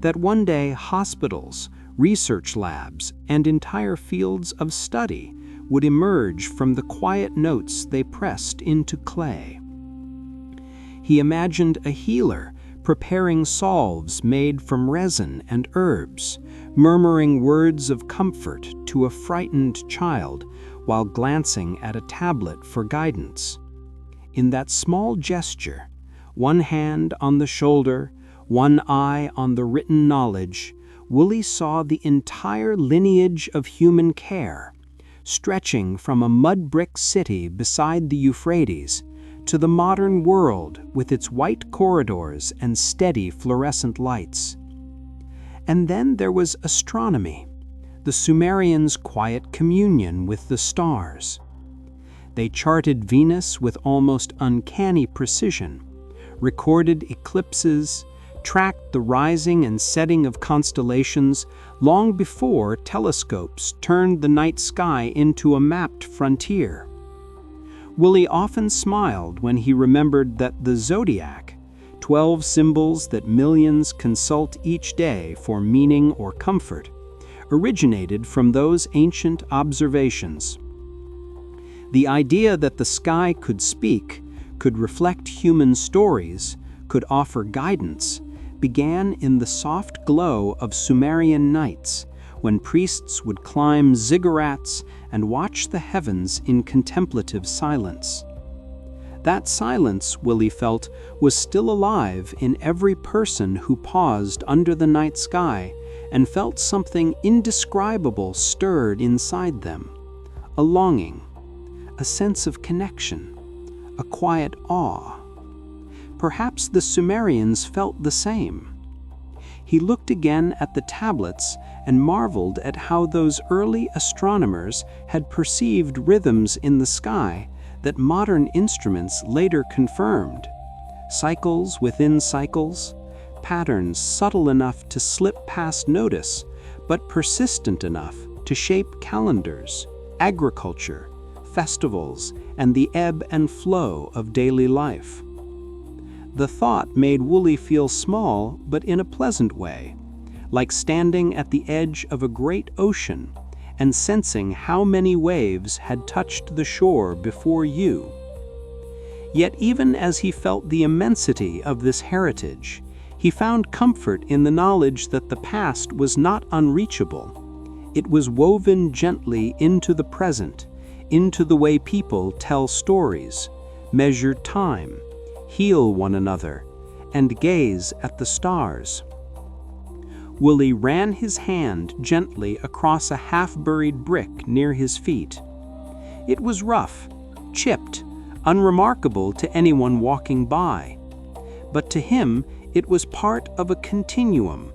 A: that one day hospitals, research labs, and entire fields of study would emerge from the quiet notes they pressed into clay. He imagined a healer preparing salves made from resin and herbs, murmuring words of comfort to a frightened child while glancing at a tablet for guidance. In that small gesture, one hand on the shoulder, one eye on the written knowledge, Wooly saw the entire lineage of human care, stretching from a mud-brick city beside the Euphrates to the modern world with its white corridors and steady fluorescent lights. And then there was astronomy, the Sumerians' quiet communion with the stars. They charted Venus with almost uncanny precision, recorded eclipses, tracked the rising and setting of constellations long before telescopes turned the night sky into a mapped frontier. Wooly often smiled when he remembered that the zodiac, 12 symbols that millions consult each day for meaning or comfort, originated from those ancient observations. The idea that the sky could speak, could reflect human stories, could offer guidance, began in the soft glow of Sumerian nights, when priests would climb ziggurats and watch the heavens in contemplative silence. That silence, Wooly felt, was still alive in every person who paused under the night sky and felt something indescribable stirred inside them, a longing, a sense of connection, a quiet awe. Perhaps the Sumerians felt the same. He looked again at the tablets and marveled at how those early astronomers had perceived rhythms in the sky that modern instruments later confirmed, cycles within cycles, patterns subtle enough to slip past notice, but persistent enough to shape calendars, agriculture, festivals, and the ebb and flow of daily life. The thought made Wooly feel small, but in a pleasant way, like standing at the edge of a great ocean and sensing how many waves had touched the shore before you. Yet even as he felt the immensity of this heritage, he found comfort in the knowledge that the past was not unreachable. It was woven gently into the present, into the way people tell stories, measure time, heal one another, and gaze at the stars. Wooly ran his hand gently across a half-buried brick near his feet. It was rough, chipped, unremarkable to anyone walking by. But to him, it was part of a continuum,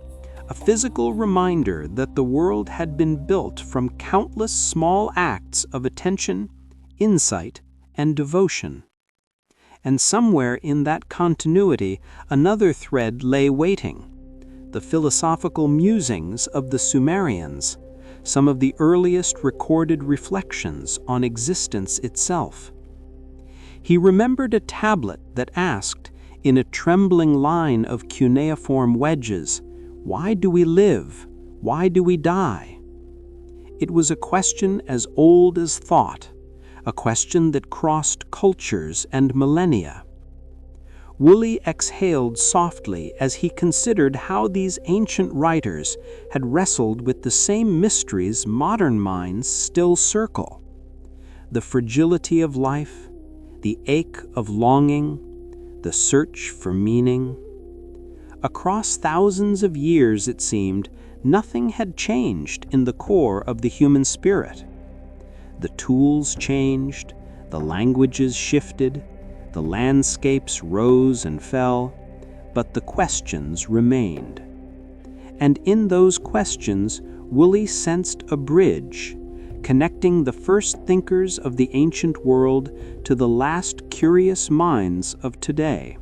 A: a physical reminder that the world had been built from countless small acts of attention, insight, and devotion. And somewhere in that continuity, another thread lay waiting: the philosophical musings of the Sumerians, some of the earliest recorded reflections on existence itself. He remembered a tablet that asked,
B: in a trembling line of cuneiform wedges, "Why do we live? Why do we die?" It was a question as old as thought, a question that crossed cultures and millennia. Woolley exhaled softly as he considered how these ancient writers had wrestled with the same mysteries modern minds still circle: the fragility of life, the ache of longing, the search for meaning. Across thousands of years, it seemed, nothing had changed in the core of the human spirit. The tools changed, the languages shifted, the landscapes rose and fell, but the questions remained. And in those questions, Woolley sensed a bridge, connecting the first thinkers of the ancient world to the last curious minds of today.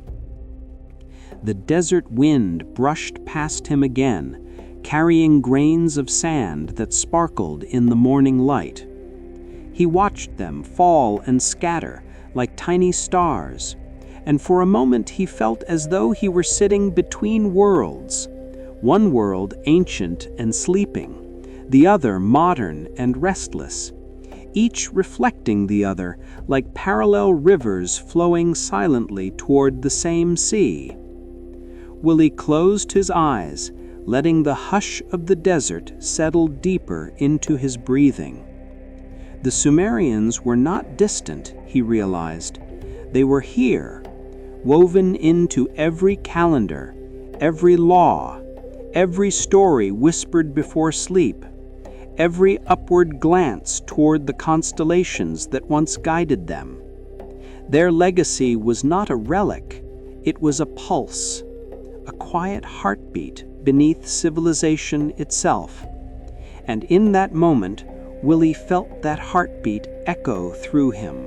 B: The desert wind brushed past him again, carrying grains of sand that sparkled in the morning light. He watched them fall and scatter like tiny stars, and for a moment he felt as though he were sitting between worlds, one world ancient and sleeping, the other modern and restless, each reflecting the other like parallel rivers flowing silently toward the same sea. Woolley closed his eyes, letting the hush of the desert settle deeper into his breathing. The Sumerians were not distant, he realized. They were here, woven into every calendar, every law, every story whispered before sleep, every upward glance toward the constellations that once guided them. Their legacy was not a relic, it was a pulse, a quiet heartbeat beneath civilization itself. And in that moment, Woolley felt that heartbeat echo through him.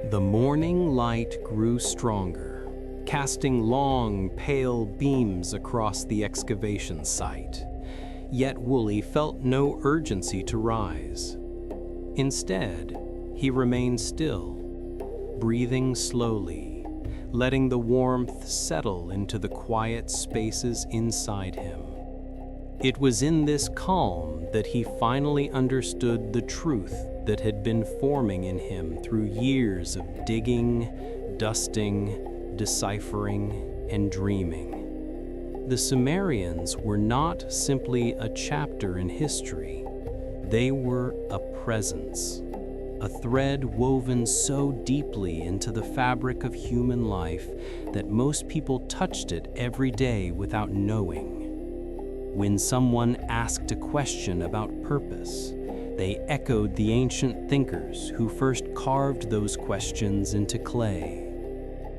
C: The morning light grew stronger, casting long, pale beams across the excavation site. Yet Woolley felt no urgency to rise. Instead, he remained still, breathing slowly, letting the warmth settle into the quiet spaces inside him. It was in this calm that he finally understood the truth that had been forming in him through years of digging, dusting, deciphering, and dreaming. The Sumerians were not simply a chapter in history. They were a presence, a thread woven so deeply into the fabric of human life that most people touched it every day without knowing. When someone asked a question about purpose, they echoed the ancient thinkers who first carved those questions into clay.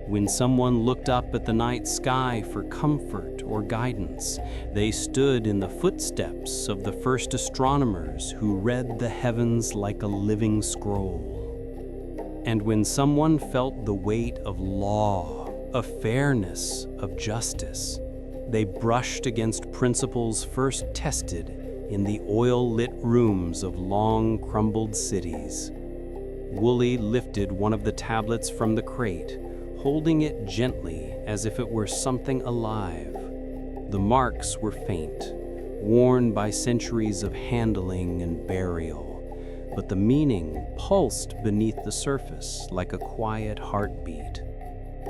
C: When someone looked up at the night sky for comfort or guidance, they stood in the footsteps of the first astronomers who read the heavens like a living scroll. And when someone felt the weight of law, of fairness, of justice, they brushed against principles first tested in the oil-lit rooms of long crumbled cities. Woolley lifted one of the tablets from the crate, holding it gently as if it were something alive. The marks were faint, worn by centuries of handling and burial, but the meaning pulsed beneath the surface like a quiet heartbeat.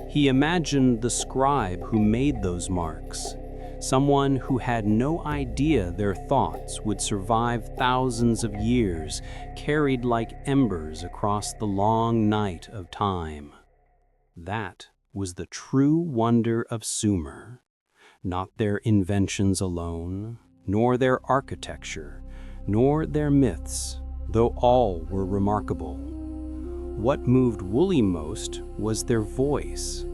C: He imagined the scribe who made those marks, someone who had no idea their thoughts would survive thousands of years, carried like embers across the long night of time. That was the true wonder of Sumer, not their inventions alone, nor their architecture, nor their myths, though all were remarkable. What moved Woolley most was their voice,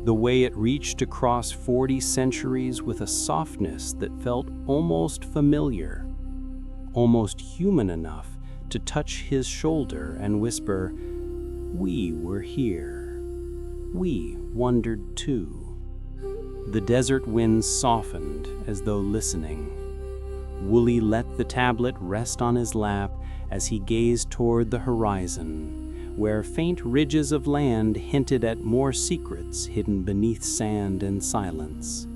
C: the way it reached across 40 centuries with a softness that felt almost familiar, almost human enough to touch his shoulder and whisper, "We were here. We wondered too." The desert winds softened as though listening. Woolley let the tablet rest on his lap as he gazed toward the horizon,
B: where faint ridges of land hinted at more secrets hidden beneath sand and silence.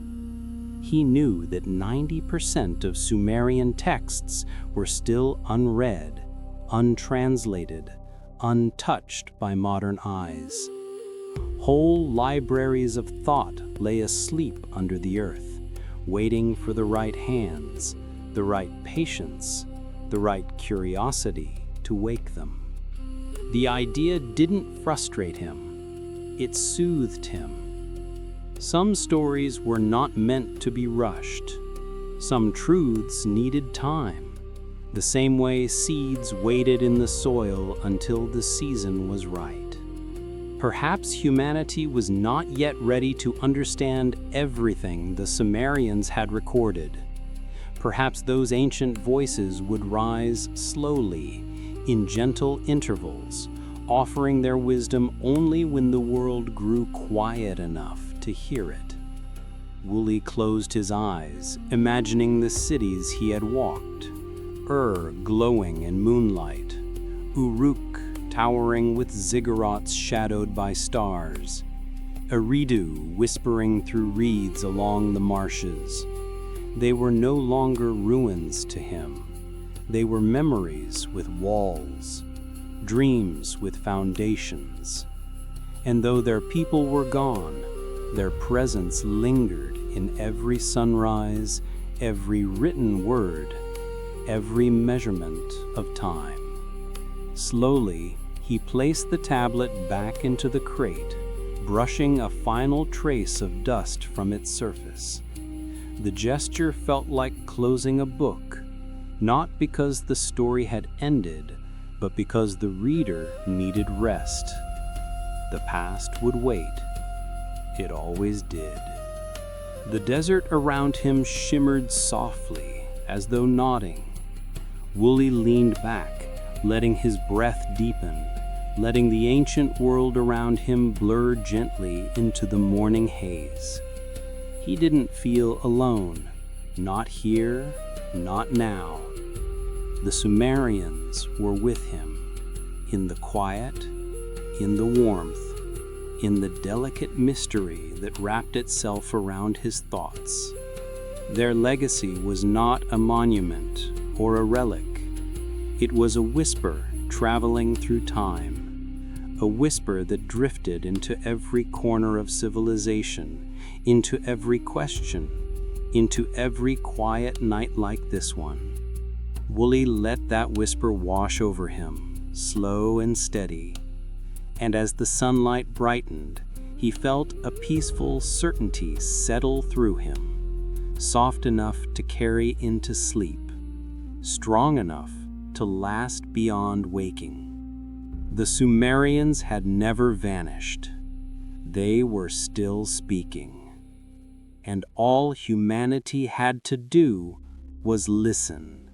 B: He knew that 90% of Sumerian texts were still unread, untranslated, untouched by modern eyes. Whole libraries of thought lay asleep under the earth, waiting for the right hands, the right patience, the right curiosity to wake them. The idea didn't frustrate him. It soothed him. Some stories were not meant to be rushed. Some truths needed time, the same way seeds waited in the soil until the season was right. Perhaps humanity was not yet ready to understand everything the Sumerians had recorded. Perhaps those ancient voices would rise slowly, in gentle intervals, offering their wisdom only when the world grew quiet enough to hear it. Wooly closed his eyes, imagining the cities he had walked. Glowing in moonlight, Uruk towering with ziggurats shadowed by stars, Eridu whispering through reeds along the marshes. They were no longer ruins to him. They were memories with walls, dreams with foundations. And though their people were gone, their presence lingered in every sunrise, every written word, every measurement of time. Slowly, he placed the tablet back into the crate, brushing a final trace of dust from its surface. The gesture felt like closing a book, not because the story had ended, but because the reader needed rest. The past would wait. It always did. The desert around him shimmered softly, as though nodding. Wooly leaned back, letting his breath deepen, letting the ancient world around him blur gently into the morning haze. He didn't feel alone, not here, not now. The Sumerians were with him, in the quiet, in the warmth, in the delicate mystery that wrapped itself around his thoughts. Their legacy was not a monument or a relic. It was a whisper traveling through time, a whisper that drifted into every corner of civilization, into every question, into every quiet night like this one. Wooly let that whisper wash over him, slow and steady. And as the sunlight brightened, he felt a peaceful certainty settle through him, soft enough to carry into sleep, strong enough to last beyond waking. The Sumerians had never vanished. They were still speaking. And all humanity had to do was listen.